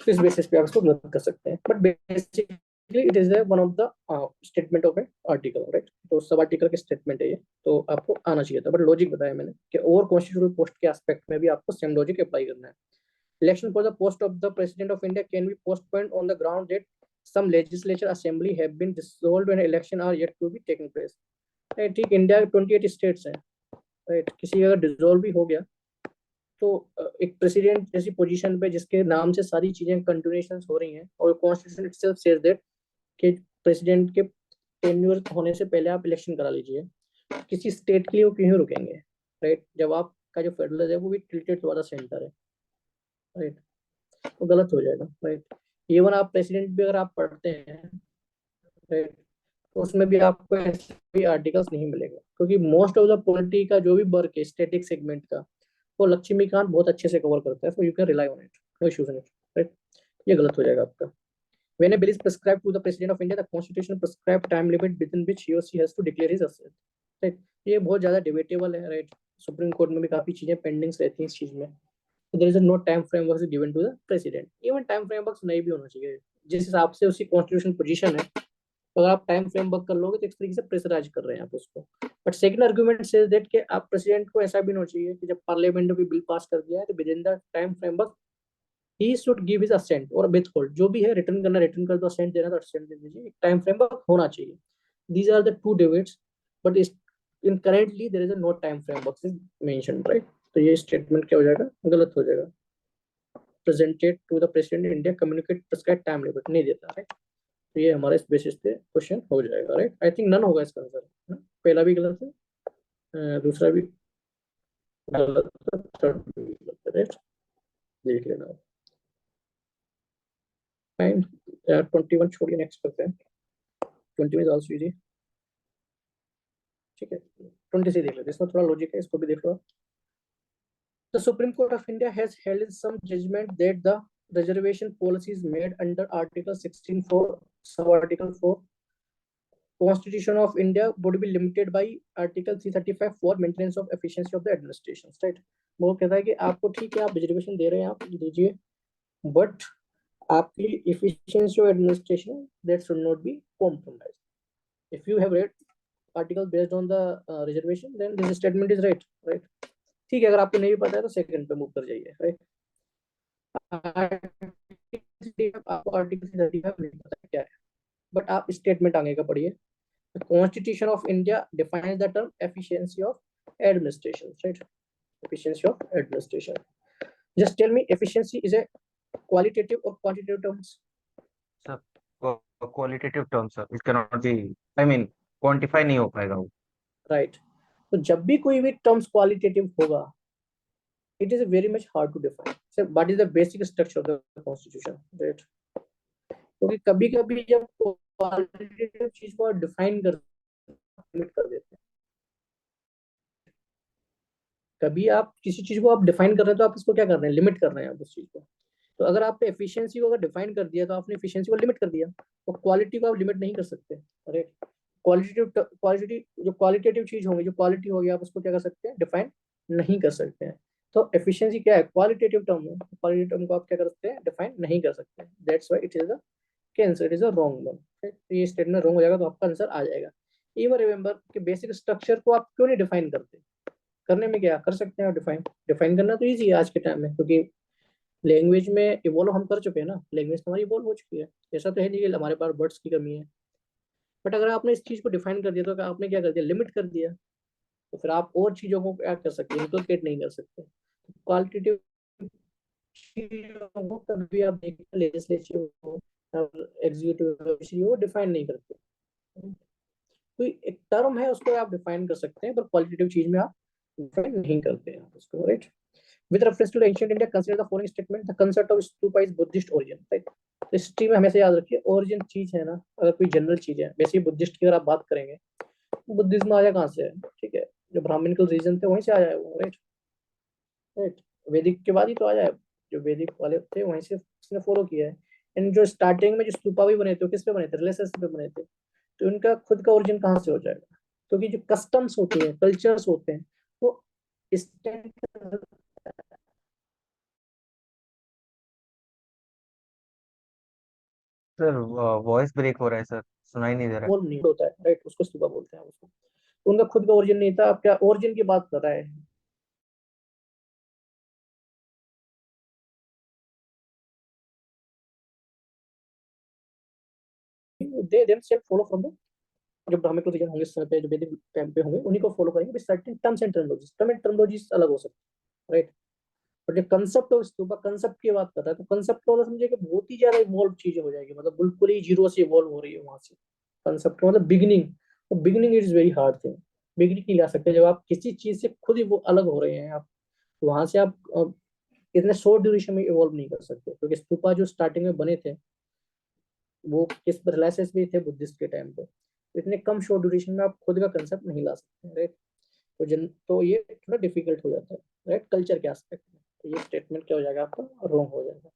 तो इस बेसिस पे आप इसको गलत कर सकते हैं, but basically it is one of the statement of A article, right? तो सब आर्टिकल के स्टेटमेंट है ये, तो आपको आना चाहिए था, बट लॉजिक बताया मैंने कि और कॉन्स्टिट्यूशनल पोस्ट के एस्पेक्ट में भी आपको सेम लॉजिक अप्लाई करना है। Election for the post of the president of India can be postponed on the ground that some legislature assembly have been dissolved and election are yet to be taken place। ठीक, इंडिया के 28 स्टेट्स हैं, राइट? किसी अगर डिसॉल्व भी हो गया तो एक प्रेसिडेंट जैसी पोजीशन पे जिसके नाम से सारी चीजें कंटिन्यूएशन हो रही हैं, और कॉन्स्टिट्यूशन इटसेल्फ सेज दैट कि प्रेसिडेंट के टेन्योर होने से पहले आप इलेक्शन करा लीजिए, किसी स्टेट के लिए वो क्यों रुकेंगे? राइट? जब आपका जो फेडरल है वो भी टिल्टेड टुवर्ड द सेंटर है, राइट? तो गलत हो जाएगा, राइट? इवन आप प्रेसिडेंट भी अगर आप पढ़ते हैं, राइट, तो उसमें भी आपको ऐसे भी आर्टिकल्स नहीं मिलेगा, क्योंकि मोस्ट ऑफ द पॉलिटी का जो भी वर्क है स्टैटिक सेगमेंट का, वो लक्ष्मीकांत बहुत अच्छे से कवर करता है, so you can rely on it, no issues in it, right? ये गलत हो जाएगा आपका। When a bill is prescribed to the President of India, the Constitution prescribed time limit within which he or she has to declare his assent, right? ये बहुत ज्यादा डिबेटेबल है, राइट? सुप्रीम कोर्ट में भी काफी चीजें पेंडिंग्स रहती हैं इस चीज में। There is no time framework given to the president, even time framework नहीं भी होना चाहिए, जिस हिसाब से उसकी कॉन्स्टिट्यूशन पोजीशन है। तो अगर आप टाइम फ्रेमवर्क कर लोगे तो एक तरीके से प्रेशराइज कर रहे हैं आप उसको। But second argument says that कि आप प्रेसिडेंट को ऐसा भी नहीं होना चाहिए कि जब पार्लियामेंट ने कोई बिल पास कर दिया है तो with in the time framework he should give his assent और withhold, जो भी है रिटर्न करना रिटर्न कर दो, assent देना तो assent दे दीजिए, एक टाइम फ्रेम वर्क होना चाहिए। these are the two debates, but in currently there is a no time framework is mentioned, right? तो ये स्टेटमेंट क्या हो जाएगा, गलत हो जाएगा। presented to the president in India communicate prescribed time limit नहीं देता, राइट? तो ये हमारे इस बेसिस पे क्वेश्चन हो जाएगा, राइट? आई थिंक नन होगा इसका आंसर। पहला भी गलत है, दूसरा भी गलत है, थर्ड भी गलत है, राइट? देख लेना। फाइन। यार 21 छोड़िए, नेक्स्ट करते हैं। 20 इज आल्सो इजी, ठीक है। 20 से देख लेते हैं, इसमें थोड़ा लॉजिक है, इसको भी देख लो। The Supreme Court of India has held in some judgment that the reservation policies made under Article 16(4), sub-Article 4, Constitution of India would be limited by Article 335 for maintenance of efficiency of the administration, right? वो कहता है कि आपको ठीक है, आप रिजर्वेशन दे रहे हैं, आप दीजिए, बट आपकी efficiency of administration that should not be compromised. If you have read article based on the reservation, then this statement is right, right? ठीक है, अगर आपको नहीं पता है तो सेकंड पे मूव कर जाइए, राइट। आपको आर्टिकल 35 नहीं पता है क्या है, बट आप स्टेटमेंट आगे का पढ़िए। The Constitution of India defines the term efficiency of administration, right? Efficiency of administration. Just tell me, efficiency is a qualitative or quantitative terms? Sir qualitative term sir, it can not B, I mean quantify नहीं हो पाएगा वो। राइट, तो जब भी कोई भी टर्म्स क्वालिटेटिव होगा, it is very much hard to define. So what is the basic structure of the constitution, right? क्योंकि कभी कभी जब क्वालिटेटिव चीज को डिफाइन कर लिमिट कर देते हैं, कभी आप किसी चीज को आप डिफाइन कर रहे हैं तो आप इसको क्या कर रहे हैं, लिमिट कर रहे हैं आप उस चीज को। तो अगर आपने एफिशिएंसी को अगर डिफाइन कर दिया तो आपने एफिशिएंसी को लिमिट कर दिया, तो क्वालिटी को आप लिमिट नहीं कर सकते, राइट। क्वालिटी जो क्वालिटेटिव चीज होगी, जो क्वालिटी होगी, आप उसको क्या कर सकते हैं, डिफाइन नहीं कर सकते हैं। तो एफिशिएंसी क्या है, क्वालिटेटिव टर्म है, क्वालिटेटिव टर्म को आप क्या कर सकते हैं, डिफाइन नहीं कर सकते। That's why it is the cancer, it is a wrong one. तो ये स्टेटमेंट रॉन्ग हो जाएगा, तो आपका आंसर आ जाएगा। इवन रिमेंबर कि बेसिक स्ट्रक्चर को आप क्यों नहीं डिफाइन करते, करने में क्या कर सकते हैं, डिफाइन डिफाइन करना तो ईजी है आज के टाइम में, क्योंकि लैंग्वेज में इवॉल्व हम कर चुके हैं ना, लैंग्वेज हमारी इवॉल्व हो चुकी है। ऐसा तो है नहीं कि हमारे पास वर्ड्स की कमी है, बट अगर आपने इस चीज को डिफाइन कर दिया तो आपने क्या कर दिया, लिमिट कर दिया। तो फिर आप और चीजों को क्या कर सकते हैं, इंप्लीकेट नहीं कर सकते। क्वालिटेटिव चीजों को कभी आप देखिए, लेजिस्लेटिव हो और एग्जीक्यूटिव हो, डिफाइन नहीं करते। कोई एक टर्म है उसको आप डिफाइन कर सकते हैं, पर क्वालिटेटिव चीज में आप डिफाइन नहीं करते हैं उसको, right. With reference to the ancient India, consider the following statement: the concept of stupa is Buddhist origin, right? History में हमेशा याद रखिए, ओरिजिन चीज है ना, अगर कोई जनरल चीज है, वैसे ही बुद्धिस्ट की अगर आप बात करेंगे, बुद्धिज्म आया कहाँ से है, ठीक है, जो ब्राह्मणिकल रीजन थे वहीं से आया है वो, राइट। राइट, वैदिक के बाद ही तो आया है, जो वैदिक वाले थे वहीं से उसने फॉलो किया है। एंड जो स्टार्टिंग में जो स्तूपा भी बने थे, किस पे बने थे, रिलेशंस पे बने थे। तो उनका खुद का ओरिजिन कहाँ से हो जाएगा, क्योंकि जो कस्टम्स होते हैं, कल्चर्स होते हैं, वो इस सर वॉइस ब्रेक हो रहा है सर, सुनाई नहीं दे रहा है। वो नहीं होता है, राइट, उसको स्तूपा बोलते हैं उसको। तो उनका खुद का ओरिजिन नहीं था, आप क्या ओरिजिन की बात कर रहा है। They themselves follow from the, जो ब्राह्मण रीजन होंगे इस समय पे, जो वैदिक टाइम पे होंगे, उन्हीं को फॉलो करेंगे। Certain terms and terminologies, term and terminologies अलग हो सकती है, राइट। बट जो कंसेप्ट ऑफ स्तूपा, कंसेप्ट की बात कर रहा है, तो कंसेप्ट को समझिए कि बहुत ही ज्यादा इवॉल्व चीजें हो जाएगी, मतलब बिल्कुल ही जीरो से इवॉल्व हो रही है वहां से। कंसेप्ट का मतलब बिगिनिंग, तो beginning is very hard thing. Beginning नहीं ला सकते, जब आप किसी चीज से खुद ही वो अलग हो रहे हैं आप, वहां से आप इतने शॉर्ट ड्यूरेशन में इवॉल्व नहीं कर सकते, क्योंकि स्तूपा जो स्टार्टिंग में बने थे वो किस रिलायंस भी थे बुद्धिस्ट के टाइम पे, तो इतने कम शॉर्ट ड्यूरेशन में आप खुद का कंसेप्ट नहीं ला सकते, राइट। तो ये थोड़ा डिफिकल्ट हो जाता है, राइट, कल्चर के एस्पेक्ट में। तो ये स्टेटमेंट क्या हो जाएगा आपका, रॉन्ग हो जाएगा।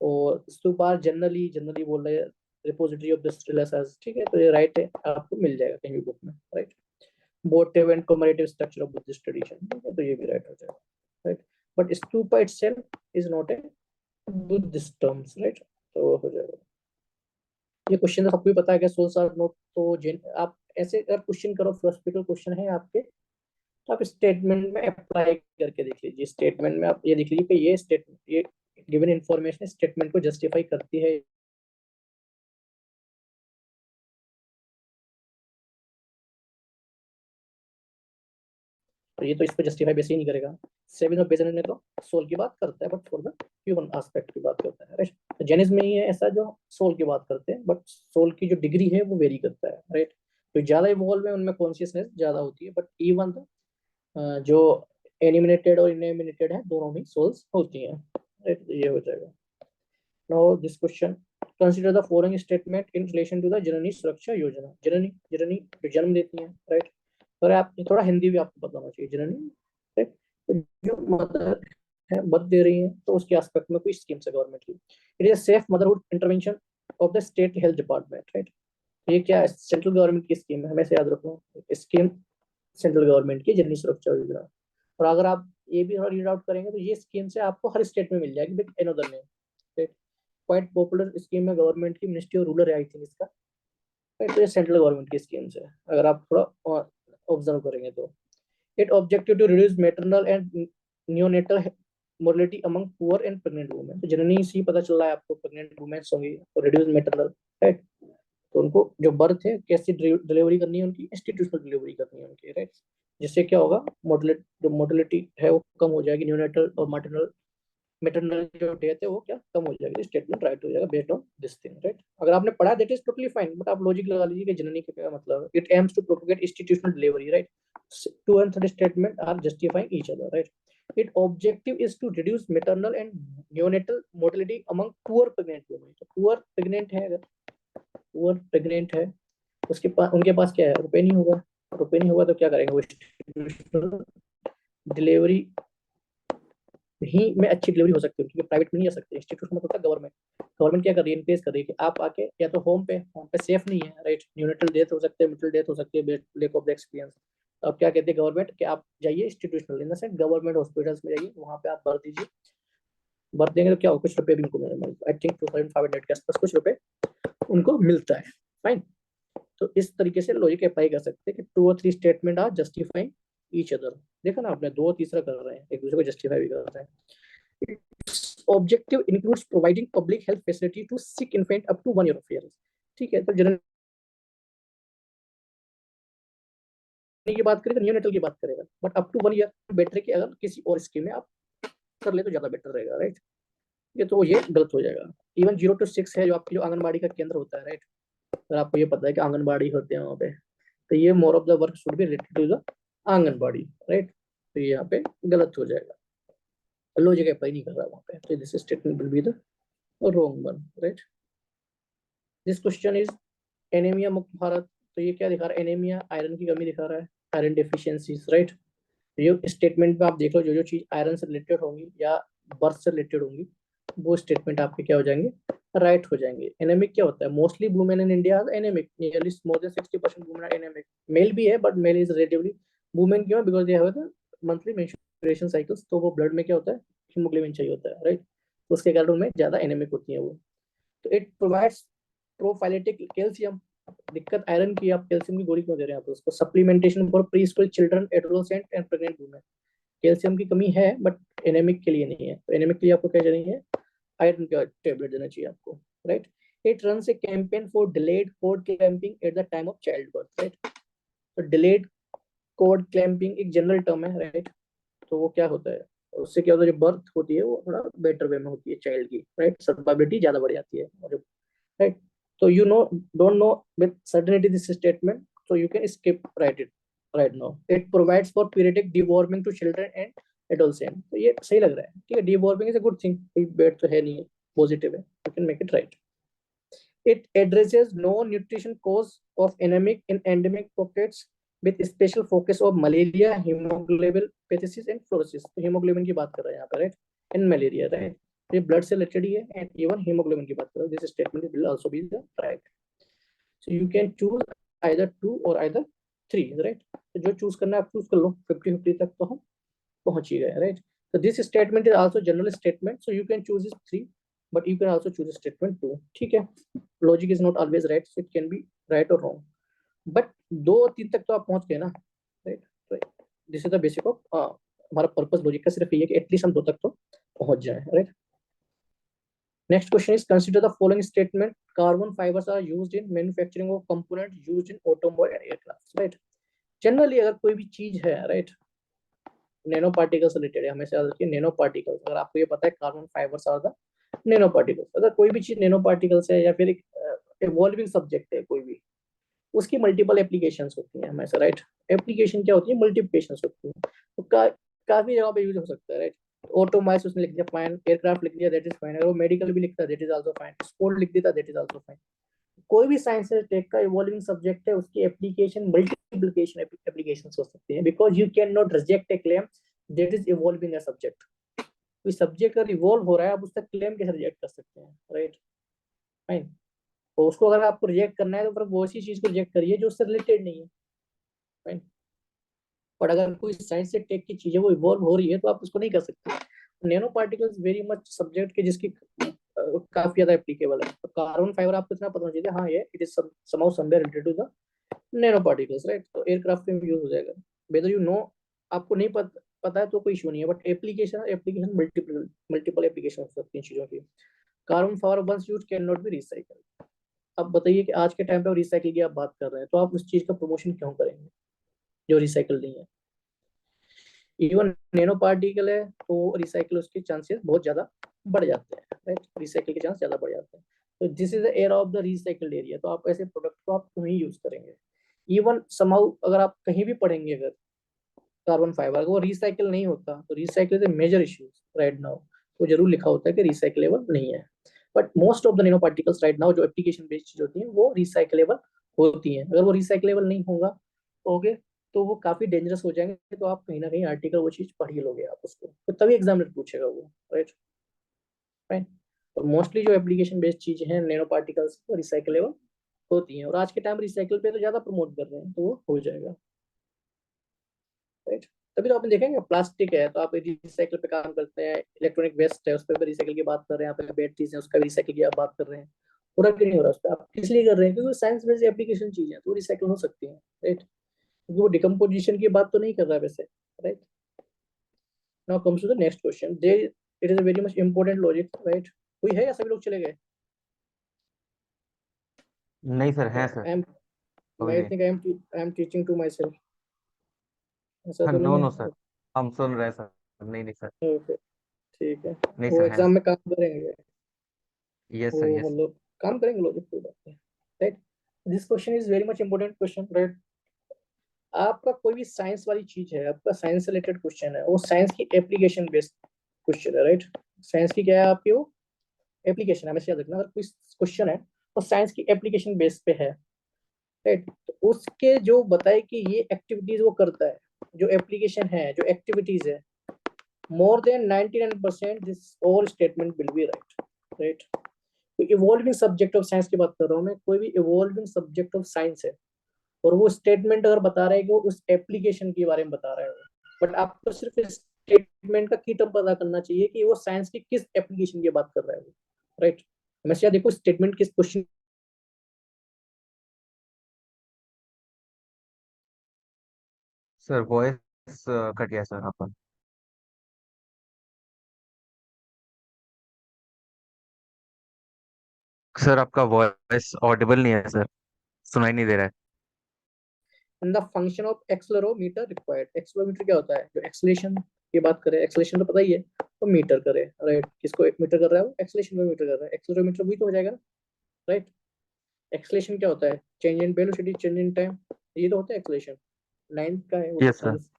और स्तूपा जनरली जनरली बोल रहे हैं रिपोजिटरी ऑफ दिस रिलेशंस, ठीक है, तो ये राइट है, आपको मिल जाएगा कहीं भी बुक में, right. Motive and comparative structure of Buddhist tradition, ठीक है, तो ये भी राइट हो जाएगा, right. But stupa itself is not a Buddhist terms, right, तो हो जाएगा। ये क्वेश्चन तो सबको ही पता है कि सोल्स आर नॉट, तो आप ऐसे अगर क्वेश्चन करो, फिलोसफिकल क्वेश्चन है आपके, तो आप स्टेटमेंट में अप्लाई करके देख लीजिए। स्टेटमेंट में आप ये देख लीजिए कि ये स्टेटमेंट, ये गिवन इंफॉर्मेशन स्टेटमेंट को जस्टिफाई करती है। तो ये तो इसको जस्टिफाई वैसे ही नहीं करेगा। सेवन ऑफ बेजन ने तो सोल की बात करता है, but for the human aspect की बात करता है, राइट। तो जेनिज्म में ही है ऐसा जो सोल की बात करते हैं, बट सोल की जो डिग्री है वो वेरी करता है, राइट। तो ज्यादा इवॉल्व है उनमें कॉन्शियसनेस ज्यादा होती है, बट इवन जो एनिमिनेटेड और इनएनिमिनेटेड है दोनों में सोल्स होती हैं, राइट। ये हो जाएगा। Now this question consider the following statement in relation to the Janani Suraksha Yojana. जननी जननी जो जन्म देती है, राइट। और आप थोड़ा हिंदी भी आपको पता होना चाहिए, जननी, राइट। तो जो मदर है, बर्थ दे रही है, तो उसके आस्पेक्ट में कोई स्कीम्स है गवर्नमेंट की। It is safe motherhood intervention of the state health department, right. ये क्या है, सेंट्रल गवर्नमेंट की स्कीम है, हमेशा याद रखना। स्कीम सेंट्रल गवर्नमेंट की जननी सुरक्षा योजना। और अगर आप ये भी थोड़ा रीड आउट करेंगे तो ये स्कीम से आपको हर स्टेट में मिल जाएगी, with another name, right. Quite popular scheme है गवर्नमेंट की, मिनिस्ट्री ऑफ रूरल है आई थिंक इसका, राइट। तो ये सेंट्रल गवर्नमेंट की स्कीम्स है, अगर आप थोड़ा ऑब्जर्व करेंगे तो। It objective to reduce maternal and neonatal mortality among poor and pregnant women. तो जननी से ही पता चल रहा है आपको, प्रेग्नेंट वुमेन्स होंगी तो रिड्यूस मैटरनल, राइट। तो उनको जो बर्थ है कैसी डिलीवरी करनी है, उनकी इंस्टीट्यूशनल डिलीवरी करनी है उनकी, राइट। जिससे क्या होगा, मोर्टेलिटी, जो मोर्टेलिटी है वो कम हो जाएगी, न्यूनेटल और मैटरनल मैटरनल जो डेथ है वो क्या कम हो जाएगी। स्टेटमेंट राइट हो जाएगा based on this thing, right. अगर आपने पढ़ा that is totally fine, but आप लॉजिक लगा लीजिए कि जननी का क्या मतलब है। It aims to propagate institutional delivery, right. Two and third statement are justifying each other, right. It objective is to reduce maternal and neonatal mortality among poor pregnant women. तो पुअर प्रेग्नेंट है, अगर पुअर प्रेग्नेंट है, उसके पास, उनके पास क्या है, रुपए नहीं होगा। रुपए नहीं होगा तो क्या करेंगे, वो डिलीवरी ही में अच्छी डिलीवरी हो सकती है, क्योंकि प्राइवेट में नहीं आ सकते। इंस्टीट्यूशन में होता है गवर्नमेंट। गवर्नमेंट क्या कर रही है, इनक्रेज कर रही है कि आप आके, या तो होम पे सेफ नहीं है, राइट। न्यूनेटल डेथ हो सकते हैं, मिटल डेथ हो सकती है, लेक ऑफ द एक्सपीरियंस। तो अब क्या कहते हैं गवर्नमेंट कि आप जाइए institutional, in the sense government hospitals में जाइए, वहाँ पे आप भर दीजिए। भर देंगे तो क्या हो, कुछ रुपए भी उनको मिलेंगे, आई थिंक 2500 के आसपास कुछ रुपए उनको मिलता है, फाइन। तो इस तरीके से लॉजिक अप्लाई कर सकते हैं कि 2 और 3 statement are justifying each other. देखा ना आपने, 2 और तीसरा कर रहे हैं, एक दूसरे को जस्टिफाई भी कर रहे हैं। Objective includes providing public health facility to sick infant up to 1 year of age. ठीक है, तो जनरल की बात करें तो न्यूनेटल की बात करेगा, but up to 1 year better है कि अगर किसी और स्कीम में आप कर ले तो ज्यादा बेटर रहेगा, राइट। ये तो ये गलत हो जाएगा। इवन 0 to 6 है जो आपकी, जो आंगनबाड़ी का केंद्र होता है, राइट। अगर आपको ये पता है कि आंगनबाड़ी होते हैं वहाँ पे, तो ये more of the work should be related to the anganwadi, right. तो ये यहाँ पे गलत हो जाएगा, लॉजिक अप्लाई नहीं कर रहा वहाँ पे, तो this statement will be the wrong one, right. This question is anaemia मुक्त भारत। तो ये क्या दिखा रहा है, एनीमिया आयरन की कमी दिखा रहा है, आयरन डेफिशिएंसीज, राइट। ये स्टेटमेंट में आप देख लो, जो जो चीज आयरन से रिलेटेड होंगी या बर्थ से रिलेटेड होंगी, वो स्टेटमेंट आपके क्या हो जाएंगे, राइट हो जाएंगे। एनेमिक क्या होता है, mostly women in India are anaemic, nearly more than 60% women are anaemic. Male भी है, but male is relatively, women क्यों, because they have the monthly menstruation cycles, तो वो ब्लड में क्या होता है, हीमोग्लोबिन चाहिए होता है, राइट। उसके कारण उनमें ज्यादा एनेमिक होती है वो। तो इट प्रोवाइड्स प्रोफाइलेटिक कैल्शियम। दिक्कत आयरन की, आप कैल्शियम की गोली क्यों दे रहे हैं आप उसको, supplementation for pre school children, adolescent and pregnant women. Calcium की कमी है, बट एनेमिक के लिए नहीं है। तो एनेमिक के लिए आपको क्या चाहिए, आयरन का टेबलेट देना चाहिए आपको, right. It run A campaign for delayed code clamping at the time of child birth, right. तो डिलेड कोड क्लैंपिंग एक जनरल टर्म है, राइट। तो वो क्या होता है, उससे क्या होता है, जो बर्थ होती है वो थोड़ा बेटर वे में होती है चाइल्ड की, राइट। सर्वाइबिलिटी ज्यादा बढ़ जाती है, right. So you know, don't know with certainty this statement, so you can skip write it right now. It provides for periodic deworming to children and adolescent. तो ये सही लग रहा है, ठीक है। deworming is a good thing, कोई bad तो है नहीं है, positive है, you can make it right. It addresses no nutrition cause of anemic in endemic pockets with special focus of malaria, hemoglobinopathies and fluorosis. तो hemoglobin की बात कर रहे हैं यहाँ पे, right, and malaria, right. ये ब्लड से रिलेटेड ही है, एंड इवन हीमोग्लोबिन की बात करो, this statement will also be the right. So you can choose either 2 और आइदर 3, राइट। तो जो चूज करना है आप चूज कर लो, 50-50 तक तो हम पहुंच ही गए, राइट। तो this statement is also general statement, so you can choose इस 3, but you can also choose statement 2, ठीक है। Logic is not always right, so it can be right और रॉन्ग, बट 2 और 3 तक तो आप पहुंच गए ना, राइट। तो this is the basic of, हमारा पर्पस लॉजिक का सिर्फ ये है कि एटलीस्ट हम 2 तक तो पहुंच जाए, right. Next question is, consider the following statement. Carbon fibers are used in manufacturing of components used in automobile and aircraft, right? Generally अगर कोई भी चीज है, right, नैनो पार्टिकल्स रिलेटेड है, हमेशा याद रखिए नैनो पार्टिकल्स। अगर आपको ये पता है carbon fibres are the nano particles, अगर कोई भी चीज नैनो पार्टिकल्स है या फिर एक इवॉल्विंग सब्जेक्ट है कोई भी, उसकी मल्टीपल एप्लीकेशंस होती हैं हमेशा, राइट। एप्लीकेशन क्या होती है, मल्टीप्लिकेशंस होती है, तो काफी जगह पे यूज हो सकता है, राइट। ऑटोमाइल्स उसने लिख दिया फाइन, एयरक्राफ्ट लिख दिया दैट इज फाइन, अगर वो मेडिकल भी लिखता that is also fine, sport लिख देता दैट इज आल्सो फाइन। कोई भी साइंस से टेक का इवॉल्विंग सब्जेक्ट है, उसकी एप्लीकेशन मल्टीप्लिकेशन एप्लीकेशंस हो सकती हैं, because you can not reject A claim that is evolving a subject. कोई सब्जेक्ट अगर इवॉल्व हो रहा है, आप उसका क्लेम कैसे रिजेक्ट कर सकते हैं, राइट? फाइन। तो उसको अगर आपको रिजेक्ट करना है तो फिर वो उसी चीज को रिजेक्ट करिए जो उससे रिलेटेड नहीं है, फाइन। बट अगर कोई साइंस से टेक की चीजें वो इवॉल्व हो रही है तो आप उसको नहीं कर सकते। Nano particles very much subject के जिसकी काफी ज्यादा एप्लीकेबल है। तो कार्बन फाइबर आपको इतना पता होना चाहिए, हाँ ये it is somehow somewhere related to the nano particles, right? तो एयरक्राफ्ट में यूज हो जाएगा, वेदर यू नो। आपको नहीं पता है तो कोई इशू नहीं है, but application multiple multiple application हो सकती हैं चीजों की। Carbon fibre once used can not be recycle. अब बताइए कि आज के टाइम पे रिसाइकिल की आप बात कर रहे हैं, तो आप उस चीज का प्रमोशन क्यों करेंगे जो रिसाइकल नहीं है? इवन नैनो पार्टिकल है तो रिसाइकल उसके चांसेस बहुत ज्यादा बढ़ जाते हैं, राइट? रिसाइकल के चांस ज्यादा बढ़ जाते हैं। तो this is the era of the recycled area. तो आप ऐसे प्रोडक्ट को आप क्यों ही यूज करेंगे? इवन समहाउ अगर आप कहीं भी पढ़ेंगे, अगर कार्बन फाइबर वो रिसाइकल नहीं होता तो recycle is major issues right now, तो जरूर लिखा होता है कि रिसाइकलेबल नहीं है। But most of the nano particles right now जो एप्लीकेशन बेस्ड चीज होती है वो रिसाइकलेबल होती हैं। अगर वो रिसाइकलेबल नहीं होगा, ओके, तो वो काफी डेंजरस हो जाएंगे। तो आप कहीं ना कहीं आर्टिकल वो चीज पढ़ ही लोगे आप उसको, तो तभी एग्जामिनर पूछेगा वो, राइट? फाइन। और मोस्टली जो एप्लीकेशन बेस्ड चीजें हैं नैनो पार्टिकल्स वो रिसाइकलेबल होती हैं, और आज के टाइम रिसाइकल पे तो ज्यादा प्रमोट कर रहे हैं, तो वो हो जाएगा, राइट? तभी तो आपने देखेंगे प्लास्टिक है तो आप रिसाइकल पे काम करते हैं, इलेक्ट्रॉनिक वेस्ट है उस पर भी रिसाइकल की बात कर रहे हैं, यहाँ पे बैटरीज है उसका भी रिसाइकल की आप बात कर रहे हैं। पूरा क्यों नहीं हो रहा उस पर? आप किस लिए कर रहे हैं? क्योंकि साइंस बेस्ड एप्लीकेशन चीज है तो रिसाइकल हो सकती है, राइट? क्योंकि वो डिकम्पोजिशन की बात तो नहीं कर रहा है वैसे, right? Now comes to the next question, they it is a very much important logic, right? कोई है या सभी लोग चले गए? नहीं सर, है सर। आई एम अभी आई नहीं। Think I am teaching to myself, ऐसा हाँ, तो नो नहीं नो है? सर, हम सुन रहे हैं सर। नहीं नहीं सर। ओके, ठीक है। नहीं वो सर, है एग्जाम सर। में काम करेंगे, यस सर, वो यस। मतलब काम करेंगे लॉजिक, कोई बात नहीं, right? This question is very much important question, right? आपका कोई भी साइंस वाली चीज है, आपका साइंस रिलेटेड क्वेश्चन है, वो साइंस की एप्लीकेशन बेस्ड क्वेश्चन है, राइट? साइंस की क्या है आपकी वो एप्लीकेशन है, हमेशा याद रखना। अगर कोई क्वेश्चन है वो साइंस की एप्लीकेशन बेस पे है, राइट? तो उसके जो बताए कि ये एक्टिविटीज वो करता है, जो एप्लीकेशन है जो एक्टिविटीज है, more than 99% this all statement will be right, right? तो इवॉल्विंग सब्जेक्ट ऑफ साइंस की बात कर रहा हूँ मैं, कोई भी इवॉल्विंग सब्जेक्ट ऑफ साइंस है और वो स्टेटमेंट अगर बता रहा है कि वो उस एप्लीकेशन के बारे में बता रहा है, बट आपको सिर्फ इस स्टेटमेंट का की टर्म पता करना चाहिए कि वो साइंस की किस एप्लीकेशन की बात कर रहा है, राइट? हमेशा देखो स्टेटमेंट किस क्वेश्चन। सर वॉइस कट गया सर आपका। सर आपका वॉइस ऑडिबल नहीं है सर, सुनाई नहीं दे रहा है। In the function of accelerometer required, accelerometer क्या होता है? जो एक्सेलेरेशन की बात करें, एक्सेलेरेशन तो पता ही है, तो मीटर करे, राइट? किसको मीटर कर रहा है? वो एक्सेलेरेशन को मीटर कर रहा है, एक्सेलरोमीटर भी तो हो जाएगा, राइट? एक्सेलेरेशन क्या होता है? Change in velocity, change in time, ये तो होता है एक्सेलेरेशन। नाइन्थ का है वो तो yes sir. Science,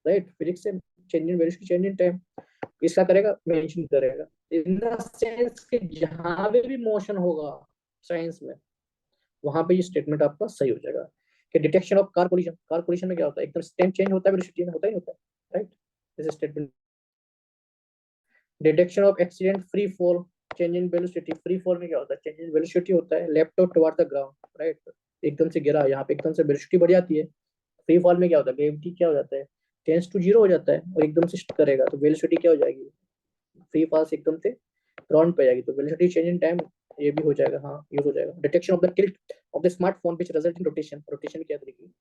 right? Physics से change in velocity, change in time, इसका करेगा, मेंशन करेगा। इन द सेंस कि जहां पे भी मोशन होगा साइंस में, वहां पे ये स्टेटमेंट आपका सही हो जाएगा। कि डिटेक्शन ऑफ कार कोलिजन में क्या होता है? एकदम टाइम चेंज होता है, वेलोसिटी में होता ही होता है, right? This statement. Detection of accident free fall, change in velocity, free fall में क्या होता है? चेंज इन वेलोसिटी होता है, left out toward the ground, right? एकदम से गिरा, यहाँ पे एकदम से वेलोसिटी बढ़ जाती है। फ्री फॉल में क्या होता है? ग्रेविटी क्या हो जाता है? टेंस टू जीरो हो जाता है, और एकदम से करेगा तो वेलोसिटी क्या हो जाएगी? फ्री फॉल से एकदम से ग्राउंड पे जाएगी, तो वेलोसिटी चेंज इन टाइम ये भी हो जाएगा, हाँ यूज हो जाएगा। Detection of the tilt of the smartphone which result in rotation, rotation क्या तरीके की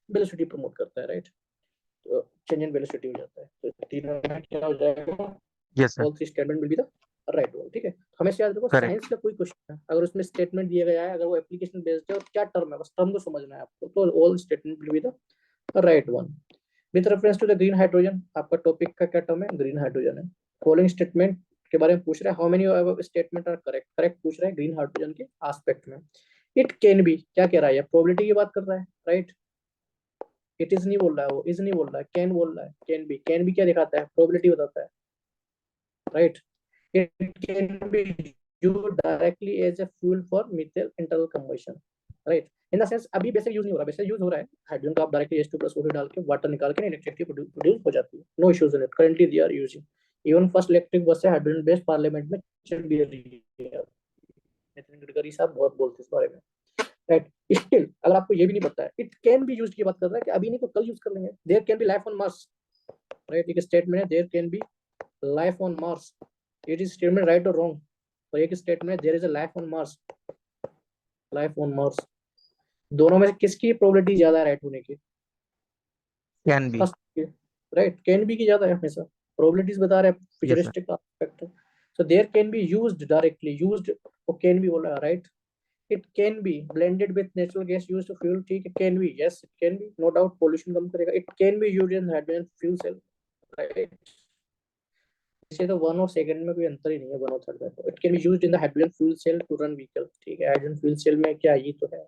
वेलोसिटी प्रमोट करता है, राइट? तो चेंज इन वेलोसिटी हो जाता है, तो तीनों में क्या हो जाएगा? Yes sir. All three statement will be the right one, ठीक है? हमेशा याद रखो करेक्ट। साइंस का कोई क्वेश्चन है अगर उसमें स्टेटमेंट दिया गया है, अगर वो एप्लीकेशन बेस्ड है और क्या टर्म है, बस टर्म को समझना है आपको, तो all statement will be the right one. With reference to the green hydrogen, आपका टॉपिक का क्या टर्म है? ग्रीन हाइड्रोजन है। फॉलोइंग स्टेटमेंट के बारे में पूछ रहा है, how many statement are correct, correct पूछ रहा है ग्रीन हाइड्रोजन के एस्पेक्ट में। इट कैन बी क्या कह रहा है? प्रोबेबिलिटी की बात कर रहा है, राइट? इट इज नहीं बोल रहा है, वो इज नहीं बोल रहा है, कैन बोल रहा है। कैन बी क्या दिखाता है? प्रोबेबिलिटी बताता है, right? It can be used directly as a fuel for methyl internal combustion, right? In the sense अभी बेसिक यूज नहीं हो रहा, बेसिक यूज हो रहा है हाइड्रोजन का, आप डायरेक्टली H2+ डाल के वाटर निकाल के इलेक्ट्रिसिटी प्रोड्यूस हो जाती है, no issues in it, currently they are using, even first electric bus है हाइड्रोजन बेस्ड, पार्लियामेंट में चल भी रही है, नितिन गडकरी साहब बहुत बोलते हैं इस बारे में, राइट? स्टिल अगर आपको ये भी नहीं पता है, इट कैन बी यूज्ड की बात कर रहा है कि अभी नहीं तो कल यूज कर लेंगे, there can be life on Mars, right? एक स्टेटमेंट है there can be life on Mars, it is statement right और रॉन्ग? और एक statement there is a life on Mars, life on Mars, दोनों में से किसकी प्रोबेबिलिटी ज्यादा है राइट होने की? Can be. First, right, can be की ज्यादा है हमेशा, प्रोबेबिलिटीज बता रहे हैं, यस सर। फ्यूचरिस्टिक एस्पेक्ट है। So there can be used directly, used or can be बोला, right? It can be blended with natural gas used to fuel, ठीक है, can be, yes it can be, no doubt, pollution कम करेगा, it can be used in hydrogen fuel cell, right? इसे तो 1 और सेकंड में कोई अंतर ही नहीं है, 1 और थर्ड में, it can be used in the hydrogen fuel cell to run vehicle, ठीक है, हाइड्रोजन फ्यूल सेल में क्या ये तो है,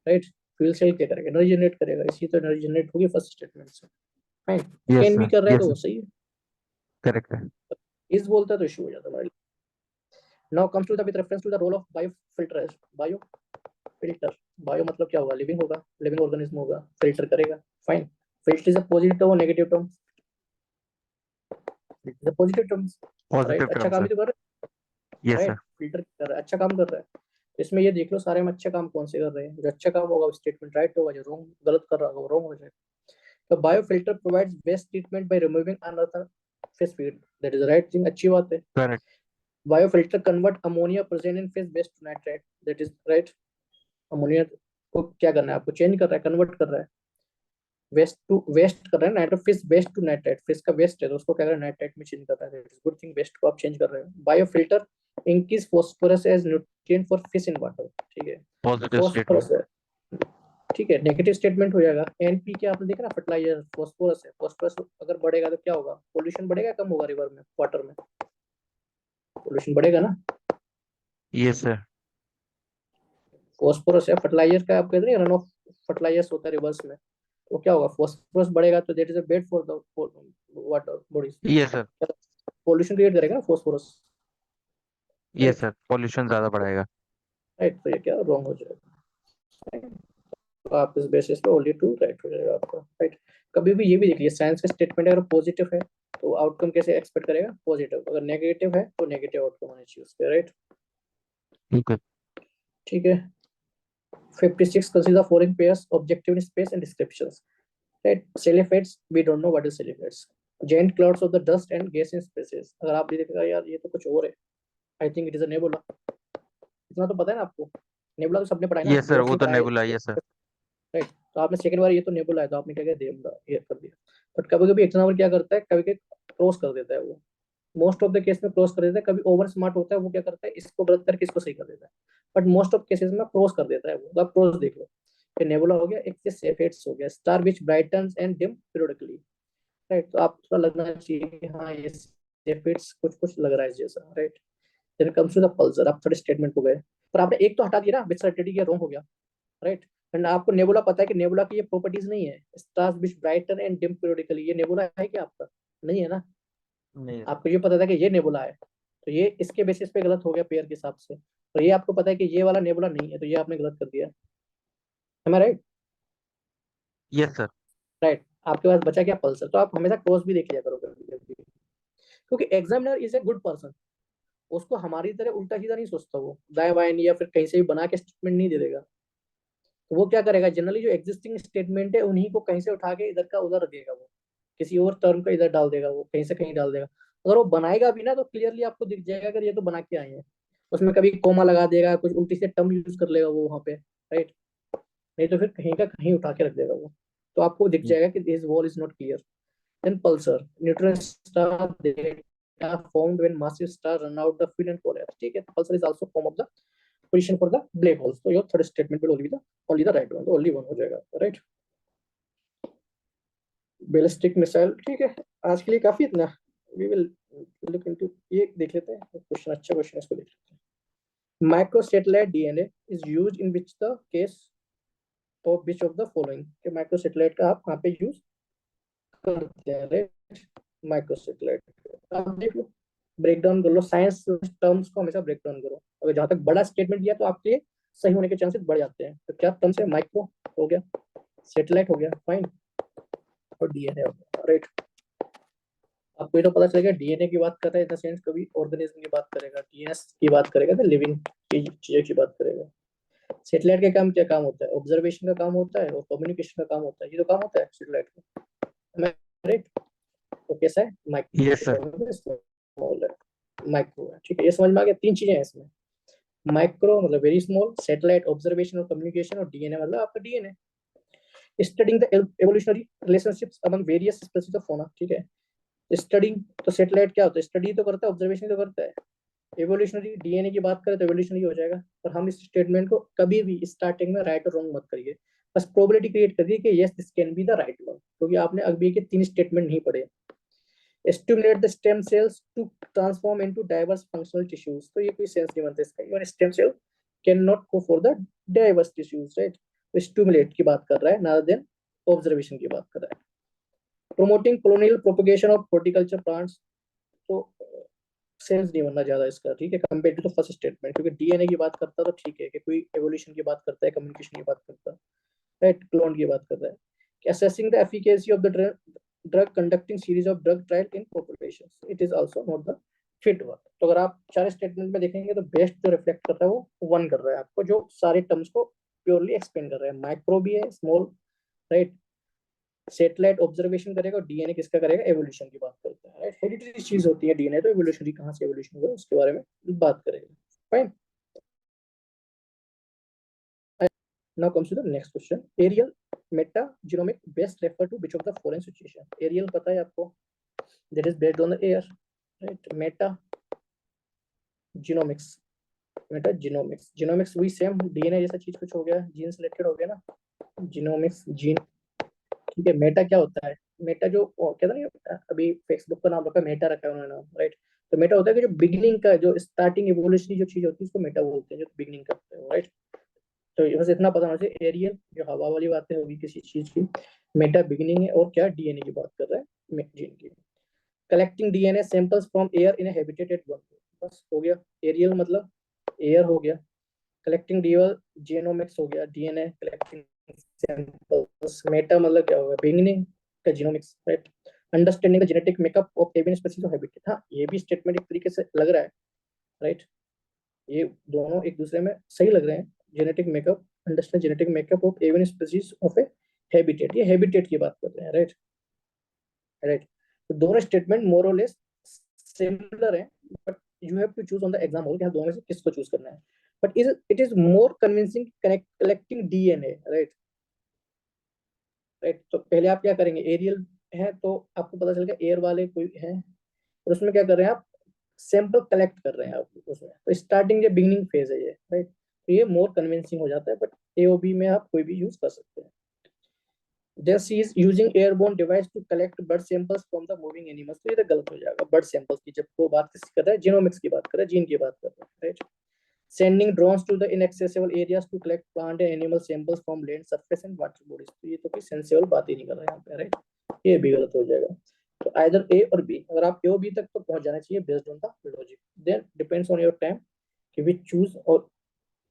राइट? फ्यूल सेल क्या करेगा? एनर्जी जनरेट करेगा, इसी तो एनर्जी जनरेट होगी फर्स्ट स्टेटमेंट से, फाइन। यस कैन भी सर। कर रहा है यस तो वो सर, सही है, करेक्ट है। इस बोलता है तो इशू हो जाता है हमारे लिए। Now comes to the with reference to the role of bio filter, bio filter, bio मतलब क्या होगा? लिविंग होगा, लिविंग ऑर्गेनिज्म होगा, फिल्टर करेगा, fine. Filter is a positive term or negative term? Is a positive term, positive right? अच्छा टर्म काम सर। ही तो कर रहा है, यस सर। राइट? फिल्टर कर रहा है, अच्छा काम कर रहा है। इसमें ये देख लो सारे में अच्छे काम कौन से कर रहे हैं, जो अच्छा काम होगा स्टेटमेंट राइट होगा, जो रॉन्ग गलत कर रहा होगा वो रॉन्ग हो जाएगा। तो biofilter provides best treatment by removing another fish feed, that is the right thing, अच्छी बात है। Correct. Biofilter convert ammonia present in fish waste to nitrate, that is right. Ammonia को क्या करना है आपको? चेंज कर रहा है, कन्वर्ट कर रहा है, वेस्ट टू वेस्ट कर रहा है, nitro fish waste to nitrate, fish का वेस्ट है तो उसको क्या कर रहा है? नाइट्रेट में चेंज कर रहा है, that is good thing, waste को आप चेंज कर रहे हो। Biofilter increase phosphorus as nutrient for fish in water, ठीक है, पॉजिटिव फास्फोरस स्टेटमेंट। है, ठीक है, नेगेटिव स्टेटमेंट हो जाएगा। एनपीके आपने देखा ना, फर्टिलाइजर, फास्फोरस है, फास्फोरस अगर बढ़ेगा तो क्या होगा? पोल्यूशन बढ़ेगा, कम होगा? रिवर में, वाटर में पोल्यूशन बढ़ेगा ना। Yes sir. फास्फोरस है, फर्टिलाइजर का आप कहते हैं रन ऑफ फर्टिलाइजर्स होता है रिवर्स में, तो क्या होगा? फास्फोरस बढ़ेगा तो that is a bed for the water bodies, yes sir. Pollution create करेगा ना phosphorus, yes right? Sir, pollution ज्यादा बढ़ाएगा। राइट, तो ये क्या रॉन्ग हो जाएगा, तो आप इस बेसिस पे ओनली टू राइट हो जाएगा आपका, राइट? कभी भी ये भी देखिए, साइंस का स्टेटमेंट अगर पॉजिटिव है तो आउटकम कैसे एक्सपेक्ट करेगा? पॉजिटिव, अगर नेगेटिव है तो नेगेटिव आउटकम होना चाहिए उसके, राइट? ठीक है। ठीक है। 56 consider foreign pairs objective in space and descriptions, right? Celiphates, we don't know what is celiphates, giant clouds of the dust and gas in spaces, अगर आप ये देखेगा यार ये तो कुछ और है, आई think it is a nebula, इतना तो पता है ना आपको, नेबुला तो सबने पढ़ा है ना, यस सर, वो मोस्टली तो पढ़ा है, नेबुला। Yes sir. राइट? तो आपने सेकंड बार ये तो नेबुला है तो आपने क्या किया? नेबुला ये कर दिया, बट कभी कभी एग्जाम्पल क्या करता है, कभी कभी क्रॉस कर देता है वो, मोस्ट ऑफ द केस में क्रॉस कर देता है, कभी ओवर स्मार्ट होता है वो क्या करता है, इसको गलत करके इसको सही कर देता है, बट मोस्ट ऑफ केसेस में क्रॉस कर देता है वो, तो आप क्रॉस देख लो। फिर नेबुला हो गया, एक सेफेट्स हो गया, star which brightens and dim periodically, right? तो आप थोड़ा लगना चाहिए कि हाँ ये सेफेट्स कुछ कुछ लग रहा है जैसा, right? Then comes to the pulsar, आप थोड़े स्टेटमेंट हो गए, पर आपने एक तो हटा दिया ना, विच सर्टेनिटी के रॉन्ग हो गया, राइट? एंड आपको नेबुला पता है कि नेबुला की ये प्रॉपर्टीज नहीं है, stars which brighten and dim periodically, ये नेबुला है क्या आपका? नहीं है ना, नहीं सर। आपको ये पता था कि ये नेबुला है, तो ये इसके बेसिस पे गलत हो गया पेयर के हिसाब से, और ये आपको पता है कि ये वाला नेबुला नहीं है, तो ये आपने गलत कर दिया, है राइट? Yes sir. राइट, आपके पास बचा क्या? पल्सर, तो आप हमेशा क्रॉस भी देख लिया करो कभी, क्योंकि examiner is a good person, उसको हमारी तरह उल्टा सीधा नहीं सोचता, वो दाएं बाएं या फिर कहीं से भी बना के स्टेटमेंट नहीं दे देगा, तो वो क्या करेगा? जनरली जो एग्जिस्टिंग स्टेटमेंट है उन्हीं को कहीं से उठा के इधर का उधर रख देगा, वो किसी और टर्म का इधर डाल देगा, वो कहीं से कहीं डाल देगा। अगर वो बनाएगा भी ना तो क्लियरली आपको दिख जाएगा अगर ये तो बना के आए हैं, उसमें कभी कोमा लगा देगा, कुछ उल्टी से टर्म यूज कर लेगा वो वहां पे, राइट? नहीं तो फिर कहीं का कहीं उठा के रख देगा वो, तो आपको दिख जाएगा कि this wall is not clear. Then pulsar, neutron star data formed when massive star run out the field and collapse, ठीक है? Pulsar is also form of the position for the black holes, so your third statement will only the right one, तो only one हो जाएगा, राइट? बैलिस्टिक मिसाइल, ठीक है, आज के लिए काफी इतना, वी विल लुक इनटू, ये देख लेते हैं क्वेश्चन, अच्छा क्वेश्चन, इसको देख लेते हैं। Micro satellite DNA is used in which the case of which of the following, कि माइक्रो सैटेलाइट का आप कहाँ पे यूज करते हैं, राइट? Micro satellite. आप देख लो, ब्रेक डाउन कर लो, साइंस टर्म्स को हमेशा ब्रेक डाउन करो। अगर जहां तक बड़ा स्टेटमेंट दिया तो आपके लिए सही होने के चांसेस बढ़ जाते हैं। तो क्या टर्म्स है? माइक्रो हो गया, सैटेलाइट हो गया, फाइन, और डीएनए हो गया, राइट। आपको ये तो पता चलेगा डीएनए की बात कर रहा है इन द सेंस कभी ऑर्गेनिज्म की बात करेगा, डीएनएस की बात करेगा तो लिविंग चीजों की बात करेगा। सैटेलाइट का काम क्या काम होता है? ऑब्जर्वेशन का काम होता है और कम्युनिकेशन का काम होता है। ये तो काम होता है सैटेलाइट का, राइट। तो कैसा है? Yes sir. माइक्रो है, ठीक है, ये समझ में आ गया। तीन चीजें हैं इसमें, माइक्रो मतलब वेरी स्मॉल, सैटेलाइट ऑब्जर्वेशन और कम्युनिकेशन, और डीएनए मतलब आपका DNA. Studying the evolutionary relationships among various species of fauna, ठीक है। स्टडिंग तो सैटेलाइट क्या होता है? स्टडी तो करता है, ऑब्जर्वेशन तो करता है। एवोल्यूशनरी डीएनए की बात करें तो एवोल्यूशनरी हो जाएगा। पर हम इस स्टेटमेंट को कभी भी स्टार्टिंग में राइट और रॉन्ग मत करिए, बस प्रोबेबिलिटी क्रिएट करिए कि yes this can be the right one, क्योंकि आपने अभी के तीन स्टेटमेंट नहीं पढ़े। Stimulate the stem cells to transform into diverse functional tissues, तो ये कोई सेंस नहीं बनता इसका। Your stem cell can not go for the diverse tissues, right. तो स्टिमुलेट की बात कर रहा है ना देन ऑब्जर्वेशन की बात कर रहा है। Promoting colonial propagation of horticulture plants, तो सेंस नहीं बनना ज्यादा इसका, ठीक है, compare to the first statement. क्योंकि डीएनए की बात करता है तो ठीक है कि कोई एवोल्यूशन की बात करता है, कम्युनिकेशन की बात करता है, राइट, क्लोन की बात कर रहा है कि assessing the efficacy of the drug conducting series of drug trial in populations, it is also not the fit one. तो अगर आप चार स्टेटमेंट में देखेंगे तो बेस्ट जो रिफ्लेक्ट कर रहा है वो वन कर रहा है आपको, जो सारे टर्म्स को प्योरली एक्सप्लेन कर रहा है। माइक्रो भी है, स्मॉल, राइट, सैटेलाइट ऑब्जर्वेशन करेगा, और डीएनए किसका करेगा? एवोल्यूशन की बात करता है, राइट। हेरिडिटरी चीज होती है डीएनए, तो एवोल्यूशनरी कहां से एवोल्यूशन हुआ उसके बारे में बात करेगा, fine. Now comes to the next question. Aerial metagenomic best refer to which of the following situation? Aerial पता है आपको, that is based on the air, right? Metagenomics, metagenomics, genomics वही सेम डीएनए जैसा चीज कुछ हो गया, जीन सिलेक्टेड हो गया ना, जीनोमिक्स जीन, ठीक है। मेटा क्या होता है? मेटा जो कहता नहीं, अभी फेसबुक का नाम रखा है, मेटा रखा है उन्होंने नाम, राइट। तो मेटा होता है कि जो बिगिनिंग का, जो स्टार्टिंग इवोल्यूशनरी जो चीज होती है उसको मेटा बोलते हैं, जो बिगिनिंग करते हैं, राइट। तो बस इतना पता होना चाहिए, एरियल जो हवा वाली बातें होगी किसी चीज की, मेटा बिगिनिंग है, और क्या डीएनए की बात कर रहा है, जीन की। Collecting DNA samples from air in हैबिटेटेड one, बस हो गया। एरियल मतलब एयर हो गया, कलेक्टिंग डीएल जीनोमिक्स हो गया, डीएनए कलेक्टिंग सैंपल्स, मेटा मतलब क्या होगा? बिगिनिंग का genomics, right. Understanding the genetic makeup of avian species of habitat, हाँ ये भी स्टेटमेंट एक तरीके से लग रहा है, राइट। ये दोनों एक दूसरे में सही लग रहे हैं। Genetic makeup, understand genetic makeup of avian species of A habitat, ये हैबिटेट की बात कर रहे हैं, राइट, राइट। तो दोनों स्टेटमेंट मोर और लेस सिमिलर हैं, but you have to choose on the example कि हाँ दोनों में से किसको चूज करना है। But it is more convincing collecting DNA, right, right. तो पहले आप क्या करेंगे? एरियल है तो आपको पता चलेगा एयर वाले कोई है, और उसमें क्या कर रहे हैं आप? सैंपल कलेक्ट कर रहे हैं आप उसमें, तो स्टार्टिंग जो बिगिनिंग फेज है ये, राइट। तो ये मोर कन्विंसिंग हो जाता है, बट एओबी में आप कोई भी यूज कर सकते हैं। Then she is using airborne device to collect blood samples from the moving animals, तो ये तो गलत हो जाएगा। ब्लड सैंपल्स की जब वो बात किसकी कर रहा है? जीनोमिक्स की बात कर रहा है, जीन की बात कर रहा है, right. Sending drones to the inaccessible areas to collect plant and animal samples from land surface and water bodies, तो ये तो कोई सेंसिबल बात ही नहीं कर रहा है यहाँ पे, राइट। ये भी गलत हो जाएगा। तो आइदर ए और बी, अगर आप ए और बी तक तो पहुंच जाना चाहिए based on the logic, then depends on your time कि वी चूज, और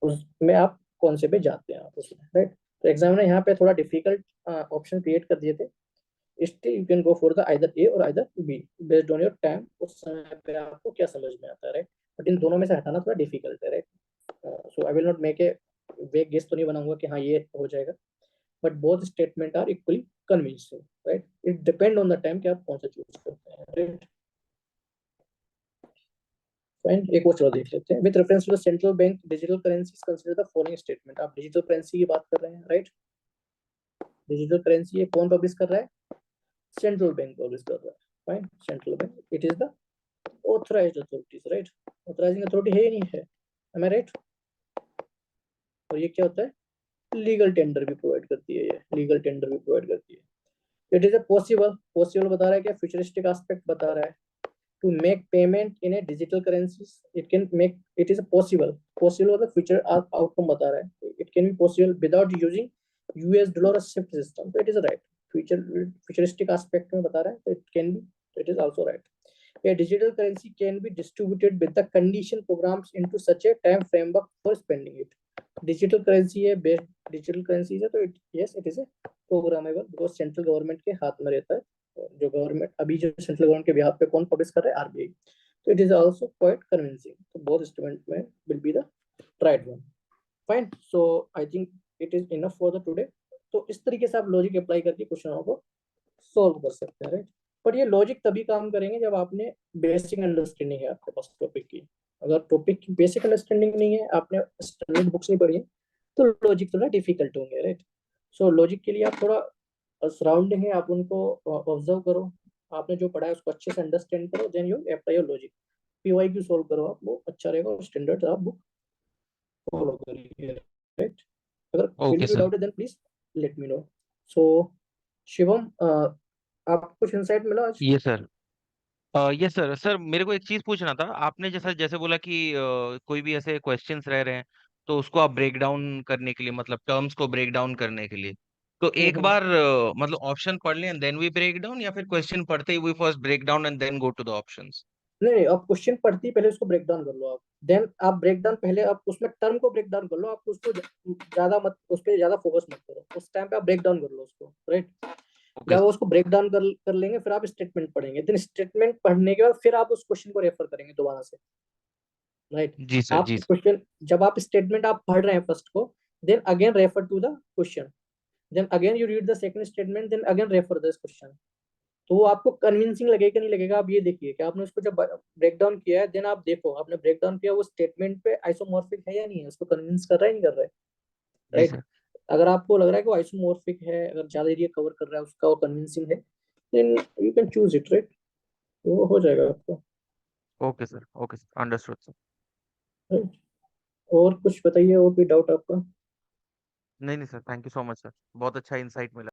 उसमें आप कौन से पे जाते हैं आप उसमें, राइट। तो एग्जाम ने यहाँ पे थोड़ा डिफिकल्ट ऑप्शन क्रिएट कर दिए थे, still you can go for the either A or either B based on your time, उस समय पे आपको क्या समझ में आता है, राइट। बट इन दोनों में से हटाना थोड़ा डिफिकल्ट है, right. So I will not make a वेग गेस, तो नहीं बनाऊंगा कि हाँ ये हो जाएगा, but both statement are equally convincing, right. It depend on the time कि आप कौन सा चूज करते हैं, राइट। फाइन, एक और चलो देख लेते हैं। With reference to the central bank digital currencies consider the following statement, आप डिजिटल करेंसी की बात कर रहे हैं, राइट। डिजिटल करेंसी ये कौन पब्लिश कर रहा है? सेंट्रल बैंक पब्लिश कर रहा है, fine, central bank, it is the authorised authorities, right. Authorising authority है या नहीं है? एम आई राइट? और ये क्या होता है? लीगल टेंडर भी प्रोवाइड करती है, ये लीगल टेंडर भी प्रोवाइड करती है। इट इज अ पॉसिबल बता रहा है क्या? फ्यूचरिस्टिक एस्पेक्ट बता रहा है to make payment in a digital currencies, it can make, it is a possible और the future outcome बता रहा है, it can be possible without using US dollar or SWIFT system, so it is a right futuristic aspect में बता रहा है, so it can be, It is also right. A digital currency can be distributed with the condition programs into such a time framework for spending it. Digital currency है, based digital currency है, तो yes it is a programmable because central government के हाथ में रहता है. जो गवर्नमेंट अभी जो सेंट्रल गवर्नमेंट के बिहाफ पे कौन पब्लिश कर रहा है, आरबीआई. तो it is also quite convincing. तो बोथ स्टेटमेंट में will be the right one. Fine. So I think it is enough for the today. तो इस तरीके से आप लॉजिक अप्लाई करके क्वेश्चनों को सॉल्व कर सकते हैं, राइट. पर ये लॉजिक तभी काम करेंगे जब आपने बेसिक अंडरस्टैंडिंग है आपके पास टॉपिक की. अगर टॉपिक की बेसिक अंडरस्टैंडिंग नहीं है, आपने स्टैंडर्ड बुक्स नहीं पढ़ी है, तो लॉजिक थोड़ा डिफिकल्ट होंगे, राइट. सो लॉजिक के लिए आप थोड़ा सराउंडिंग है, आप उनको ऑब्जर्व करो, आपने जो पढ़ा है उसको अच्छे से अंडरस्टैंड करो, then you apply your logic. PYQ solve करो आप, वो अच्छा रहेगा और स्टैंडर्ड आप बुक फॉलो करिए, राइट. अगर फिर ओके भी सर. डाउट है then please let me know. So Shivam, आपको कुछ इंसाइट मिला आज? ये सर. Yes sir. सर मेरे को एक चीज पूछना था. आपने जैसा जैसे बोला कि कोई भी ऐसे क्वेश्चंस रह रहे हैं तो उसको आप ब्रेक डाउन करने के लिए, मतलब टर्म्स को ब्रेक डाउन करने के लिए, तो एक बार मतलब ऑप्शन पढ़ लें and then we break down, या फिर क्वेश्चन पढ़ते ही we first break down and then go to the options? नहीं, आप क्वेश्चन पढ़ती पहले उसको ब्रेक डाउन कर लो आप, देन आप ब्रेक डाउन पहले आप उसमें टर्म को ब्रेक डाउन कर लो. आप उसको ज्यादा मत, उस पर ज्यादा फोकस मत करो, उस टाइम पे आप ब्रेक डाउन कर लो उसको, राइट. ओके जब आप उसको ब्रेक डाउन कर लेंगे, फिर आप स्टेटमेंट पढ़ेंगे, देन स्टेटमेंट पढ़ने के बाद फिर आप उस क्वेश्चन को रेफर करेंगे दोबारा से, राइट. जी सर. आप जी सर. क्वेश्चन, जब आप स्टेटमेंट आप पढ़ रहे हैं फर्स्ट को, then again refer to the question, then again you read the second statement, then again refer this question. तो वो आपको कन्विंसिंग लगेगा नहीं लगेगा, आप ये देखिए कि आपने उसको जब ब्रेक डाउन किया है, देन आप देखो आपने ब्रेक डाउन किया, वो स्टेटमेंट पे आइसोमॉर्फिक है या नहीं है, उसको कन्विंस कर रहा है नहीं कर रहा है, जी राइट. सर. अगर आपको लग रहा है कि वो आइसोमॉर्फिक है, अगर ज्यादा एरिया कवर कर रहा है उसका, वो कन्विंसिंग है, then you can choose it, right. वो हो जाएगा आपको, okay sir. Okay sir. Understood sir. Right. और कुछ बताइए, और कोई डाउट आपका? नहीं नहीं sir. Thank you so much sir. बहुत अच्छा इंसाइट मिला.